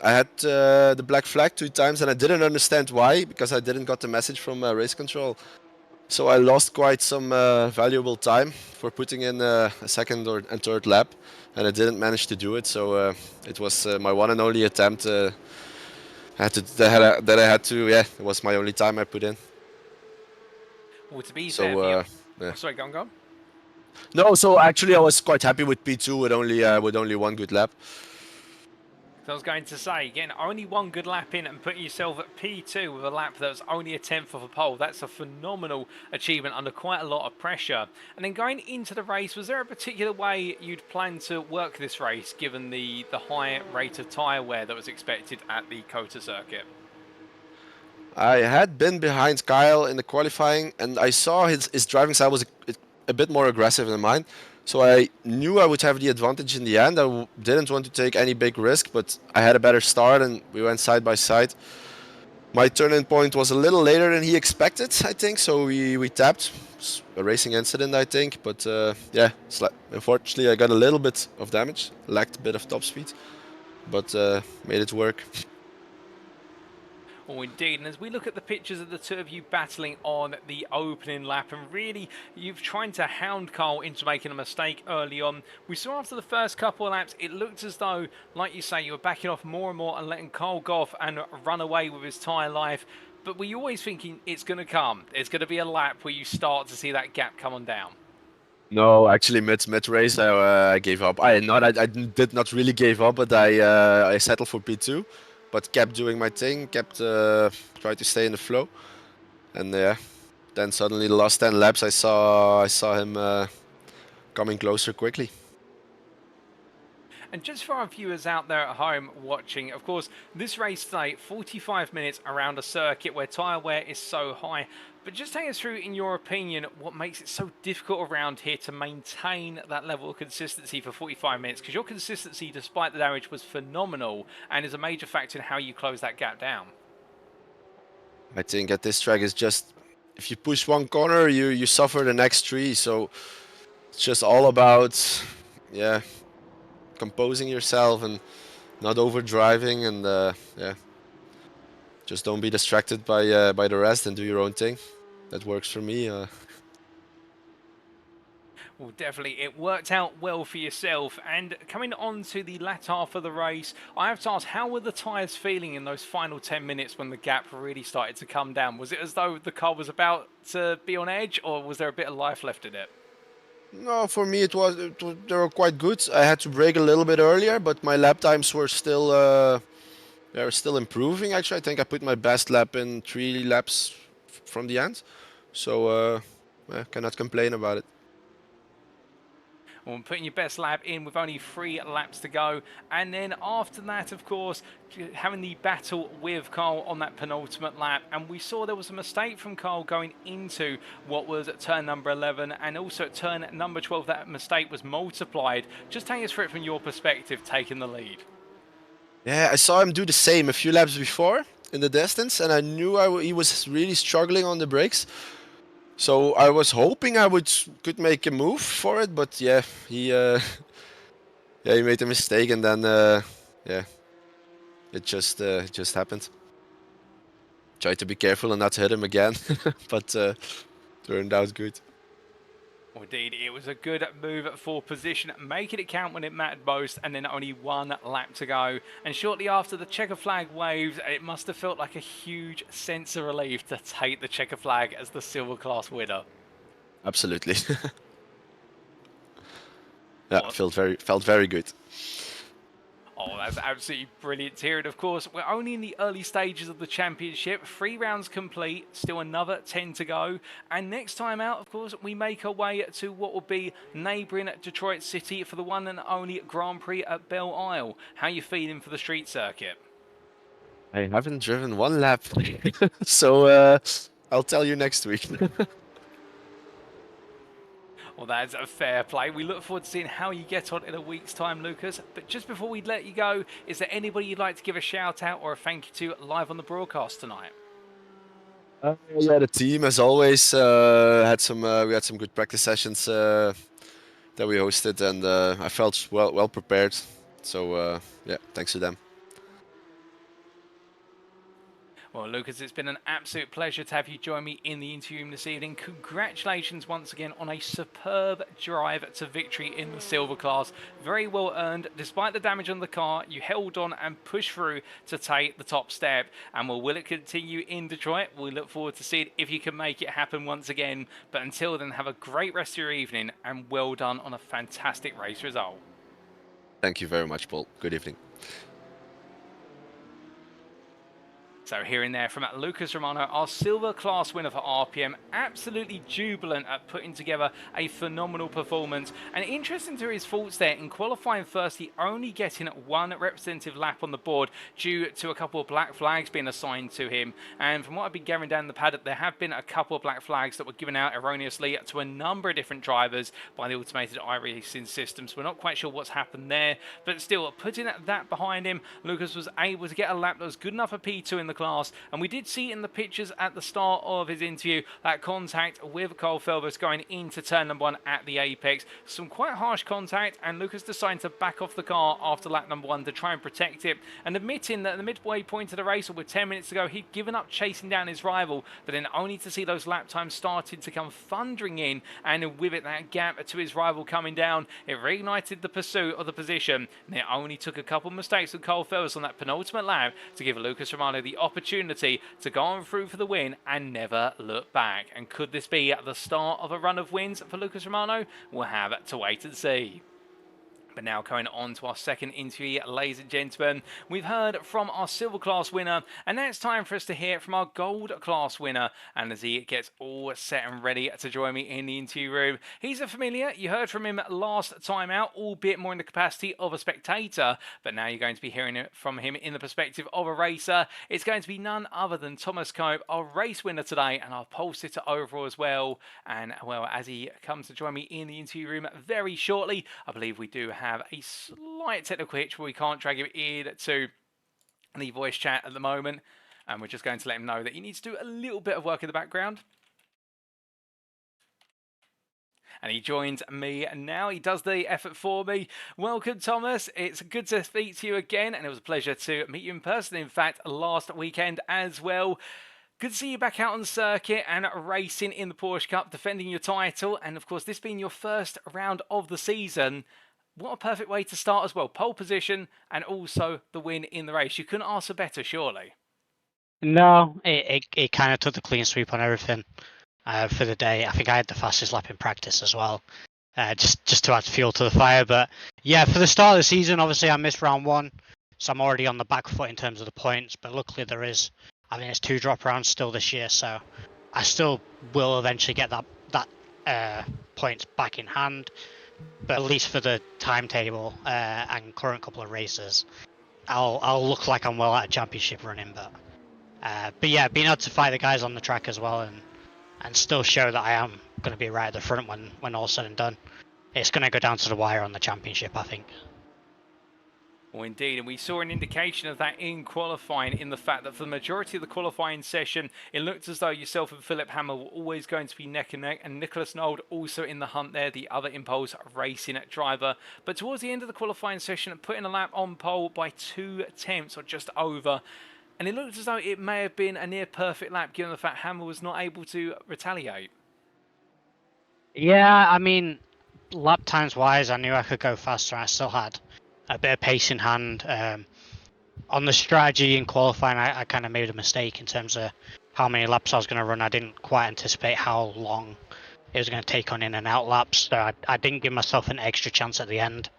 had the black flag 2 times, and I didn't understand why, because I didn't got the message from race control. So I lost quite some valuable time for putting in a second and third lap, and I didn't manage to do it. So it was my one and only attempt. That I had to. Yeah, it was my only time I put in. Well, to be So fair, yeah. yeah. Oh, sorry, go on. No, so actually I was quite happy with P2 with only 1 good lap. So I was going to say, getting only 1 good lap in and putting yourself at P2 with a lap that was only a 10th of a pole. That's a phenomenal achievement under quite a lot of pressure. And then going into the race, was there a particular way you'd planned to work this race, given the high rate of tyre wear that was expected at the COTA circuit? I had been behind Kyle in the qualifying, and I saw his driving style was a bit more aggressive than mine. So I knew I would have the advantage in the end. I didn't want to take any big risk, but I had a better start and we went side by side. My turn-in point was a little later than he expected, I think, so we tapped. It's a racing incident, I think, but yeah, unfortunately I got a little bit of damage, lacked a bit of top speed, but made it work. Oh, indeed. And as we look at the pictures of the 2 of you battling on the opening lap, and really, you've tried to hound Carl into making a mistake early on. We saw after the first couple of laps, it looked as though, like you say, you were backing off more and more and letting Carl go off and run away with his tyre life. But were you always thinking it's going to come? It's going to be a lap where you start to see that gap come on down? No, actually, mid race, I gave up. I did not really give up, but I settled for P2, but kept doing my thing, kept tried to stay in the flow, and yeah, then suddenly the last 10 laps, I saw him coming closer quickly. And just for our viewers out there at home watching, of course, this race today, 45 minutes around a circuit where tyre wear is so high. But just take us through, in your opinion, what makes it so difficult around here to maintain that level of consistency for 45 minutes? Because your consistency, despite the damage, was phenomenal and is a major factor in how you close that gap down. I think at this track is just, if you push one corner, you suffer the next 3. So it's just all about, yeah, composing yourself and not overdriving, and yeah, just don't be distracted by the rest and do your own thing. That works for me. Well, definitely, it worked out well for yourself. And coming on to the latter half of the race, I have to ask, how were the tyres feeling in those final 10 minutes when the gap really started to come down? Was it as though the car was about to be on edge, or was there a bit of life left in it? No, for me they were quite good. I had to brake a little bit earlier, but my lap times were still We're still improving. Actually, I think I put my best lap in 3 laps from the end, so I cannot complain about it. Well, putting your best lap in with only 3 laps to go. And then after that, of course, having the battle with Carl on that penultimate lap. And we saw there was a mistake from Carl going into what was at turn number 11. And also at turn number 12, that mistake was multiplied. Just take us through it from your perspective, taking the lead. Yeah, I saw him do the same a few laps before in the distance, and I knew he was really struggling on the brakes. So I was hoping I could make a move for it, but yeah, he yeah, he made a mistake, and then yeah, it just happened. Tried to be careful and not hit him again, but turned out good. Well, indeed, it was a good move for position, making it count when it mattered most, and then only 1 lap to go. And shortly after the checker flag waved, it must have felt like a huge sense of relief to take the checker flag as the silver class winner. Absolutely. Yeah, Well, felt very good. oh, that's absolutely brilliant to hear. And of course, we're only in the early stages of the championship. 3 rounds complete, still another 10 to go. And next time out, of course, we make our way to what will be neighbouring Detroit City for the one and only Grand Prix at Belle Isle. How are you feeling for the street circuit? I haven't driven 1 lap, so I'll tell you next week. Well, that's a fair play. We look forward to seeing how you get on in a week's time, Lucas. But just before we let you go, is there anybody you'd like to give a shout out or a thank you to live on the broadcast tonight? Yeah, the team, as always, we had some good practice sessions that we hosted, and I felt well prepared. So yeah, thanks to them. Well, Lucas, it's been an absolute pleasure to have you join me in the interview room this evening. Congratulations once again on a superb drive to victory in the silver class. Very well earned. Despite the damage on the car, you held on and pushed through to take the top step. And will it continue in Detroit? We look forward to seeing if you can make it happen once again. But until then, have a great rest of your evening and well done on a fantastic race result. Thank you very much, Paul. Good evening. So hearing there from Lucas Romano, our silver class winner for RPM, absolutely jubilant at putting together a phenomenal performance. And interesting to his thoughts there, in qualifying first, he only getting 1 representative lap on the board due to a couple of black flags being assigned to him. And from what I've been gathering down the paddock, there have been a couple of black flags that were given out erroneously to a number of different drivers by the automated iRacing system. So we're not quite sure what's happened there. But still, putting that behind him, Lucas was able to get a lap that was good enough for P2 in the class, and we did see in the pictures at the start of his interview that contact with Carl Felbus going into turn number 1 at the apex. Some quite harsh contact, and Lucas decided to back off the car after lap number 1 to try and protect it, and admitting that at the midway point of the race, or with 10 minutes to go, he'd given up chasing down his rival, but then only to see those lap times started to come thundering in, and with it that gap to his rival coming down, it reignited the pursuit of the position, and it only took a couple of mistakes with Carl Felbus on that penultimate lap to give Lucas Romano the opportunity to go on through for the win and never look back. And could this be the start of a run of wins for Lucas Romano? We'll have to wait and see. But now going on to our second interview, ladies and gentlemen, we've heard from our silver class winner, and now it's time for us to hear from our gold class winner. And as he gets all set and ready to join me in the interview room, he's a familiar. You heard from him last time out, albeit more in the capacity of a spectator, but now you're going to be hearing it from him in the perspective of a racer. It's going to be none other than Thomas Cope, our race winner today, and our pole sitter overall as well. And well, as he comes to join me in the interview room very shortly, I believe we do have a slight technical hitch where we can't drag him into the voice chat at the moment, and we're just going to let him know that he needs to do a little bit of work in the background. And he joins me now. He does the effort for me. Welcome, Thomas. It's good to speak to you again, and it was a pleasure to meet you in person, in fact, last weekend as well. Good to see you back out on the circuit and racing in the Porsche Cup, defending your title, and of course, this being your first round of the season. What a perfect way to start as well. Pole position and also the win in the race. You couldn't ask for better, surely. No, it kind of took the clean sweep on everything for the day. I think I had the fastest lap in practice as well, just to add fuel to the fire. But yeah, for the start of the season, obviously I missed round 1, so I'm already on the back foot in terms of the points. But luckily there is, I think it's 2 drop rounds still this year, so I still will eventually get that points back in hand. But at least for the timetable and current couple of races, I'll look like I'm well out of championship running. But yeah, being able to fight the guys on the track as well and still show that I am going to be right at the front when all's said and done. It's going to go down to the wire on the championship, I think. Well, indeed, and we saw an indication of that in qualifying in the fact that for the majority of the qualifying session, it looked as though yourself and Philip Hammer were always going to be neck and neck, and Nicholas Nold also in the hunt there, the other Impulse racing driver. But towards the end of the qualifying session, putting a lap on pole by 2 tenths or just over, and it looked as though it may have been a near perfect lap given the fact Hammer was not able to retaliate. Yeah, I mean, lap times wise, I knew I could go faster. I still had a bit of pace in hand. On the strategy in qualifying, I kind of made a mistake in terms of how many laps I was going to run. I didn't quite anticipate how long it was going to take on in and out laps, so I didn't give myself an extra chance at the end.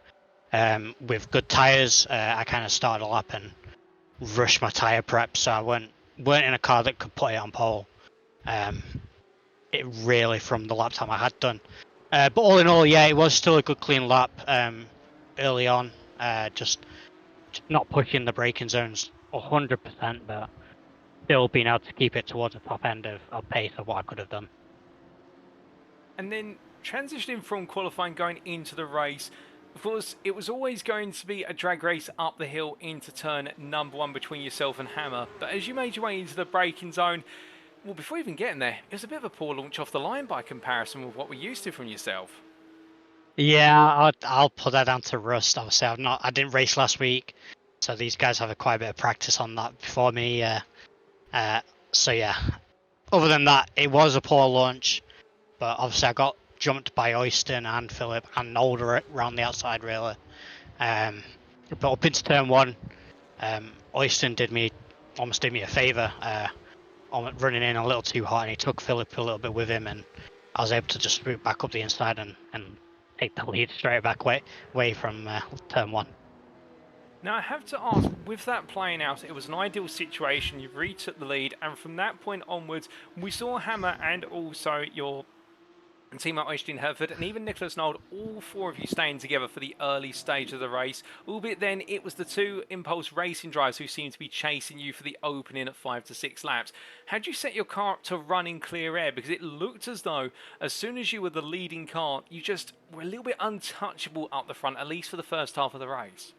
With good tyres, I kind of started a lap and rushed my tyre prep, so I weren't in a car that could put it on pole. It really from the lap time I had done. But all in all, yeah, it was still a good clean lap early on. Just not pushing the braking zones 100%, but still being able to keep it towards the top end of pace of what I could have done. And then transitioning from qualifying going into the race, of course, it was always going to be a drag race up the hill into turn number 1 between yourself and Hammer. But as you made your way into the braking zone, well, before even getting there, it was a bit of a poor launch off the line by comparison with what we're used to from yourself. Yeah, I'll put that down to rust. Obviously, I didn't race last week, so these guys have quite a bit of practice on that before me. So yeah, other than that, it was a poor launch, but obviously I got jumped by Oyston and Philip and Older around the outside really. But up into turn 1, Oyston almost did me a favour, running in a little too hot, and he took Philip a little bit with him, and I was able to just root back up the inside and take the lead straight back away from turn 1. Now, I have to ask, with that playing out, it was an ideal situation. You retook the lead, and from that point onwards, we saw Hammer and also your teammate Oystin Herford and even Nicholas Nold, all 4 of you staying together for the early stage of the race. Albeit then it was the 2 Impulse racing drivers who seemed to be chasing you for the opening at 5 to 6 laps. Had you set your car up to run in clear air? Because it looked as though as soon as you were the leading car, you just were a little bit untouchable up the front, at least for the first half of the race.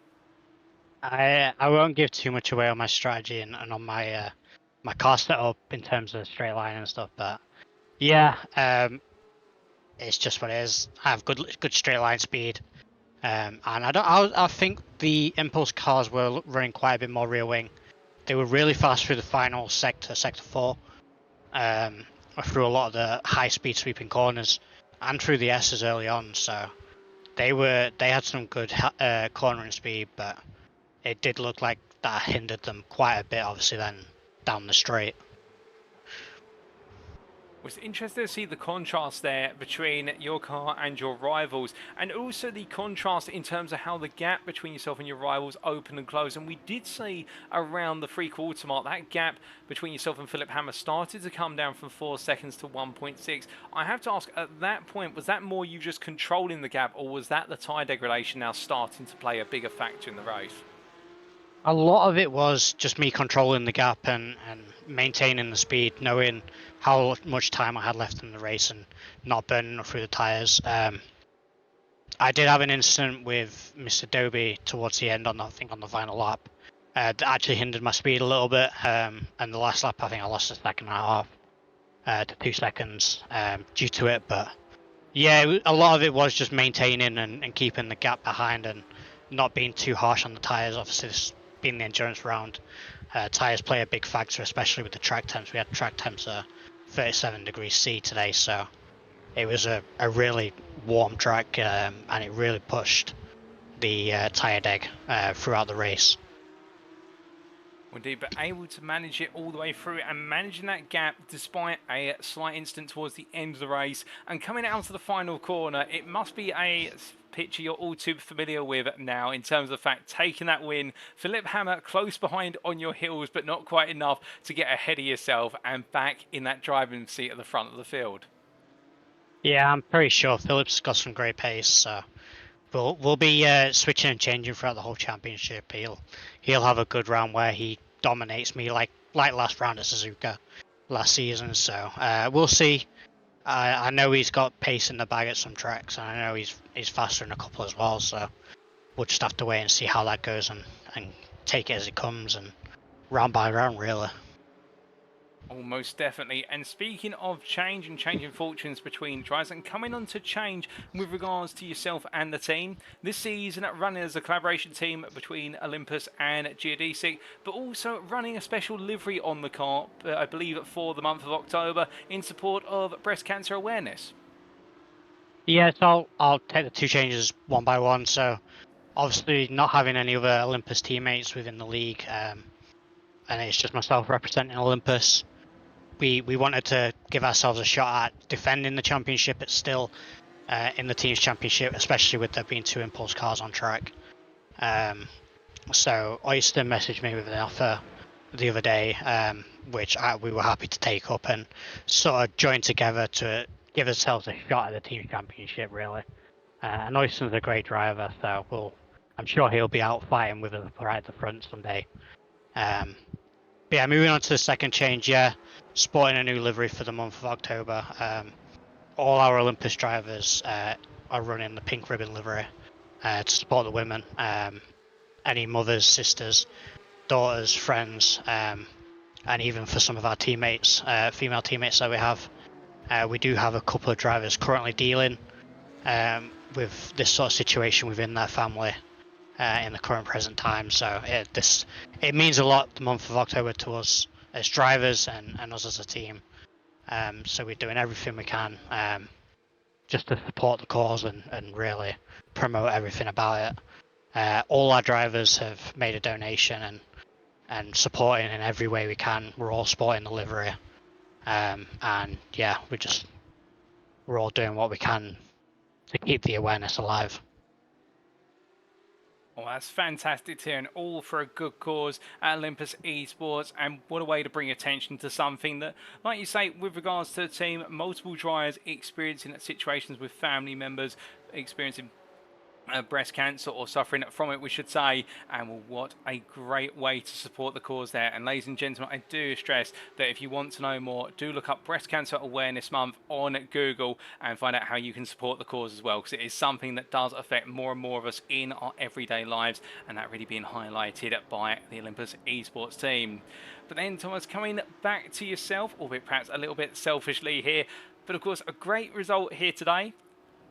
I won't give too much away on my strategy and on my my car setup in terms of straight line and stuff, but yeah, it's just what it is. I have good straight line speed, and I think the Impulse cars were running quite a bit more rear wing. They were really fast through the final sector 4, through a lot of the high speed sweeping corners, and through the S's early on. So they had some good cornering speed, but it did look like that hindered them quite a bit. Obviously, then down the straight. It was interesting to see the contrast there between your car and your rivals, and also the contrast in terms of how the gap between yourself and your rivals opened and closed. And we did see around the 3/4 mark that gap between yourself and Philip Hammer started to come down from 4 seconds to 1.6. I have to ask, at that point, was that more you just controlling the gap, or was that the tyre degradation now starting to play a bigger factor in the race? A lot of it was just me controlling the gap and maintaining the speed, knowing how much time I had left in the race and not burning through the tyres. I did have an incident with Mr. Doby towards the end on the final lap that actually hindered my speed a little bit. And the last lap, I think I lost a second and a half to 2 seconds due to it. But yeah, a lot of it was just maintaining and keeping the gap behind and not being too harsh on the tyres. Obviously, this being the endurance round, tyres play a big factor, especially with the track temps. We had track temps 37 degrees C today, so it was a really warm track, and it really pushed the tyre deg throughout the race. Indeed, but able to manage it all the way through and managing that gap despite a slight incident towards the end of the race and coming out to the final corner. It must be a picture you're all too familiar with now in terms of the fact taking that win. Philip Hammer close behind on your heels, but not quite enough to get ahead of yourself and back in that driving seat at the front of the field. Yeah, I'm pretty sure Philip's got some great pace, so we'll be switching and changing throughout the whole championship. He'll have a good round where he dominates me like last round at Suzuka last season. So we'll see. I know he's got pace in the bag at some tracks, and I know he's faster in a couple as well. So we'll just have to wait and see how that goes and take it as it comes and round by round, really. Almost definitely. And speaking of change and changing fortunes between drivers and coming on to change with regards to yourself and the team, this season running as a collaboration team between Olympus and Geodesic, but also running a special livery on the car, I believe for the month of October, in support of breast cancer awareness. Yeah, so I'll take the two changes one by one. So obviously not having any other Olympus teammates within the league, and it's just myself representing Olympus. We wanted to give ourselves a shot at defending the championship. It's still in the team's championship, especially with there being two impulse cars on track. So Oyster messaged me with an offer the other day, which we were happy to take up and sort of join together to give ourselves a shot at the team championship, really. And Oyster's a great driver, so I'm sure he'll be out fighting with us right at the front someday. But yeah, moving on to the second change, sporting a new livery for the month of October. All our Olympus drivers are running the pink ribbon livery to support the women. Any mothers, sisters, daughters, friends, and even for some of our teammates, female teammates that we have. We do have a couple of drivers currently dealing with this sort of situation within their family in the current present time. So it means a lot, the month of October, to us as drivers and us as a team. So we're doing everything we can just to support the cause and really promote everything about it. All our drivers have made a donation and supporting in every way we can. We're all supporting the livery. And yeah, we're all doing what we can to keep the awareness alive. Well, that's fantastic to hear, and all for a good cause at Olympus Esports. And what a way to bring attention to something that, like you say, with regards to the team, multiple drivers experiencing situations with family members, experiencing breast cancer or suffering from it, we should say. And what a great way to support the cause there. And ladies and gentlemen, I do stress that if you want to know more, do look up Breast Cancer Awareness Month on Google and find out how you can support the cause as well, because it is something that does affect more and more of us in our everyday lives, and that really being highlighted by the Olympus Esports team. But then, Thomas, coming back to yourself, albeit perhaps a little bit selfishly here, but of course a great result here today.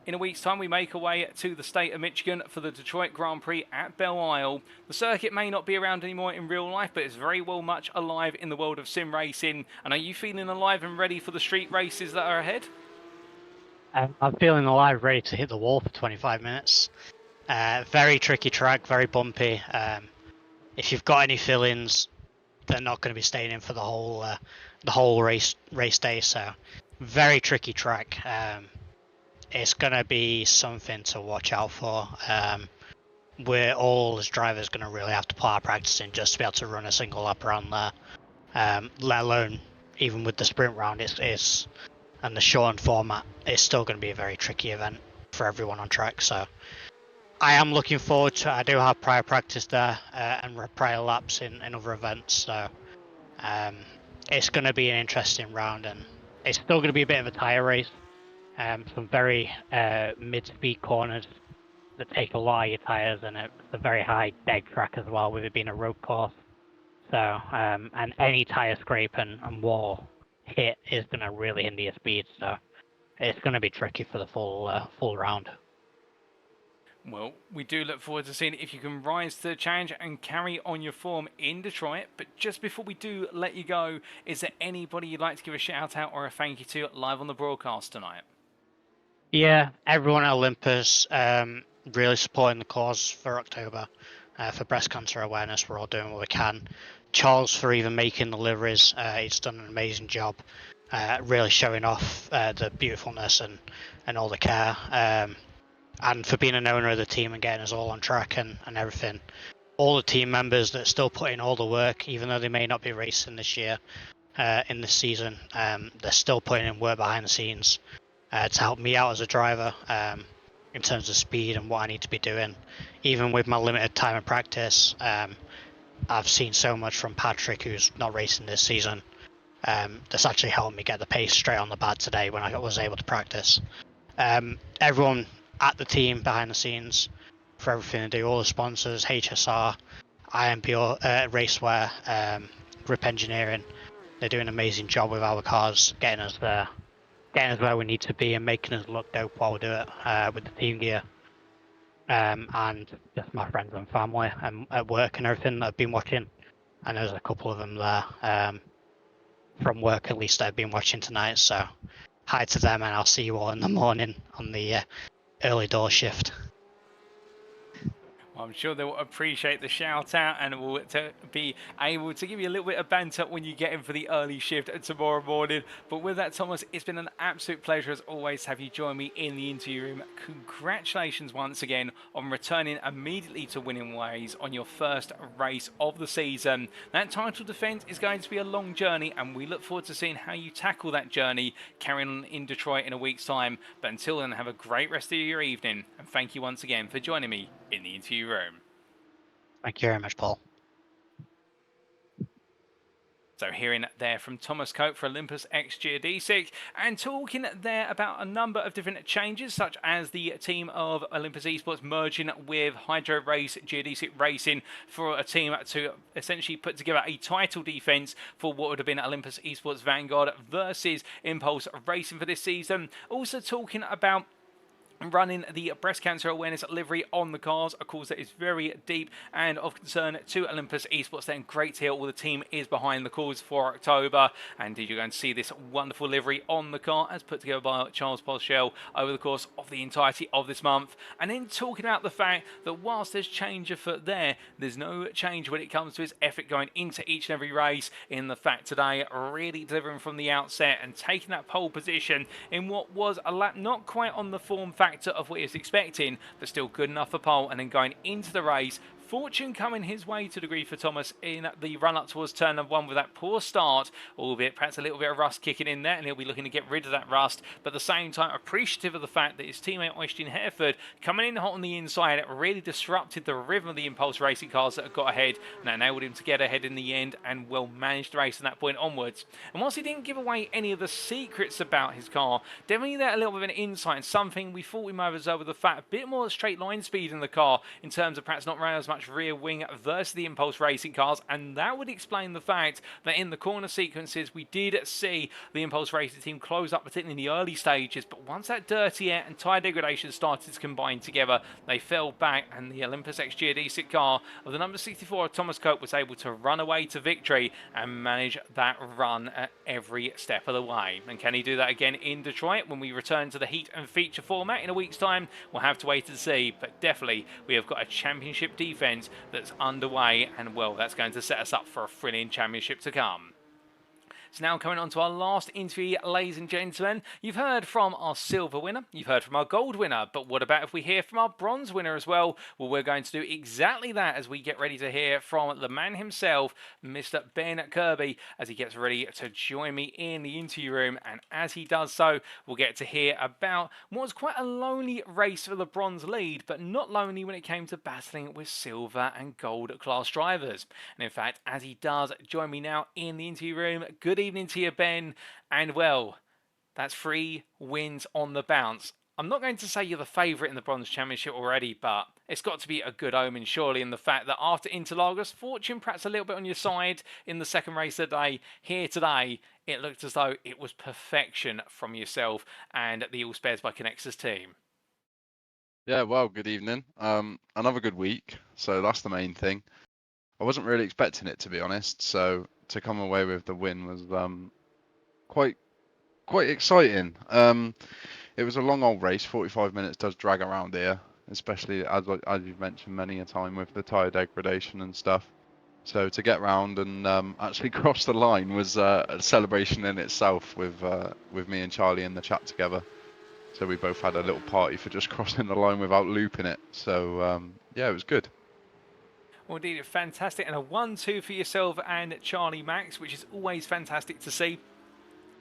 In a week's time, we make our way to the state of Michigan for the Detroit Grand Prix at Belle Isle. The circuit may not be around anymore in real life, but it's very well much alive in the world of sim racing. And are you feeling alive and ready for the street races that are ahead? I'm feeling alive, ready to hit the wall for 25 minutes. Very tricky track, very bumpy. If you've got any fill-ins, they're not going to be staying in for the whole race day. So very tricky track. It's going to be something to watch out for. We're all, as drivers, going to really have to put our practice in just to be able to run a single lap around there. Let alone, even with the sprint round, and the shortened format, it's still going to be a very tricky event for everyone on track. So I am looking forward to it. I do have prior practice there and prior laps in other events. So it's going to be an interesting round, and it's still going to be a bit of a tyre race. Some very mid-speed corners that take a lot of your tyres, and it's a very high deg track as well, with it being a road course. So, and any tyre scrape and wall hit is going to really hinder your speed. So it's going to be tricky for the full round. Well, we do look forward to seeing if you can rise to the challenge and carry on your form in Detroit. But just before we do let you go, is there anybody you'd like to give a shout out or a thank you to live on the broadcast tonight? Yeah, everyone at Olympus really supporting the cause for October, for breast cancer awareness. We're all doing what we can. Charles for even making the liveries. He's done an amazing job, really showing off the beautifulness and all the care. and for being an owner of the team and getting us all on track and everything. All the team members that still put in all the work, even though they may not be racing this year, in this season, they're still putting in work behind the scenes to help me out as a driver in terms of speed and what I need to be doing. Even with my limited time of practice, I've seen so much from Patrick, who's not racing this season. That's actually helped me get the pace straight on the pad today when I was able to practice. Everyone at the team behind the scenes for everything they do, all the sponsors, HSR, IMP Racewear, Grip Engineering, they're doing an amazing job with our cars, getting us there, getting us where we need to be and making us look dope while we do it with the team gear. And just my friends and family and at work and everything that I've been watching. And there's a couple of them there from work at least that I've been watching tonight. So hi to them, and I'll see you all in the morning on the early door shift. Well, I'm sure they'll appreciate the shout out and will be able to give you a little bit of banter when you get in for the early shift tomorrow morning. But with that, Thomas, it's been an absolute pleasure as always to have you join me in the interview room. Congratulations once again on returning immediately to winning ways on your first race of the season. That title defense is going to be a long journey, and we look forward to seeing how you tackle that journey carrying on in Detroit in a week's time. But until then, have a great rest of your evening, and thank you once again for joining me in the interview room. Thank you very much, Paul. So hearing there from Thomas Cope for Olympus X Geodesic, and talking there about a number of different changes, such as the team of Olympus Esports merging with Hydro Race Geodesic Racing for a team to essentially put together a title defense for what would have been Olympus Esports Vanguard versus Impulse Racing for this season. Also talking about running the breast cancer awareness livery on the cars, a cause that is very deep and of concern to Olympus Esports. Then great to hear all the team is behind the cause for October, and you're going to see this wonderful livery on the car as put together by Charles Poschel over the course of the entirety of this month. And then talking about the fact that whilst there's change afoot there's no change when it comes to his effort going into each and every race. In the fact today, really delivering from the outset and taking that pole position in what was a lap not quite on the form factor of what he was expecting, but still good enough for pole. And then going into the race, fortune coming his way to a degree for Thomas in the run-up towards turn number one with that poor start, albeit perhaps a little bit of rust kicking in there, and he'll be looking to get rid of that rust, but at the same time appreciative of the fact that his teammate Austin Hereford coming in hot on the inside, it really disrupted the rhythm of the Impulse Racing cars that have got ahead, and that enabled him to get ahead in the end and well managed the race from that point onwards. And whilst he didn't give away any of the secrets about his car, definitely there a little bit of an insight and something we thought we might have observed with the fact a bit more straight line speed in the car in terms of perhaps not running as much rear wing versus the Impulse Racing cars, and that would explain the fact that in the corner sequences we did see the Impulse Racing team close up, particularly in the early stages, but once that dirty air and tyre degradation started to combine together, they fell back, and the Olympus X Geodesic car of the number 64 Thomas Cope was able to run away to victory and manage that run at every step of the way. And can he do that again in Detroit when we return to the heat and feature format in a week's time? We'll have to wait and see, but definitely we have got a championship defense that's underway, and well, that's going to set us up for a thrilling championship to come. So now coming on to our last interview, ladies and gentlemen. You've heard from our silver winner, you've heard from our gold winner, but what about if we hear from our bronze winner as well? Well, we're going to do exactly that as we get ready to hear from the man himself, Mr. Ben Kirby, as he gets ready to join me in the interview room. And as he does so, we'll get to hear about what was quite a lonely race for the bronze lead, but not lonely when it came to battling with silver and gold class drivers. And in fact, as he does join me now in the interview room, good evening to you, Ben. And well, that's 3 wins on the bounce. I'm not going to say you're the favourite in the Bronze Championship already, but it's got to be a good omen, surely, in the fact that after Interlagos, fortune perhaps a little bit on your side in the second race of the day. Here today, it looked as though it was perfection from yourself and the All Spares by Connexus team. Yeah, well, good evening. Another good week, so that's the main thing. I wasn't really expecting it, to be honest, so to come away with the win was quite exciting. It was a long old race. 45 minutes does drag around here, especially as you've mentioned many a time with the tyre degradation and stuff. So to get round and actually cross the line was a celebration in itself with me and Charlie in the chat together. So we both had a little party for just crossing the line without looping it. So yeah, it was good. Well, indeed, fantastic. And a 1-2 for yourself and Charlie Max, which is always fantastic to see.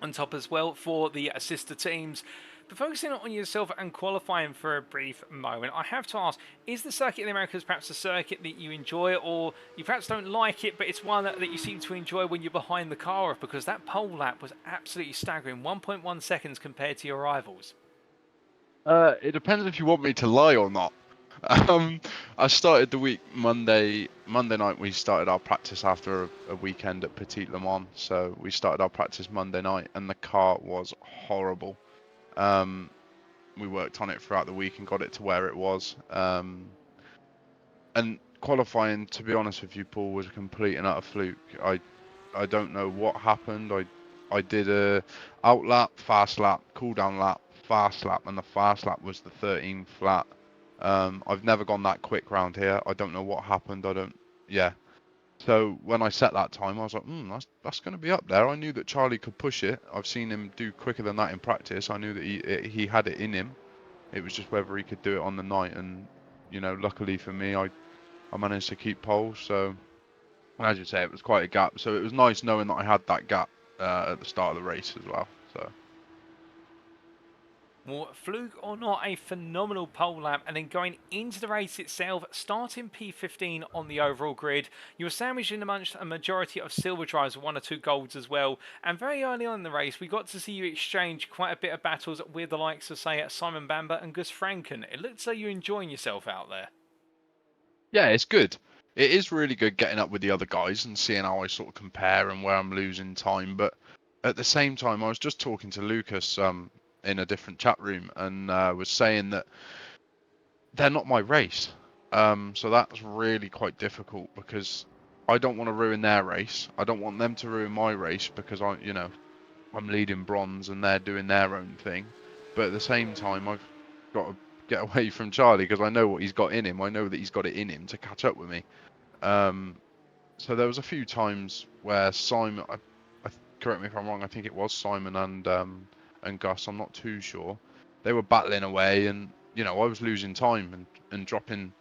On top as well for the sister teams. But focusing on yourself and qualifying for a brief moment, I have to ask, is the Circuit of the Americas perhaps a circuit that you enjoy, or you perhaps don't like it, but it's one that you seem to enjoy when you're behind the car? Because that pole lap was absolutely staggering, 1.1 seconds compared to your rivals. It depends if you want me to lie or not. I started the week Monday night. We started our practice after a weekend at Petit Le Mans. So we started our practice Monday night, and the car was horrible. We worked on it throughout the week and got it to where it was. And qualifying, to be honest with you, Paul, was a complete and utter fluke. I don't know what happened. I did a out lap, fast lap, cool down lap, fast lap, and the fast lap was the 13 flat. I've never gone that quick round here. I don't know what happened. Yeah. So when I set that time, I was like, that's going to be up there. I knew that Charlie could push it. I've seen him do quicker than that in practice. I knew that he had it in him. It was just whether he could do it on the night. And luckily for me, I managed to keep pole. So as you say, it was quite a gap. So it was nice knowing that I had that gap at the start of the race as well. So. Well, fluke or not, a phenomenal pole lap, and then going into the race itself, starting P15 on the overall grid. You were sandwiched in amongst a majority of silver drives, 1 or 2 golds as well. And very early on in the race, we got to see you exchange quite a bit of battles with the likes of, say, Simon Bamber and Gus Franken. It looked as though you're enjoying yourself out there. Yeah, it's good. It is really good getting up with the other guys and seeing how I sort of compare and where I'm losing time. But at the same time, I was just talking to Lucas in a different chat room and was saying that they're not my race. So that's really quite difficult because I don't want to ruin their race. I don't want them to ruin my race because I'm leading bronze and they're doing their own thing. But at the same time, I've got to get away from Charlie because I know what he's got in him. I know that he's got it in him to catch up with me. So there was a few times where Simon, correct me if I'm wrong, I think it was Simon and Gus, I'm not too sure. They were battling away, and I was losing time and dropping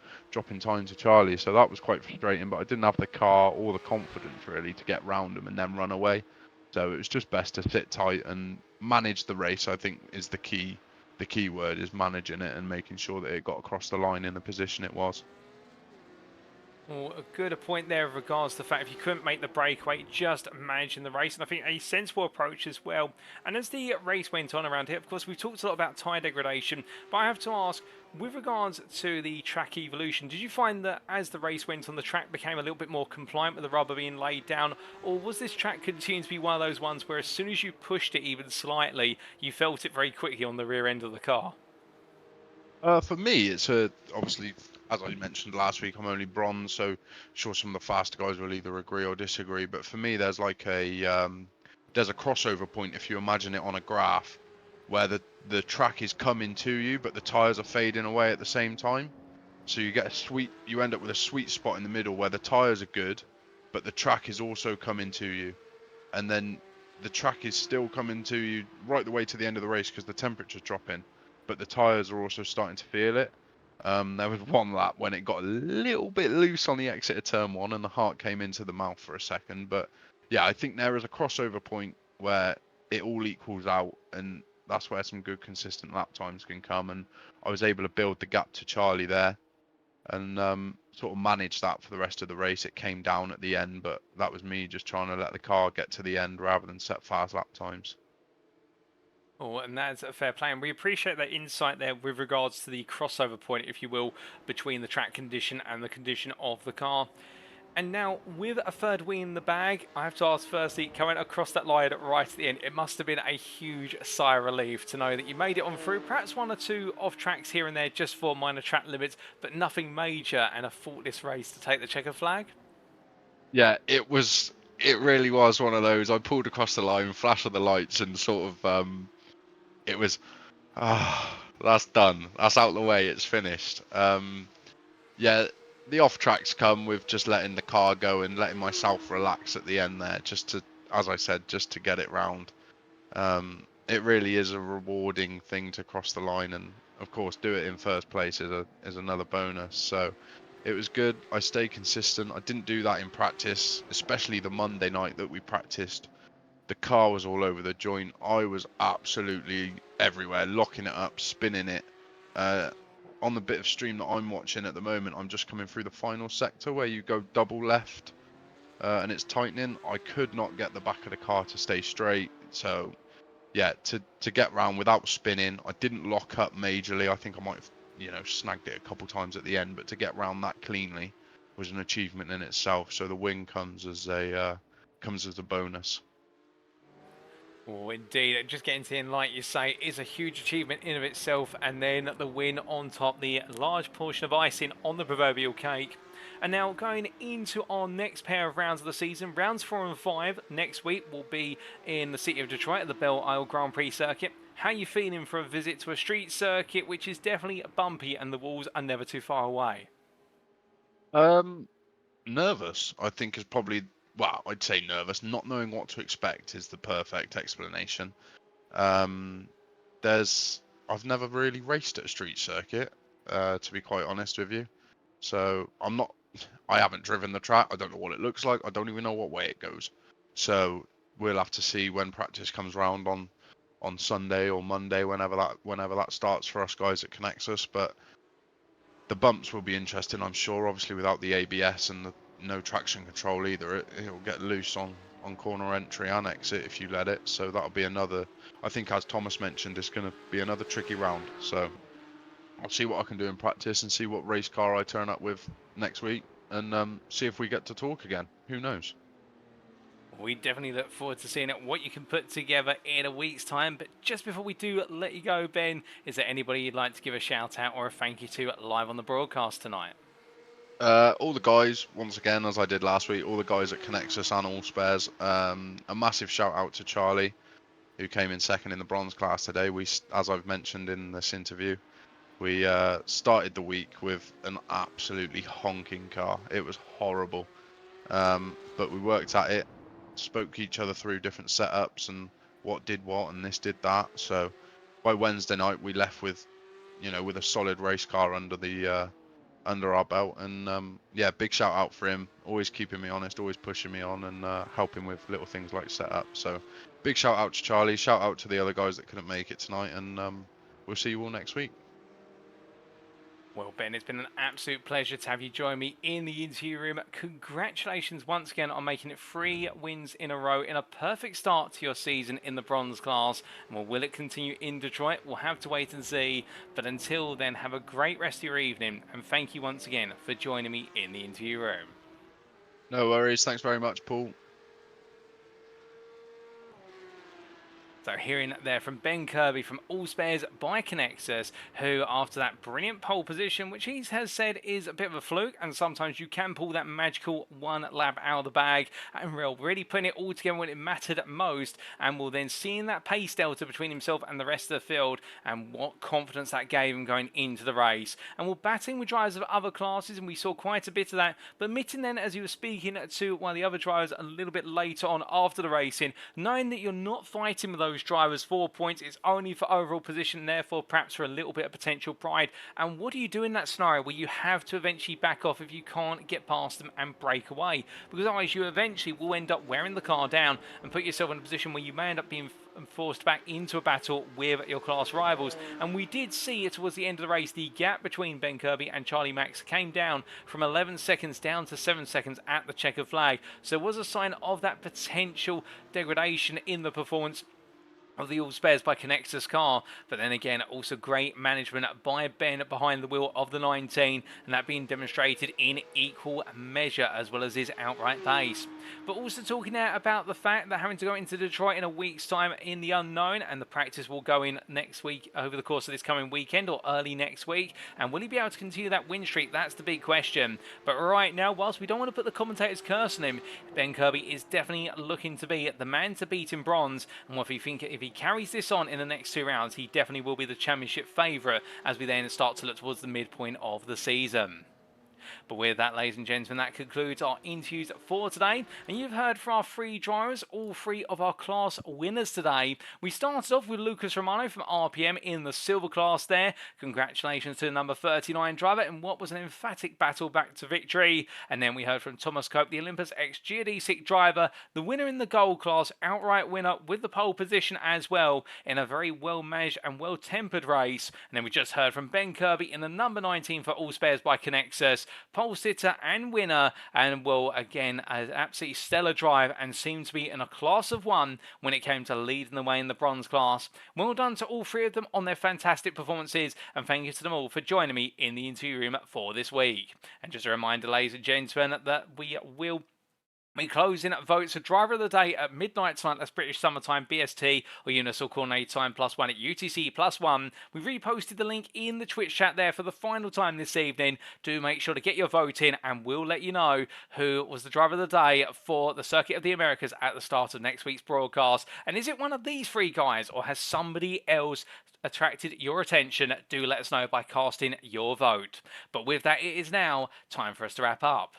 time to Charlie, so that was quite frustrating. But I didn't have the car or the confidence really to get round them and then run away. So it was just best to sit tight and manage the race. I think is the key. The key word is managing it and making sure that it got across the line in the position it was. Well, a good point there with regards to the fact if you couldn't make the breakaway, just managing the race, and I think a sensible approach as well. And as the race went on around here, of course, we've talked a lot about tyre degradation, but I have to ask, with regards to the track evolution, did you find that as the race went on, the track became a little bit more compliant with the rubber being laid down, or was this track continuing to be one of those ones where as soon as you pushed it even slightly, you felt it very quickly on the rear end of the car? For me, it's obviously, as I mentioned last week, I'm only bronze, so sure some of the faster guys will either agree or disagree. But for me, there's like there's a crossover point if you imagine it on a graph, where the track is coming to you, but the tires are fading away at the same time. So you end up with a sweet spot in the middle where the tires are good, but the track is also coming to you, and then the track is still coming to you right the way to the end of the race because the temperature's dropping, but the tyres are also starting to feel it. There was one lap when it got a little bit loose on the exit of turn 1 and the heart came into the mouth for a second. But yeah, I think there is a crossover point where it all equals out, and that's where some good consistent lap times can come. And I was able to build the gap to Charlie there and sort of manage that for the rest of the race. It came down at the end, but that was me just trying to let the car get to the end rather than set fast lap times. Oh, and that's a fair play. And we appreciate that insight there with regards to the crossover point, if you will, between the track condition and the condition of the car. And now, with a third win in the bag, I have to ask firstly, coming across that line right at the end, it must have been a huge sigh of relief to know that you made it on through. Perhaps 1 or 2 off tracks here and there just for minor track limits, but nothing major and a faultless race to take the checker flag. Yeah, it really was one of those. I pulled across the line, flash of the lights, and sort of it was, that's done. That's out the way. It's finished. Yeah, the off tracks come with just letting the car go and letting myself relax at the end there, just to, as I said, just to get it round. it really is a rewarding thing to cross the line, and of course do it in first place is another bonus. So it was good. I stayed consistent. I didn't do that in practice, especially the Monday night that we practiced. The car was all over the joint. I was absolutely everywhere, locking it up, spinning it. On the bit of stream that I'm watching at the moment, I'm just coming through the final sector where you go double left, and it's tightening. I could not get the back of the car to stay straight. So yeah, to get round without spinning, I didn't lock up majorly. I think I might have, snagged it a couple times at the end, but to get round that cleanly was an achievement in itself. So the win comes as a bonus. Oh, indeed. Just getting to the end, like you say, is a huge achievement in of itself, and then the win on top, the large portion of icing on the proverbial cake. And now going into our next pair of rounds of the season, rounds 4 and 5 next week will be in the city of Detroit at the Belle Isle Grand Prix circuit. How are you feeling for a visit to a street circuit, which is definitely bumpy and the walls are never too far away? Nervous, I think, is probably, well, I'd say nervous. Not knowing what to expect is the perfect explanation. I've never really raced at a street circuit, to be quite honest with you. So I haven't driven the track. I don't know what it looks like. I don't even know what way it goes. So we'll have to see when practice comes round on Sunday or Monday, whenever that starts for us guys at Connexus. But the bumps will be interesting, I'm sure. Obviously, without the ABS and the no traction control either, it'll get loose on corner entry and exit if you let it. So that'll be another. I think, as Thomas mentioned, it's going to be another tricky round. So I'll see what I can do in practice and see what race car I turn up with next week, and see if we get to talk again. Who knows? We definitely look forward to seeing what you can put together in a week's time. But just before we do let you go, Ben, is there anybody you'd like to give a shout out or a thank you to live on the broadcast tonight? All the guys, once again, as I did last week, all the guys at Connexus and All Spares. A massive shout out to Charlie, who came in second in the bronze class today. As I've mentioned in this interview, we started the week with an absolutely honking car. It was horrible, but we worked at it, spoke each other through different setups and what did what and this did that. So by Wednesday night, we left with a solid race car under our belt, and yeah, big shout out for him, always keeping me honest, always pushing me on, and helping with little things like setup. So big shout out to Charlie, shout out to the other guys that couldn't make it tonight, and we'll see you all next week. Well, Ben, it's been an absolute pleasure to have you join me in the interview room. Congratulations once again on making it 3 wins in a row in a perfect start to your season in the bronze class. And well, will it continue in Detroit? We'll have to wait and see. But until then, have a great rest of your evening. And thank you once again for joining me in the interview room. No worries. Thanks very much, Paul. So hearing there from Ben Kirby from All Spares by Connexus, who after that brilliant pole position, which he has said is a bit of a fluke, and sometimes you can pull that magical one lap out of the bag, and really putting it all together when it mattered most, and will then seeing that pace delta between himself and the rest of the field, and what confidence that gave him going into the race. And we're battling with drivers of other classes, and we saw quite a bit of that, but admitting then as he was speaking to one of the other drivers a little bit later on after the racing, knowing that you're not fighting with those drivers for points, it's only for overall position, therefore perhaps for a little bit of potential pride. And what do you do in that scenario where you have to eventually back off if you can't get past them and break away? Because otherwise you eventually will end up wearing the car down and put yourself in a position where you may end up being forced back into a battle with your class rivals. And we did see it towards the end of the race, the gap between Ben Kirby and Charlie Max came down from 11 seconds down to 7 seconds at the checkered flag. So it was a sign of that potential degradation in the performance of the All Spares by Connexus car, but then again also great management by Ben behind the wheel of the 19, and that being demonstrated in equal measure as well as his outright pace. But also talking now about the fact that having to go into Detroit in a week's time in the unknown, and the practice will go in next week over the course of this coming weekend or early next week, and will he be able to continue that win streak? That's the big question. But right now, whilst we don't want to put the commentator's curse on him, Ben Kirby is definitely looking to be the man to beat in bronze, and if he carries this on in the next 2 rounds, he definitely will be the championship favourite as we then start to look towards the midpoint of the season. But with that, ladies and gentlemen, that concludes our interviews for today. And you've heard from our 3 drivers, all 3 of our class winners today. We started off with Lucas Romano from RPM in the silver class there. Congratulations to the number 39 driver in what was an emphatic battle back to victory. And then we heard from Thomas Cope, the Olympus X GD6 driver, the winner in the gold class, outright winner with the pole position as well, in a very well managed and well tempered race. And then we just heard from Ben Kirby in the number 19 for All Spares by Connexus, pole sitter and winner, and well, again, an absolutely stellar drive and seemed to be in a class of one when it came to leading the way in the bronze class. Well done to all 3 of them on their fantastic performances, and thank you to them all for joining me in the interview room for this week. And just a reminder, ladies and gentlemen, that we will be closing votes for Driver of the Day at midnight tonight. That's British Summertime BST or Universal Coordinated Time +1 at UTC +1. We've reposted the link in the Twitch chat there for the final time this evening. Do make sure to get your vote in, and we'll let you know who was the Driver of the Day for the Circuit of the Americas at the start of next week's broadcast. And is it one of these 3 guys, or has somebody else attracted your attention? Do let us know by casting your vote. But with that, it is now time for us to wrap up.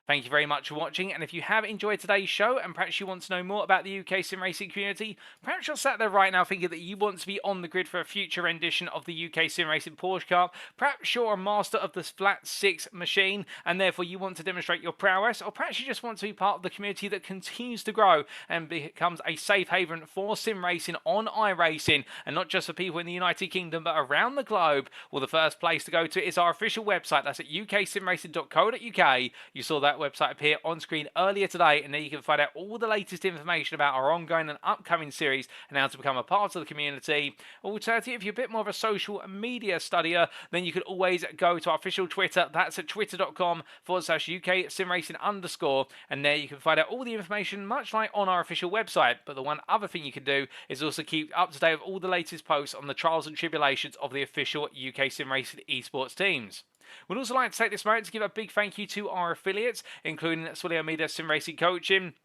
Thank you very much for watching, and if you have enjoyed today's show and perhaps you want to know more about the UK sim racing community, perhaps you're sat there right now thinking that you want to be on the grid for a future rendition of the UK sim racing Porsche Cup, perhaps you're a master of the Flat 6 machine and therefore you want to demonstrate your prowess, or perhaps you just want to be part of the community that continues to grow and becomes a safe haven for sim racing on iRacing, and not just for people in the United Kingdom but around the globe. Well, the first place to go to is our official website. That's at uksimracing.co.uk. You saw that website appear on screen earlier today, and there you can find out all the latest information about our ongoing and upcoming series and how to become a part of the community. Alternatively, if you're a bit more of a social media studier, then you can always go to our official Twitter. That's at twitter.com/UK simracing_, and there you can find out all the information much like on our official website. But the one other thing you can do is also keep up to date with all the latest posts on the trials and tribulations of the official UK sim racing esports teams. We'd also like to take this moment to give a big thank you to our affiliates, including Swilly Almeida Sim Racing Coaching,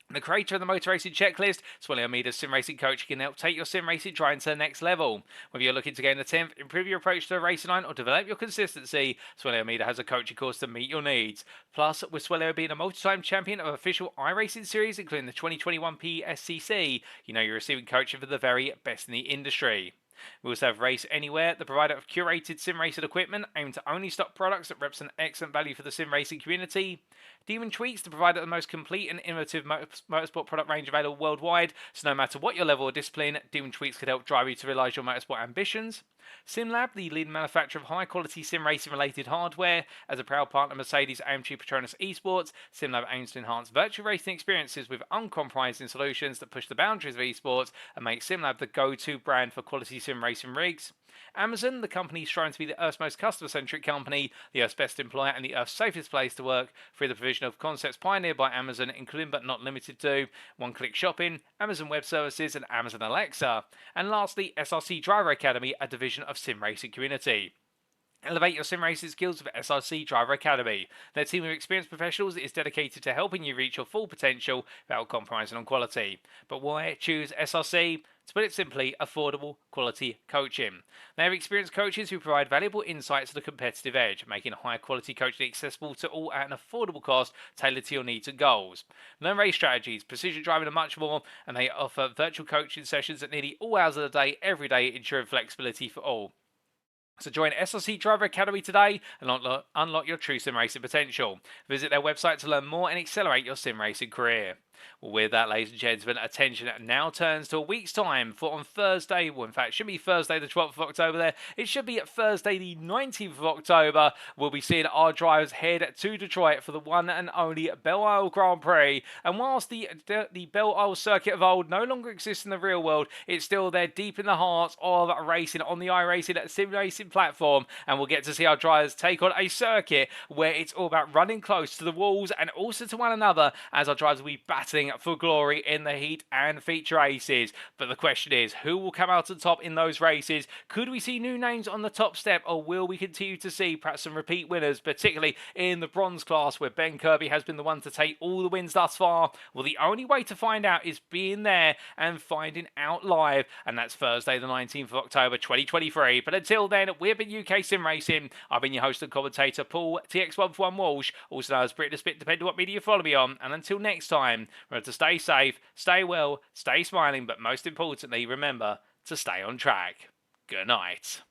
the creator of the Motor Racing Checklist. Swilly Almeida Sim Racing Coach can help take your sim racing driving to the next level. Whether you're looking to gain the 10th, improve your approach to the racing line, or develop your consistency, Swilly Almeida has a coaching course to meet your needs. Plus, with Swilly being a multi-time champion of official iRacing series, including the 2021 PSCC, you know you're receiving coaching for the very best in the industry. We also have Race Anywhere, the provider of curated sim racing equipment aimed to only stock products that represent excellent value for the sim racing community. Demon Tweaks, the provider of the most complete and innovative motorsport product range available worldwide, so no matter what your level of discipline, Demon Tweaks could help drive you to realise your motorsport ambitions. SimLab, the leading manufacturer of high-quality sim racing-related hardware. As a proud partner of Mercedes AMG Petronas Esports, SimLab aims to enhance virtual racing experiences with uncompromising solutions that push the boundaries of esports and make SimLab the go-to brand for quality sim racing rigs. Amazon, the company striving to be the Earth's most customer-centric company, the Earth's best employer, and the Earth's safest place to work, through the provision of concepts pioneered by Amazon, including but not limited to one-click shopping, Amazon Web Services, and Amazon Alexa. And lastly, SRC Driver Academy, a division of Sim Racing Community. Elevate your sim racing skills with SRC Driver Academy. Their team of experienced professionals is dedicated to helping you reach your full potential without compromising on quality. But why choose SRC? To put it simply, affordable, quality coaching. They have experienced coaches who provide valuable insights to the competitive edge, making high-quality coaching accessible to all at an affordable cost, tailored to your needs and goals. Learn race strategies, precision driving, and much more, and they offer virtual coaching sessions at nearly all hours of the day, every day, ensuring flexibility for all. So join SRC Driver Academy today and unlock your true sim racing potential. Visit their website to learn more and accelerate your sim racing career. Well, with that, ladies and gentlemen, attention now turns to a week's time for on Thursday. Well, in fact, it should be Thursday the 12th of October there. It should be Thursday the 19th of October. We'll be seeing our drivers head to Detroit for the one and only Belle Isle Grand Prix. And whilst the Belle Isle circuit of old no longer exists in the real world, it's still there deep in the heart of racing on the iRacing sim racing platform. And we'll get to see our drivers take on a circuit where it's all about running close to the walls and also to one another, as our drivers will be battling battling for glory in the heat and feature races. But the question is, who will come out on top in those races? Could we see new names on the top step, or will we continue to see perhaps some repeat winners, particularly in the bronze class where Ben Kirby has been the one to take all the wins thus far? Well, the only way to find out is being there and finding out live, and that's Thursday the 19th of October 2023. But until then, we've been UK Sim Racing. I've been your host and commentator, Paul TX141 Walsh, also known as Brit the Spit, depending on what media you follow me on. And until next time, remember to stay safe, stay well, stay smiling, but most importantly, remember to stay on track. Good night.